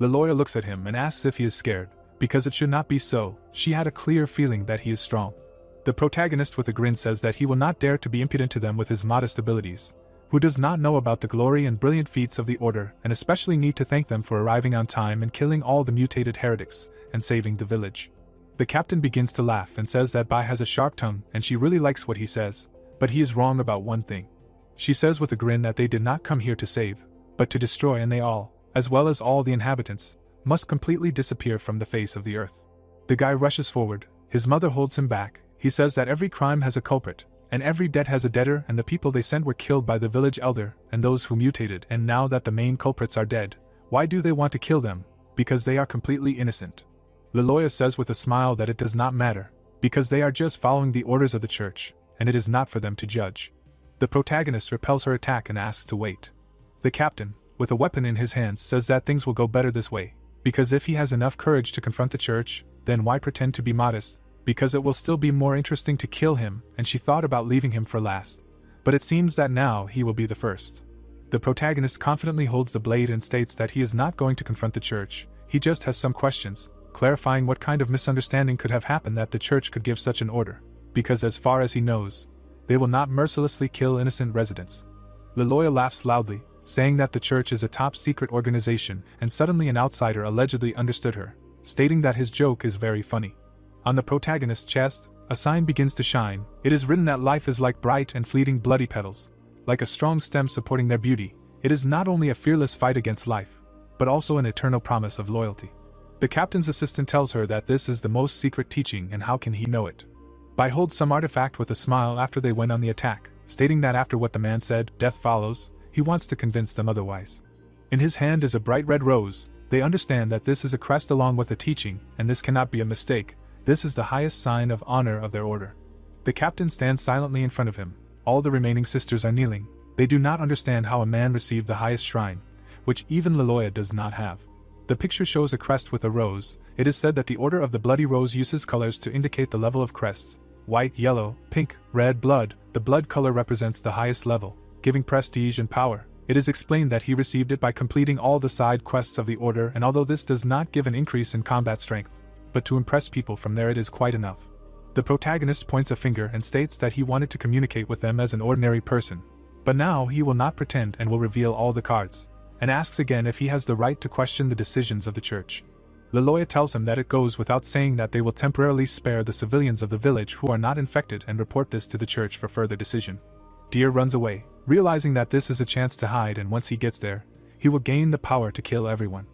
Liloya looks at him and asks if he is scared, because it should not be so. She had a clear feeling that he is strong. The protagonist with a grin says that he will not dare to be impudent to them with his modest abilities, who does not know about the glory and brilliant feats of the order, and especially need to thank them for arriving on time and killing all the mutated heretics, and saving the village. The captain begins to laugh and says that Bai has a sharp tongue and she really likes what he says, but he is wrong about one thing. She says with a grin that they did not come here to save, but to destroy, and they all, as well as all the inhabitants, must completely disappear from the face of the earth. The guy rushes forward. His mother holds him back. He says that every crime has a culprit, and every debt has a debtor, and the people they sent were killed by the village elder and those who mutated, and now that the main culprits are dead, why do they want to kill them? Because they are completely innocent. Liloya says with a smile that it does not matter, because they are just following the orders of the church, and it is not for them to judge. The protagonist repels her attack and asks to wait. The captain, with a weapon in his hands, says that things will go better this way, because if he has enough courage to confront the church, then why pretend to be modest, because it will still be more interesting to kill him, and she thought about leaving him for last. But it seems that now he will be the first. The protagonist confidently holds the blade and states that he is not going to confront the church, he just has some questions, clarifying what kind of misunderstanding could have happened that the church could give such an order, because as far as he knows, they will not mercilessly kill innocent residents. Liloya laughs loudly, saying that the church is a top-secret organization, and suddenly an outsider allegedly understood her, stating that his joke is very funny. On the protagonist's chest, a sign begins to shine. It is written that life is like bright and fleeting bloody petals, like a strong stem supporting their beauty, It is not only a fearless fight against life, but also an eternal promise of loyalty. The captain's assistant tells her that this is the most secret teaching, and how can he know it? By holds some artifact with a smile after they went on the attack, stating that after what the man said, death follows. He wants to convince them otherwise. In his hand is a bright red rose. They understand that this is a crest along with the teaching, and this cannot be a mistake. This is the highest sign of honor of their order. The captain stands silently in front of him. All the remaining sisters are kneeling. They do not understand how a man received the highest shrine, which even Leloya does not have. The picture shows a crest with a rose. It is said that the Order of the Bloody Rose uses colors to indicate the level of crests: white, yellow, pink, red, blood. The blood color represents the highest level, giving prestige and power. It is explained that he received it by completing all the side quests of the Order, and although this does not give an increase in combat strength, but to impress people from there it is quite enough. The protagonist points a finger and states that he wanted to communicate with them as an ordinary person. But now he will not pretend and will reveal all the cards, and asks again if he has the right to question the decisions of the church. Leloya tells him that it goes without saying that they will temporarily spare the civilians of the village who are not infected and report this to the church for further decision. Deer runs away, realizing that this is a chance to hide, and once he gets there, he will gain the power to kill everyone.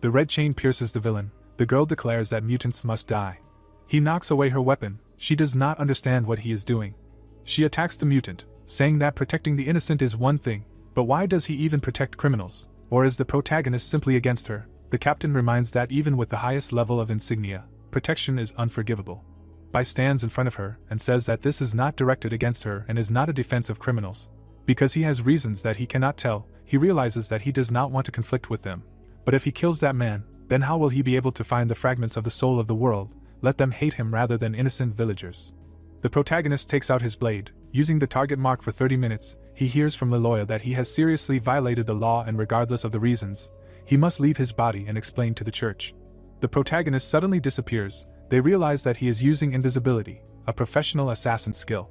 The red chain pierces the villain. The girl declares that mutants must die. He knocks away her weapon. She does not understand what he is doing. She attacks the mutant, saying that protecting the innocent is one thing, but why does he even protect criminals? Or is the protagonist simply against her? The captain reminds that even with the highest level of insignia, protection is unforgivable. Bai stands in front of her and says that this is not directed against her and is not a defense of criminals. Because he has reasons that he cannot tell, he realizes that he does not want to conflict with them. But if he kills that man, then how will he be able to find the fragments of the soul of the world? Let them hate him rather than innocent villagers. The protagonist takes out his blade. Using the target mark for 30 minutes, he hears from Leloya that he has seriously violated the law, and regardless of the reasons, he must leave his body and explain to the church. The protagonist suddenly disappears. They realize that he is using invisibility, a professional assassin's skill.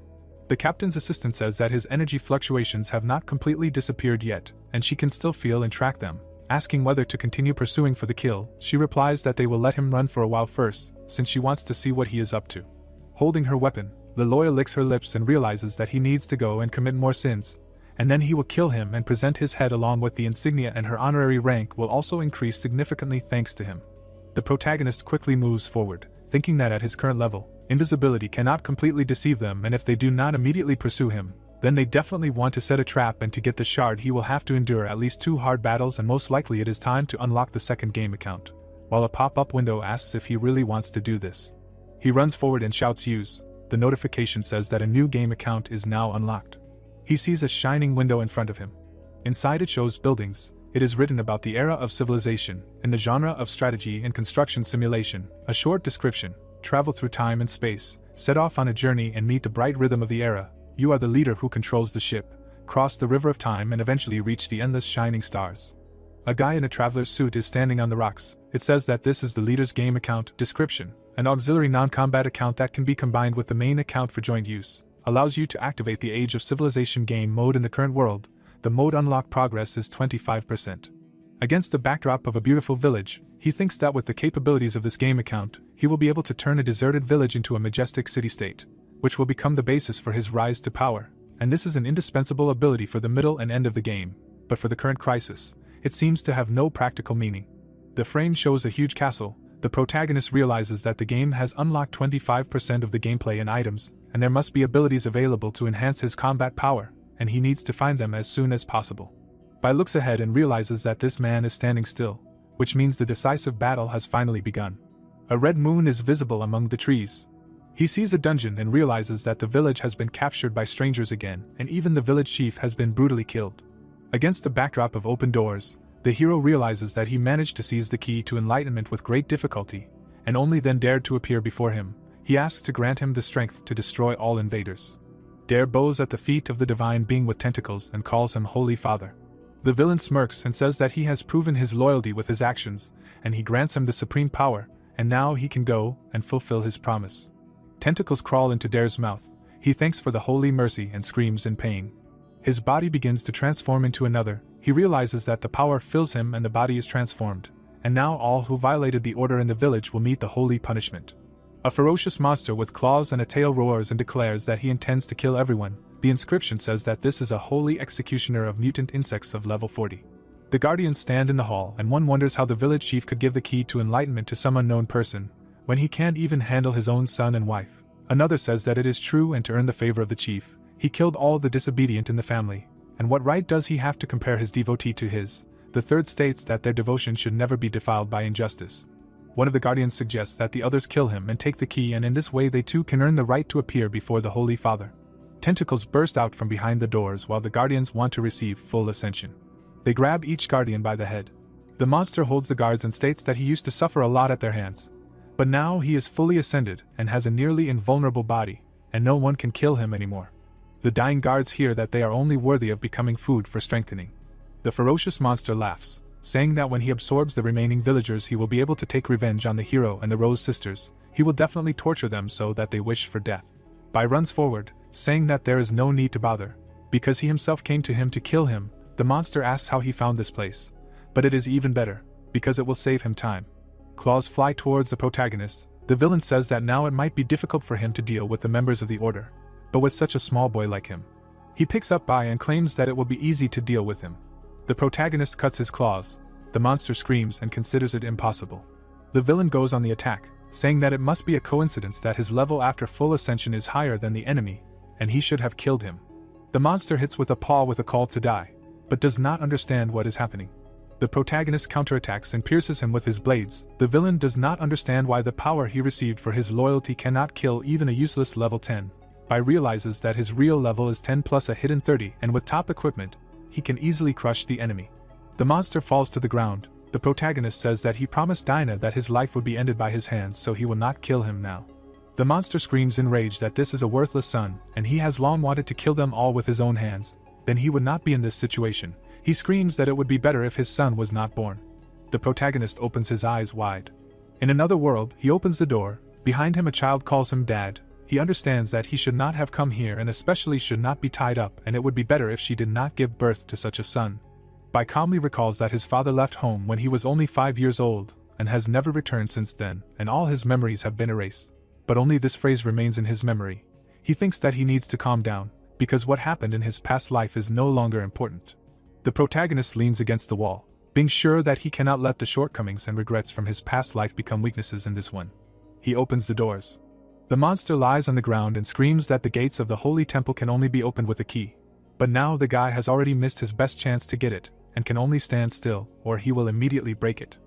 The captain's assistant says that his energy fluctuations have not completely disappeared yet, and she can still feel and track them. Asking whether to continue pursuing for the kill, she replies that they will let him run for a while first, since she wants to see what he is up to. Holding her weapon, Leloya licks her lips and realizes that he needs to go and commit more sins, and then he will kill him and present his head along with the insignia, and her honorary rank will also increase significantly thanks to him. The protagonist quickly moves forward, thinking that at his current level, invisibility cannot completely deceive them, and if they do not immediately pursue him, then they definitely want to set a trap, and to get the shard he will have to endure at least 2 hard battles, and most likely it is time to unlock the second game account. While a pop-up window asks if he really wants to do this. He runs forward and shouts use. The notification says that a new game account is now unlocked. He sees a shining window in front of him. Inside it shows buildings. It is written about the era of civilization, in the genre of strategy and construction simulation. A short description: travel through time and space, set off on a journey and meet the bright rhythm of the era. You are the leader who controls the ship, cross the river of time and eventually reach the endless shining stars. A guy in a traveler's suit is standing on the rocks. It says that this is the leader's game account. Description: an auxiliary non-combat account that can be combined with the main account for joint use. Allows you to activate the Age of Civilization game mode in the current world. The mode unlock progress is 25%. Against the backdrop of a beautiful village, he thinks that with the capabilities of this game account, he will be able to turn a deserted village into a majestic city-state, which will become the basis for his rise to power, and this is an indispensable ability for the middle and end of the game, but for the current crisis, it seems to have no practical meaning. The frame shows a huge castle. The protagonist realizes that the game has unlocked 25% of the gameplay and items, and there must be abilities available to enhance his combat power, and he needs to find them as soon as possible. Bai looks ahead and realizes that this man is standing still, which means the decisive battle has finally begun. A red moon is visible among the trees. He sees a dungeon and realizes that the village has been captured by strangers again, and even the village chief has been brutally killed. Against the backdrop of open doors, the hero realizes that he managed to seize the key to enlightenment with great difficulty, and only then dared to appear before him. He asks to grant him the strength to destroy all invaders. Dare bows at the feet of the divine being with tentacles and calls him Holy Father. The villain smirks and says that he has proven his loyalty with his actions, and he grants him the supreme power, and now he can go and fulfill his promise. Tentacles crawl into Dare's mouth. He thanks for the holy mercy and screams in pain. His body begins to transform into another. He realizes that the power fills him and the body is transformed, and now all who violated the order in the village will meet the holy punishment. A ferocious monster with claws and a tail roars and declares that he intends to kill everyone. The inscription says that this is a holy executioner of mutant insects of level 40. The guardians stand in the hall, and one wonders how the village chief could give the key to enlightenment to some unknown person, when he can't even handle his own son and wife. Another says that it is true, and to earn the favor of the chief, he killed all the disobedient in the family, and what right does he have to compare his devotee to his? The third states that their devotion should never be defiled by injustice. One of the guardians suggests that the others kill him and take the key, and in this way they too can earn the right to appear before the Holy Father. Tentacles burst out from behind the doors while the guardians want to receive full ascension. They grab each guardian by the head. The monster holds the guards and states that he used to suffer a lot at their hands. But now he is fully ascended and has a nearly invulnerable body, and no one can kill him anymore. The dying guards hear that they are only worthy of becoming food for strengthening. The ferocious monster laughs, saying that when he absorbs the remaining villagers he will be able to take revenge on the hero and the Rose sisters. He will definitely torture them so that they wish for death. Bai runs forward, saying that there is no need to bother, because he himself came to him to kill him. The monster asks how he found this place, but it is even better, because it will save him time. Claws fly towards the protagonist. The villain says that now it might be difficult for him to deal with the members of the order, but with such a small boy like him. He picks up Bai and claims that it will be easy to deal with him. The protagonist cuts his claws. The monster screams and considers it impossible. The villain goes on the attack, saying that it must be a coincidence that his level after full ascension is higher than the enemy, and he should have killed him. The monster hits with a paw with a call to die, but does not understand what is happening. The protagonist counterattacks and pierces him with his blades. The villain does not understand why the power he received for his loyalty cannot kill even a useless level 10. Bai realizes that his real level is 10 plus a hidden 30, and with top equipment, he can easily crush the enemy. The monster falls to the ground. The protagonist says that he promised Dinah that his life would be ended by his hands, so he will not kill him now. The monster screams in rage that this is a worthless son, and he has long wanted to kill them all with his own hands. Then he would not be in this situation. He screams that it would be better if his son was not born. The protagonist opens his eyes wide. In another world, he opens the door. Behind him a child calls him Dad. He understands that he should not have come here and especially should not be tied up, and it would be better if she did not give birth to such a son. Bai calmly recalls that his father left home when he was only 5 years old, and has never returned since then, and all his memories have been erased. But only this phrase remains in his memory. He thinks that he needs to calm down, because what happened in his past life is no longer important. The protagonist leans against the wall, being sure that he cannot let the shortcomings and regrets from his past life become weaknesses in this one. He opens the doors. The monster lies on the ground and screams that the gates of the holy temple can only be opened with a key. But now the guy has already missed his best chance to get it, and can only stand still, or he will immediately break it.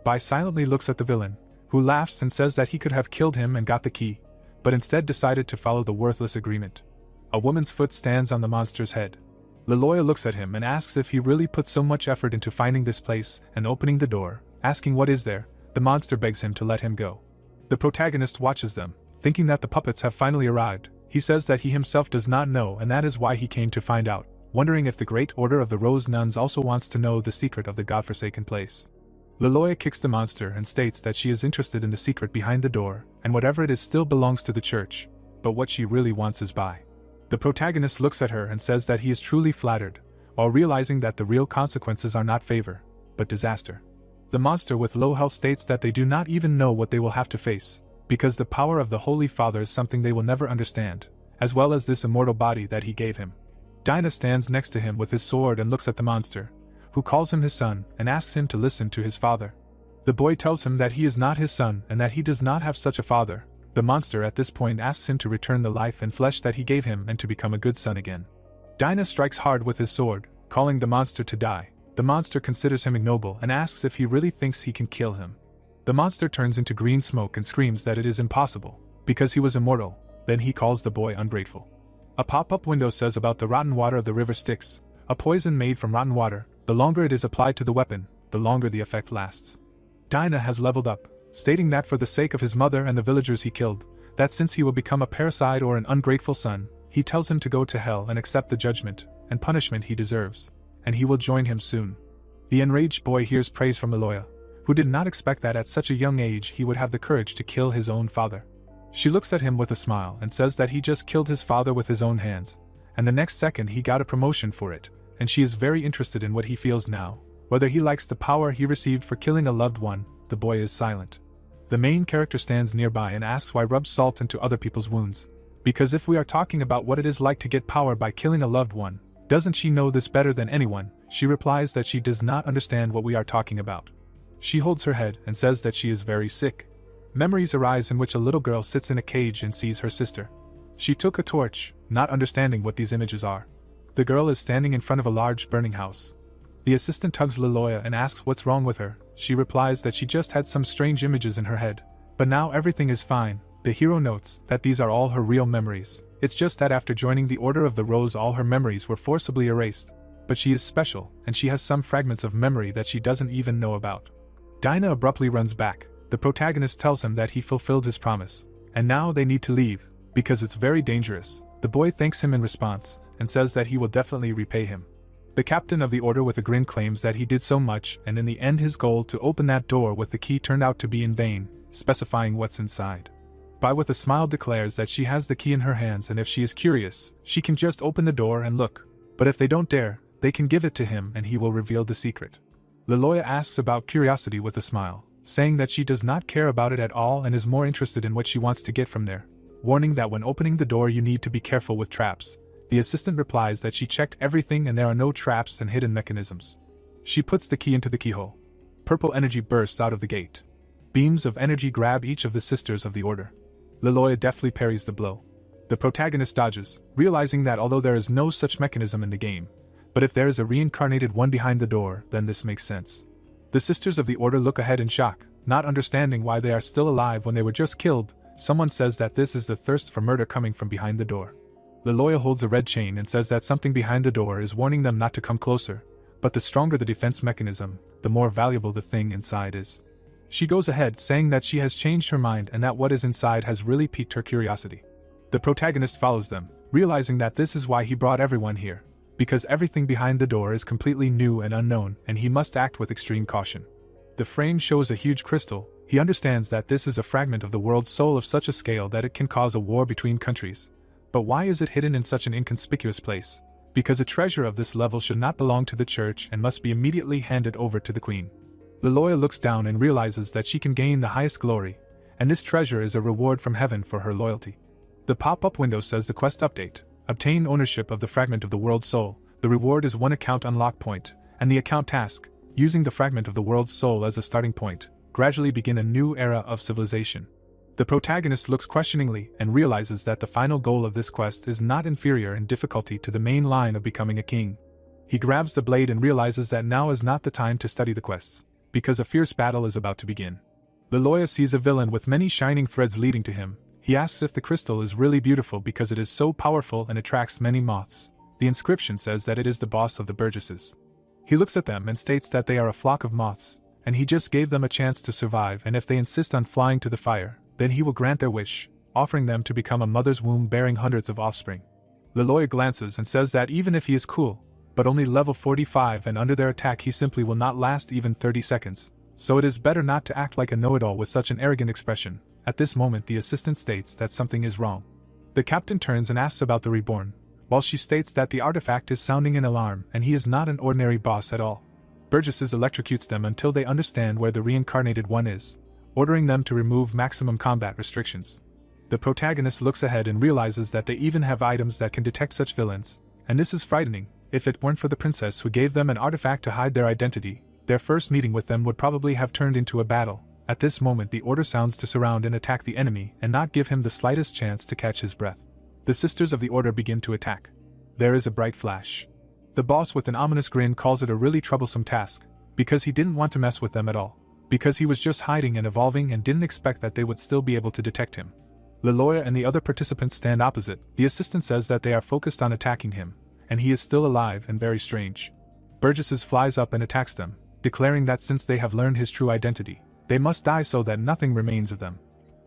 Bai silently looks at the villain, who laughs and says that he could have killed him and got the key, but instead decided to follow the worthless agreement. A woman's foot stands on the monster's head. Leloya looks at him and asks if he really put so much effort into finding this place and opening the door, asking what is there. The monster begs him to let him go. The protagonist watches them, thinking that the puppets have finally arrived. He says that he himself does not know, and that is why he came to find out, wondering if the Great Order of the Rose Nuns also wants to know the secret of the godforsaken place. Leloya kicks the monster and states that she is interested in the secret behind the door, and whatever it is still belongs to the church, but what she really wants is Bai. The protagonist looks at her and says that he is truly flattered, while realizing that the real consequences are not favor, but disaster. The monster with low health states that they do not even know what they will have to face, because the power of the Holy Father is something they will never understand, as well as this immortal body that he gave him. Dinah stands next to him with his sword and looks at the monster, who calls him his son and asks him to listen to his father. The boy tells him that he is not his son and that he does not have such a father. The monster at this point asks him to return the life and flesh that he gave him and to become a good son again. Dinah strikes hard with his sword, calling the monster to die. The monster considers him ignoble and asks if he really thinks he can kill him. The monster turns into green smoke and screams that it is impossible, because he was immortal. Then he calls the boy ungrateful. A pop-up window says about the rotten water of the river Styx, a poison made from rotten water. The longer it is applied to the weapon, the longer the effect lasts. Dinah has leveled up, stating that for the sake of his mother and the villagers he killed, that since he will become a parasite or an ungrateful son, he tells him to go to hell and accept the judgment and punishment he deserves, and he will join him soon. The enraged boy hears praise from Leloya, who did not expect that at such a young age he would have the courage to kill his own father. She looks at him with a smile and says that he just killed his father with his own hands, and the next second he got a promotion for it, and she is very interested in what he feels now, whether he likes the power he received for killing a loved one. The boy is silent. The main character stands nearby and asks why rub salt into other people's wounds. Because if we are talking about what it is like to get power by killing a loved one, doesn't she know this better than anyone? She replies that she does not understand what we are talking about. She holds her head and says that she is very sick. Memories arise in which a little girl sits in a cage and sees her sister. She took a torch, not understanding what these images are. The girl is standing in front of a large burning house. The assistant tugs Leloya and asks what's wrong with her. She replies that she just had some strange images in her head. But now everything is fine. The hero notes that these are all her real memories. It's just that after joining the Order of the Rose all her memories were forcibly erased. But she is special, and she has some fragments of memory that she doesn't even know about. Dinah abruptly runs back. The protagonist tells him that he fulfilled his promise, and now they need to leave, because it's very dangerous. The boy thanks him in response, and says that he will definitely repay him. The captain of the order with a grin claims that he did so much, and in the end his goal to open that door with the key turned out to be in vain, specifying what's inside. Bai with a smile declares that she has the key in her hands, and if she is curious, she can just open the door and look. But if they don't dare, they can give it to him and he will reveal the secret. Leloya asks about curiosity with a smile, saying that she does not care about it at all and is more interested in what she wants to get from there, warning that when opening the door you need to be careful with traps. The assistant replies that she checked everything and there are no traps and hidden mechanisms. She puts the key into the keyhole. Purple energy bursts out of the gate. Beams of energy grab each of the sisters of the order. Leloya deftly parries the blow. The protagonist dodges, realizing that although there is no such mechanism in the game, but if there is a reincarnated one behind the door, then this makes sense. The sisters of the order look ahead in shock, not understanding why they are still alive when they were just killed. Someone says that this is the thirst for murder coming from behind the door. Leloya holds a red chain and says that something behind the door is warning them not to come closer, but the stronger the defense mechanism, the more valuable the thing inside is. She goes ahead saying that she has changed her mind and that what is inside has really piqued her curiosity. The protagonist follows them, realizing that this is why he brought everyone here, because everything behind the door is completely new and unknown and he must act with extreme caution. The frame shows a huge crystal. He understands that this is a fragment of the world's soul of such a scale that it can cause a war between countries. But why is it hidden in such an inconspicuous place? Because a treasure of this level should not belong to the church and must be immediately handed over to the queen. Leloya looks down and realizes that she can gain the highest glory, and this treasure is a reward from heaven for her loyalty. The pop-up window says the quest update. Obtain ownership of the fragment of the world's soul. The reward is 1 account unlock point, and the account task, using the fragment of the world's soul as a starting point, gradually begin a new era of civilization. The protagonist looks questioningly and realizes that the final goal of this quest is not inferior in difficulty to the main line of becoming a king. He grabs the blade and realizes that now is not the time to study the quests, because a fierce battle is about to begin. Leloya sees a villain with many shining threads leading to him. He asks if the crystal is really beautiful because it is so powerful and attracts many moths. The inscription says that it is the boss of the Burgesses. He looks at them and states that they are a flock of moths, and he just gave them a chance to survive, and if they insist on flying to the fire, then he will grant their wish, offering them to become a mother's womb bearing hundreds of offspring. Leloya glances and says that even if he is cool, but only level 45 and under their attack he simply will not last even 30 seconds, so it is better not to act like a know-it-all with such an arrogant expression. At this moment the assistant states that something is wrong. The captain turns and asks about the reborn, while she states that the artifact is sounding an alarm and he is not an ordinary boss at all. Burgesses electrocutes them until they understand where the reincarnated one is, ordering them to remove maximum combat restrictions. The protagonist looks ahead and realizes that they even have items that can detect such villains, and this is frightening. If it weren't for the princess who gave them an artifact to hide their identity, their first meeting with them would probably have turned into a battle. At this moment the order sounds to surround and attack the enemy and not give him the slightest chance to catch his breath. The sisters of the order begin to attack. There is a bright flash. The boss with an ominous grin calls it a really troublesome task, because he didn't want to mess with them at all. Because he was just hiding and evolving and didn't expect that they would still be able to detect him. Leloya and the other participants stand opposite. The assistant says that they are focused on attacking him, and he is still alive and very strange. Burgesses flies up and attacks them, declaring that since they have learned his true identity, they must die so that nothing remains of them.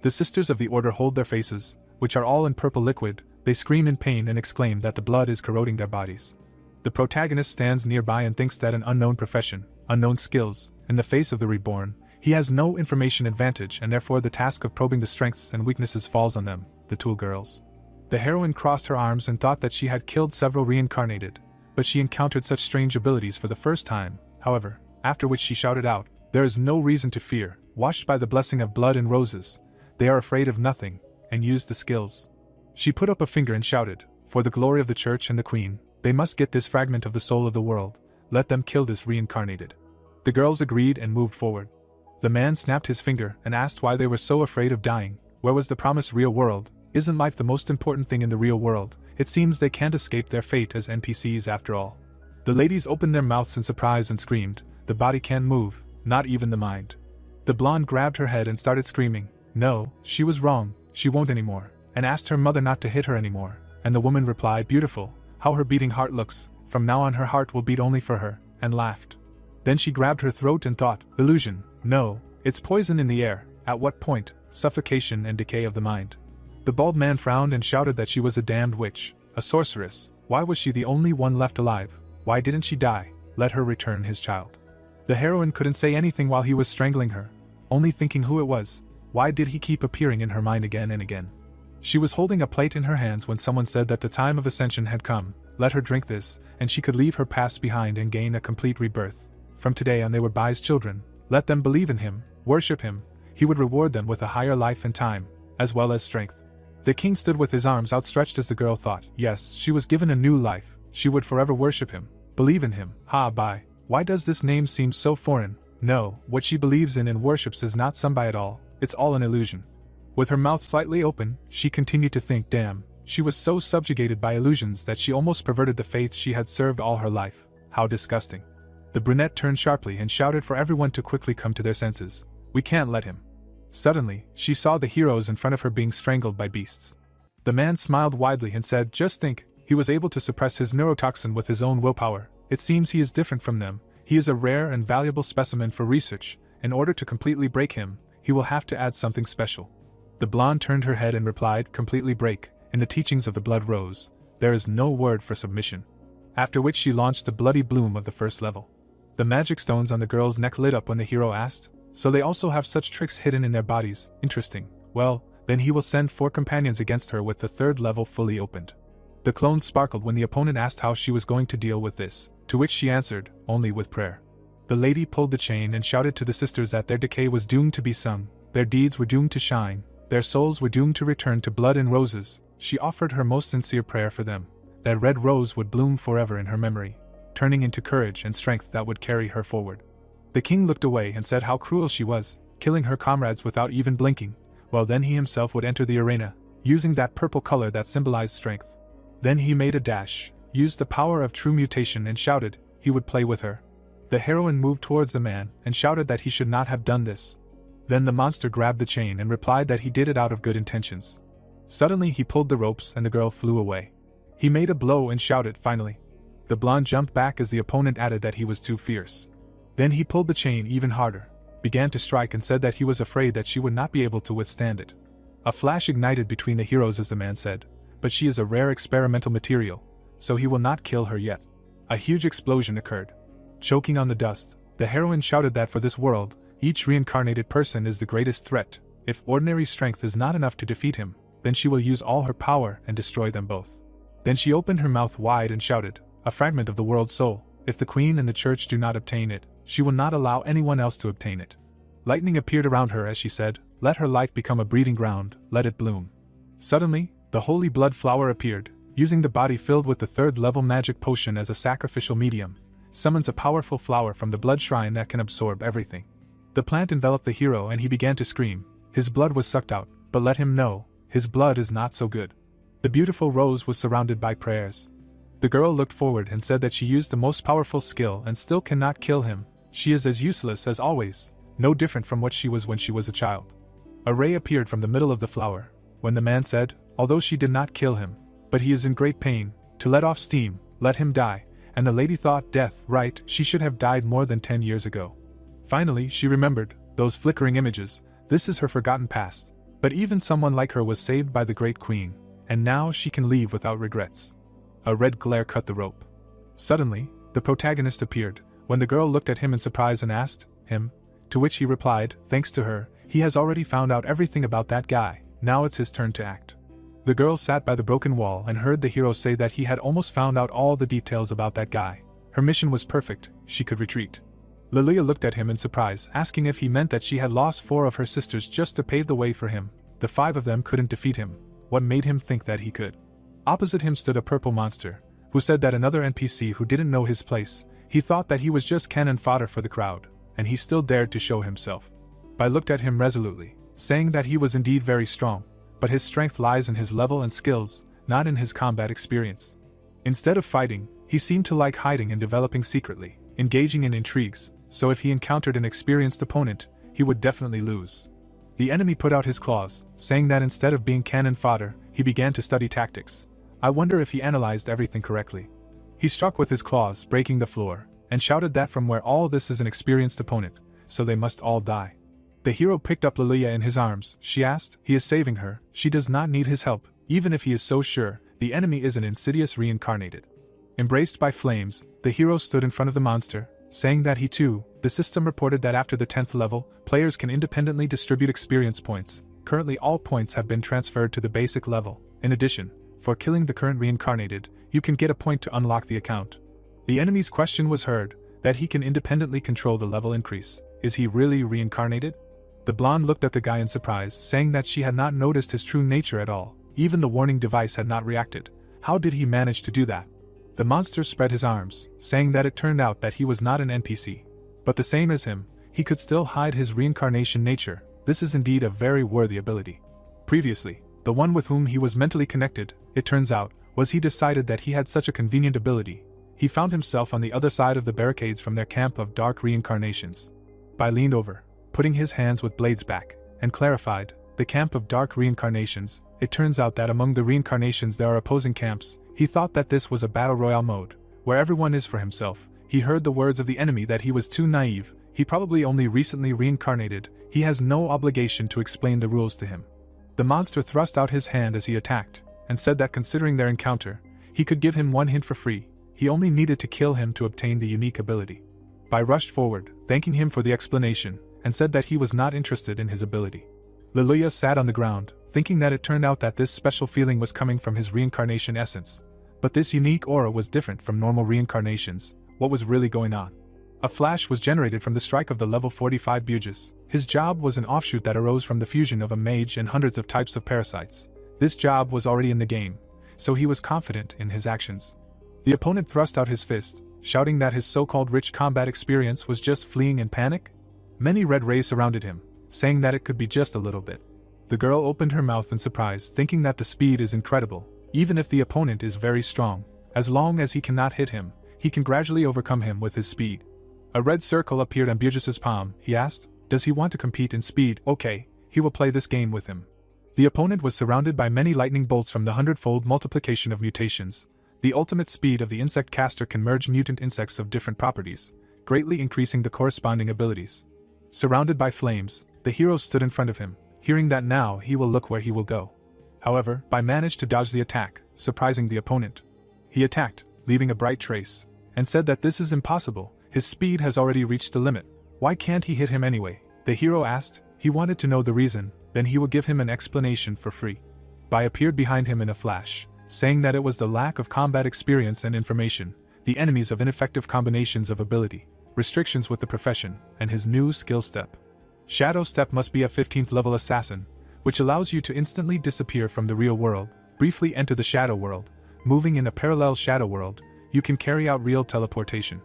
The sisters of the order hold their faces, which are all in purple liquid. They scream in pain and exclaim that the blood is corroding their bodies. The protagonist stands nearby and thinks that an unknown profession, unknown skills, in the face of the reborn, he has no information advantage and therefore the task of probing the strengths and weaknesses falls on them, the tool girls. The heroine crossed her arms and thought that she had killed several reincarnated, but she encountered such strange abilities for the first time, however, after which she shouted out, "There is no reason to fear, washed by the blessing of blood and roses. They are afraid of nothing, and use the skills. She put up a finger and shouted, for the glory of the church and the queen, they must get this fragment of the soul of the world. Let them kill this reincarnated. The girls agreed and moved forward. The man snapped his finger and asked why they were so afraid of dying. Where was the promised real world? Isn't life the most important thing in the real world? It seems they can't escape their fate as NPCs after all. The ladies opened their mouths in surprise and screamed, the body can't move, not even the mind. The blonde grabbed her head and started screaming, no, she was wrong, she won't anymore, and asked her mother not to hit her anymore, and the woman replied, beautiful, how her beating heart looks, from now on her heart will beat only for her, and laughed. Then she grabbed her throat and thought, illusion, no, it's poison in the air, at what point, suffocation and decay of the mind. The bald man frowned and shouted that she was a damned witch, a sorceress. Why was she the only one left alive? Why didn't she die? Let her return his child. The heroine couldn't say anything while he was strangling her, only thinking who it was. Why did he keep appearing in her mind again and again? She was holding a plate in her hands when someone said that the time of ascension had come. Let her drink this, and she could leave her past behind and gain a complete rebirth. From today on they were Bai's children. Let them believe in him, worship him. He would reward them with a higher life and time, as well as strength. The king stood with his arms outstretched as the girl thought, yes, she was given a new life, she would forever worship him, believe in him. Ha, Bai, why does this name seem so foreign? No, what she believes in and worships is not some Bai at all, it's all an illusion. With her mouth slightly open, she continued to think, damn, she was so subjugated by illusions that she almost perverted the faith she had served all her life. How disgusting. The brunette turned sharply and shouted for everyone to quickly come to their senses. We can't let him. Suddenly, she saw the heroes in front of her being strangled by beasts. The man smiled widely and said, just think, he was able to suppress his neurotoxin with his own willpower. It seems he is different from them. He is a rare and valuable specimen for research. In order to completely break him, he will have to add something special. The blonde turned her head and replied, completely break. In the teachings of the Blood Rose, there is no word for submission. After which she launched the bloody bloom of the first level. The magic stones on the girl's neck lit up when the hero asked, so they also have such tricks hidden in their bodies, interesting. Well, then he will send 4 companions against her with the 3rd level fully opened. The clones sparkled when the opponent asked how she was going to deal with this, to which she answered, only with prayer. The lady pulled the chain and shouted to the sisters that their decay was doomed to be sung, their deeds were doomed to shine, their souls were doomed to return to blood and roses. She offered her most sincere prayer for them, that red rose would bloom forever in her memory, turning into courage and strength that would carry her forward. The king looked away and said how cruel she was, killing her comrades without even blinking. Well, then he himself would enter the arena, using that purple color that symbolized strength. Then he made a dash, used the power of true mutation and shouted, he would play with her. The heroine moved towards the man and shouted that he should not have done this. Then the monster grabbed the chain and replied that he did it out of good intentions. Suddenly he pulled the ropes and the girl flew away. He made a blow and shouted, finally. The blonde jumped back as the opponent added that he was too fierce. Then he pulled the chain even harder, began to strike and said that he was afraid that she would not be able to withstand it. A flash ignited between the heroes as the man said, but she is a rare experimental material, so he will not kill her yet. A huge explosion occurred. Choking on the dust, the heroine shouted that for this world, each reincarnated person is the greatest threat. If ordinary strength is not enough to defeat him, then she will use all her power and destroy them both. Then she opened her mouth wide and shouted, a fragment of the world's soul. If the queen and the church do not obtain it, she will not allow anyone else to obtain it. Lightning appeared around her as she said, let her life become a breeding ground, let it bloom. Suddenly, the holy blood flower appeared, using the body filled with the 3rd level magic potion as a sacrificial medium, summons a powerful flower from the blood shrine that can absorb everything. The plant enveloped the hero and he began to scream. His blood was sucked out, but let him know, his blood is not so good. The beautiful rose was surrounded by prayers. The girl looked forward and said that she used the most powerful skill and still cannot kill him. She is as useless as always, no different from what she was when she was a child. A ray appeared from the middle of the flower, when the man said, although she did not kill him, but he is in great pain, to let off steam, let him die, and the lady thought, death, right, she should have died more than 10 years ago. Finally, she remembered, those flickering images, this is her forgotten past, but even someone like her was saved by the great queen, and now she can leave without regrets. A red glare cut the rope. Suddenly, the protagonist appeared, when the girl looked at him in surprise and asked him, to which he replied, thanks to her, he has already found out everything about that guy, now it's his turn to act. The girl sat by the broken wall and heard the hero say that he had almost found out all the details about that guy. Her mission was perfect, she could retreat. Lilia looked at him in surprise, asking if he meant that she had lost 4 of her sisters just to pave the way for him. The 5 of them couldn't defeat him. What made him think that he could? Opposite him stood a purple monster, who said that another NPC who didn't know his place. He thought that he was just cannon fodder for the crowd, and he still dared to show himself. Bai looked at him resolutely, saying that he was indeed very strong, but his strength lies in his level and skills, not in his combat experience. Instead of fighting, he seemed to like hiding and developing secretly, engaging in intrigues, so if he encountered an experienced opponent, he would definitely lose. The enemy put out his claws, saying that instead of being cannon fodder, he began to study tactics. I wonder if he analyzed everything correctly. He struck with his claws, breaking the floor, and shouted that from where all this is an experienced opponent, so they must all die. The hero picked up Lilia in his arms. She asked, he is saving her, she does not need his help, even if he is so sure, the enemy is an insidious reincarnated. Embraced by flames, the hero stood in front of the monster, saying that he too, the system reported that after the 10th level, players can independently distribute experience points. Currently all points have been transferred to the basic level. In addition, for killing the current reincarnated, you can get a point to unlock the account. The enemy's question was heard, that he can independently control the level increase. Is he really reincarnated? The blonde looked at the guy in surprise, saying that she had not noticed his true nature at all. Even the warning device had not reacted. How did he manage to do that? The monster spread his arms, saying that it turned out that he was not an NPC. But the same as him, he could still hide his reincarnation nature. This is indeed a very worthy ability. Previously, the one with whom he was mentally connected, it turns out, was he decided that he had such a convenient ability. He found himself on the other side of the barricades from their camp of dark reincarnations. Bai leaned over, putting his hands with blades back, and clarified, the camp of dark reincarnations. It turns out that among the reincarnations there are opposing camps. He thought that this was a battle royale mode, where everyone is for himself. He heard the words of the enemy that he was too naive, he probably only recently reincarnated, he has no obligation to explain the rules to him. The monster thrust out his hand as he attacked, and said that considering their encounter, he could give him one hint for free. He only needed to kill him to obtain the unique ability. Bai rushed forward, thanking him for the explanation, and said that he was not interested in his ability. Lilia sat on the ground, thinking that it turned out that this special feeling was coming from his reincarnation essence. But this unique aura was different from normal reincarnations. What was really going on? A flash was generated from the strike of the level 45 Bugis. His job was an offshoot that arose from the fusion of a mage and hundreds of types of parasites. This job was already in the game, so he was confident in his actions. The opponent thrust out his fist, shouting that his so-called rich combat experience was just fleeing in panic. Many red rays surrounded him, saying that it could be just a little bit. The girl opened her mouth in surprise, thinking that the speed is incredible. Even if the opponent is very strong, as long as he cannot hit him, he can gradually overcome him with his speed. A red circle appeared on Bugis' palm. He asked, does he want to compete in speed? Okay, he will play this game with him. The opponent was surrounded by many lightning bolts from the 100-fold multiplication of mutations. The ultimate speed of the insect caster can merge mutant insects of different properties, greatly increasing the corresponding abilities. Surrounded by flames, the hero stood in front of him, hearing that now he will look where he will go. However, Bai managed to dodge the attack, surprising the opponent. He attacked, leaving a bright trace, and said that this is impossible, his speed has already reached the limit. Why can't he hit him anyway? The hero asked. He wanted to know the reason, then he would give him an explanation for free. Bai appeared behind him in a flash, saying that it was the lack of combat experience and information, the enemies of ineffective combinations of ability, restrictions with the profession, and his new skill step. Shadow Step must be a 15th level assassin, which allows you to instantly disappear from the real world, briefly enter the shadow world. Moving in a parallel shadow world, you can carry out real teleportation.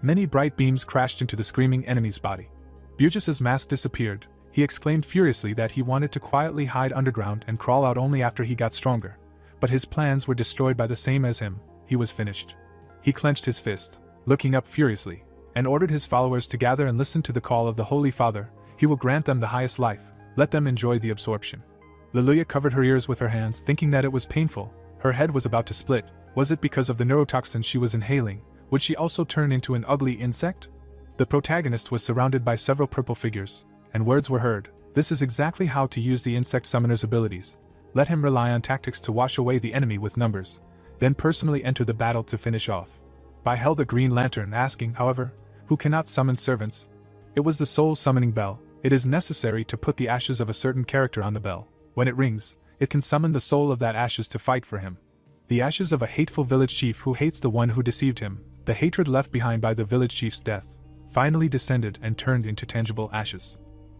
Many bright beams crashed into the screaming enemy's body. Bugis' mask disappeared. He exclaimed furiously that he wanted to quietly hide underground and crawl out only after he got stronger. But his plans were destroyed by the same as him. He was finished. He clenched his fist, looking up furiously, and ordered his followers to gather and listen to the call of the Holy Father. He will grant them the highest life. Let them enjoy the absorption. Lilia covered her ears with her hands, thinking that it was painful. Her head was about to split. Was it because of the neurotoxin she was inhaling? Would she also turn into an ugly insect? The protagonist was surrounded by several purple figures, and words were heard. This is exactly how to use the insect summoner's abilities. Let him rely on tactics to wash away the enemy with numbers, then personally enter the battle to finish off. Bai held a green lantern, asking, however, who cannot summon servants? It was the soul summoning bell. It is necessary to put the ashes of a certain character on the bell. When it rings, it can summon the soul of that ashes to fight for him. The ashes of a hateful village chief who hates the one who deceived him, the hatred left behind by the village chief's death. finally descended and turned into tangible ashes.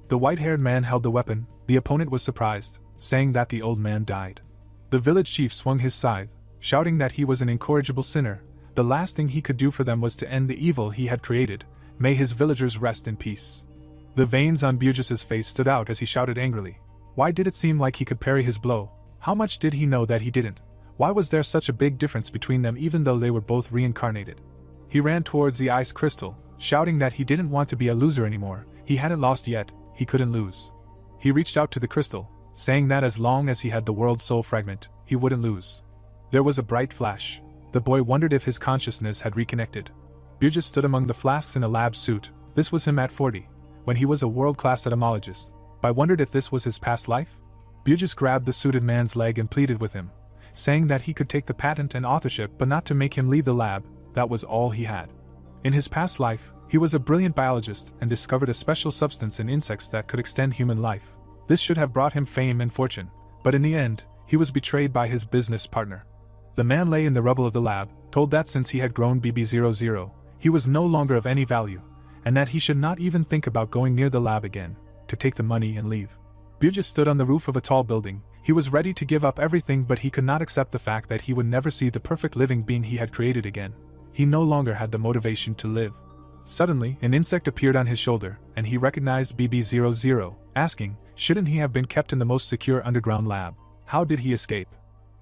The white-haired man held the weapon. The opponent was surprised, saying that the old man died. The village chief swung his scythe, shouting that he was an incorrigible sinner. The last thing he could do for them was to end the evil he had created. May his villagers rest in peace. The veins on Bugis' face stood out as he shouted angrily. Why did it seem like he could parry his blow? How much did he know that he didn't? Why was there such a big difference between them even though they were both reincarnated? He ran towards the ice crystal, shouting that he didn't want to be a loser anymore. He hadn't lost yet, he couldn't lose. He reached out to the crystal, saying that as long as he had the world's soul fragment, he wouldn't lose. There was a bright flash. The boy wondered if his consciousness had reconnected. Bugis stood among the flasks in a lab suit. This was him at 40, when he was a world-class etymologist. I wondered if this was his past life? Bugis grabbed the suited man's leg and pleaded with him, saying that he could take the patent and authorship but not to make him leave the lab. That was all he had. In his past life, he was a brilliant biologist and discovered a special substance in insects that could extend human life. This should have brought him fame and fortune, but in the end, he was betrayed by his business partner. The man lay in the rubble of the lab, told that since he had grown BB00, he was no longer of any value, and that he should not even think about going near the lab again, to take the money and leave. Bugis stood on the roof of a tall building. He was ready to give up everything, but he could not accept the fact that he would never see the perfect living being he had created again. He no longer had the motivation to live. Suddenly, an insect appeared on his shoulder, and he recognized BB00, asking, shouldn't he have been kept in the most secure underground lab? How did he escape?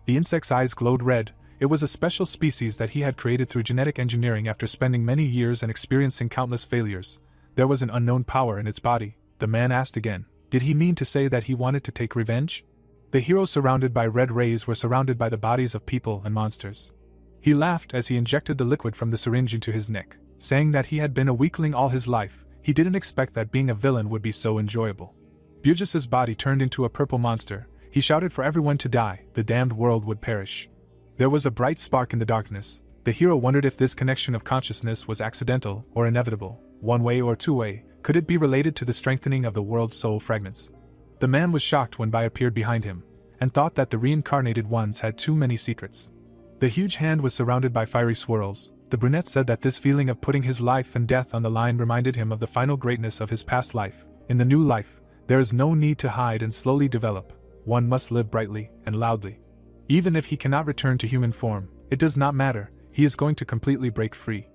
The insect's eyes glowed red. It was a special species that he had created through genetic engineering after spending many years and experiencing countless failures. There was an unknown power in its body. The man asked again, did he mean to say that he wanted to take revenge? The heroes surrounded by red rays were surrounded by the bodies of people and monsters. He laughed as he injected the liquid from the syringe into his neck, saying that he had been a weakling all his life. He didn't expect that being a villain would be so enjoyable. Bugis' body turned into a purple monster. He shouted for everyone to die. The damned world would perish. There was a bright spark in the darkness. The hero wondered if this connection of consciousness was accidental or inevitable, one way or two way. Could it be related to the strengthening of the world's soul fragments? The man was shocked when Bai appeared behind him, and thought that the reincarnated ones had too many secrets. The huge hand was surrounded by fiery swirls. The brunette said that this feeling of putting his life and death on the line reminded him of the final greatness of his past life. In the new life, there is no need to hide and slowly develop. One must live brightly and loudly. Even if he cannot return to human form, it does not matter, he is going to completely break free.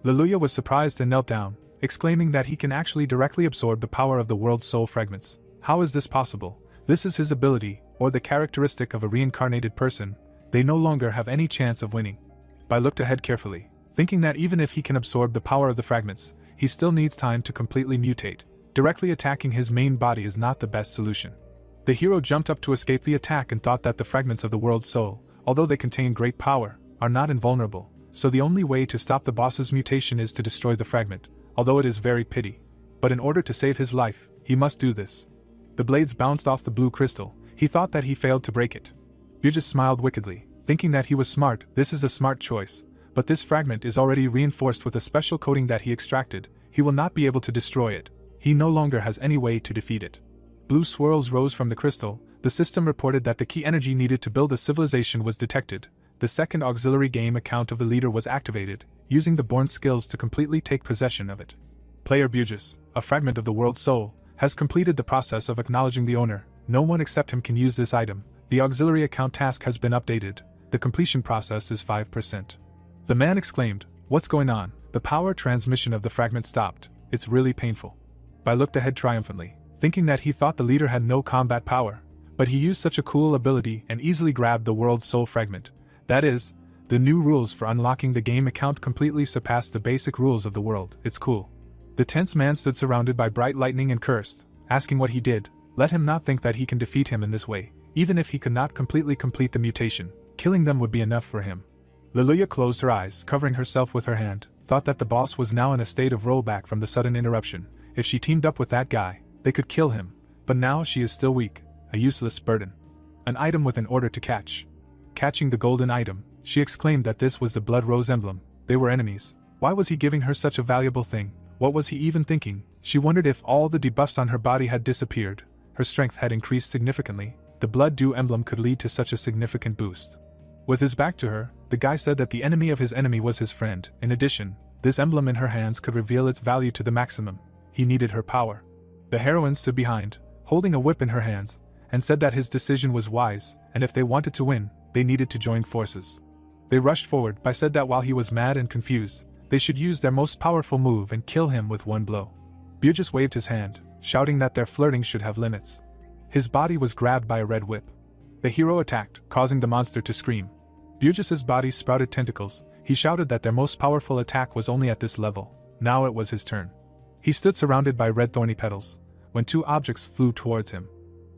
Liluya was surprised and knelt down, exclaiming that he can actually directly absorb the power of the world's soul fragments. How is this possible? This is his ability, or the characteristic of a reincarnated person. They no longer have any chance of winning. Bai looked ahead carefully, thinking that even if he can absorb the power of the fragments, he still needs time to completely mutate. Directly attacking his main body is not the best solution. The hero jumped up to escape the attack and thought that the fragments of the world's soul, although they contain great power, are not invulnerable, so the only way to stop the boss's mutation is to destroy the fragment, although it is very pity. But in order to save his life, he must do this. The blades bounced off the blue crystal. He thought that he failed to break it. Bugis smiled wickedly, thinking that he was smart. This is a smart choice, but this fragment is already reinforced with a special coating that he extracted. He will not be able to destroy it. He no longer has any way to defeat it. Blue swirls rose from the crystal. The system reported that the key energy needed to build a civilization was detected. The second auxiliary game account of the leader was activated, using the born skills to completely take possession of it. Player Bugis, a fragment of the world's soul, has completed the process of acknowledging the owner. No one except him can use this item. The auxiliary account task has been updated. The completion process is 5%. The man exclaimed, "What's going on?" The power transmission of the fragment stopped. It's really painful. Bai looked ahead triumphantly, thinking that he thought the leader had no combat power, but he used such a cool ability and easily grabbed the world's soul fragment. That is, the new rules for unlocking the game account completely surpassed the basic rules of the world. It's cool. The tense man stood surrounded by bright lightning and cursed, asking what he did. Let him not think that he can defeat him in this way. Even if he could not completely complete the mutation, killing them would be enough for him. Liluya closed her eyes, covering herself with her hand, thought that the boss was now in a state of rollback from the sudden interruption. If she teamed up with that guy, they could kill him, but now she is still weak, a useless burden. An item with an order to catch. Catching the golden item, she exclaimed that this was the Blood Rose emblem. They were enemies. Why was he giving her such a valuable thing? What was he even thinking? She wondered if all the debuffs on her body had disappeared. Her strength had increased significantly. The Blood Dew emblem could lead to such a significant boost. With his back to her, the guy said that the enemy of his enemy was his friend. In addition, This emblem in her hands could reveal its value to the maximum. He needed her power. The heroine stood behind, holding a whip in her hands, and said that his decision was wise, and if they wanted to win, they needed to join forces. They rushed forward, but said that while he was mad and confused, they should use their most powerful move and kill him with one blow. Bugis waved his hand, shouting that their flirting should have limits. His body was grabbed by a red whip. The hero attacked, causing the monster to scream. Bugis's body sprouted tentacles. He shouted that their most powerful attack was only at this level. Now it was his turn. He stood surrounded by red thorny petals, when two objects flew towards him.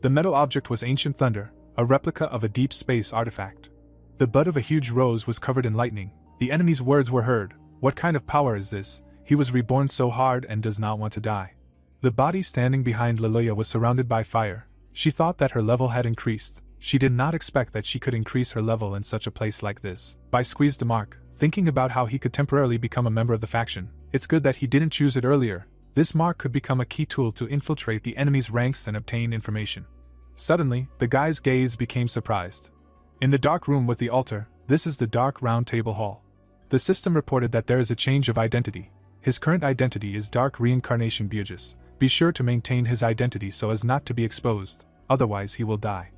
The metal object was ancient thunder, a replica of a deep space artifact. The bud of a huge rose was covered in lightning. The enemy's words were heard. What kind of power is this? He was reborn so hard and does not want to die. The body standing behind Lilia was surrounded by fire. She thought that her level had increased. She did not expect that she could increase her level in such a place like this. Bai squeezed the mark, thinking about how he could temporarily become a member of the faction. It's good that he didn't choose it earlier. This mark could become a key tool to infiltrate the enemy's ranks and obtain information. Suddenly, the guy's gaze became surprised. In the dark room with the altar, this is the Dark Round Table Hall. The system reported that there is a change of identity. His current identity is Dark Reincarnation Bugis. Be sure to maintain his identity so as not to be exposed, otherwise he will die.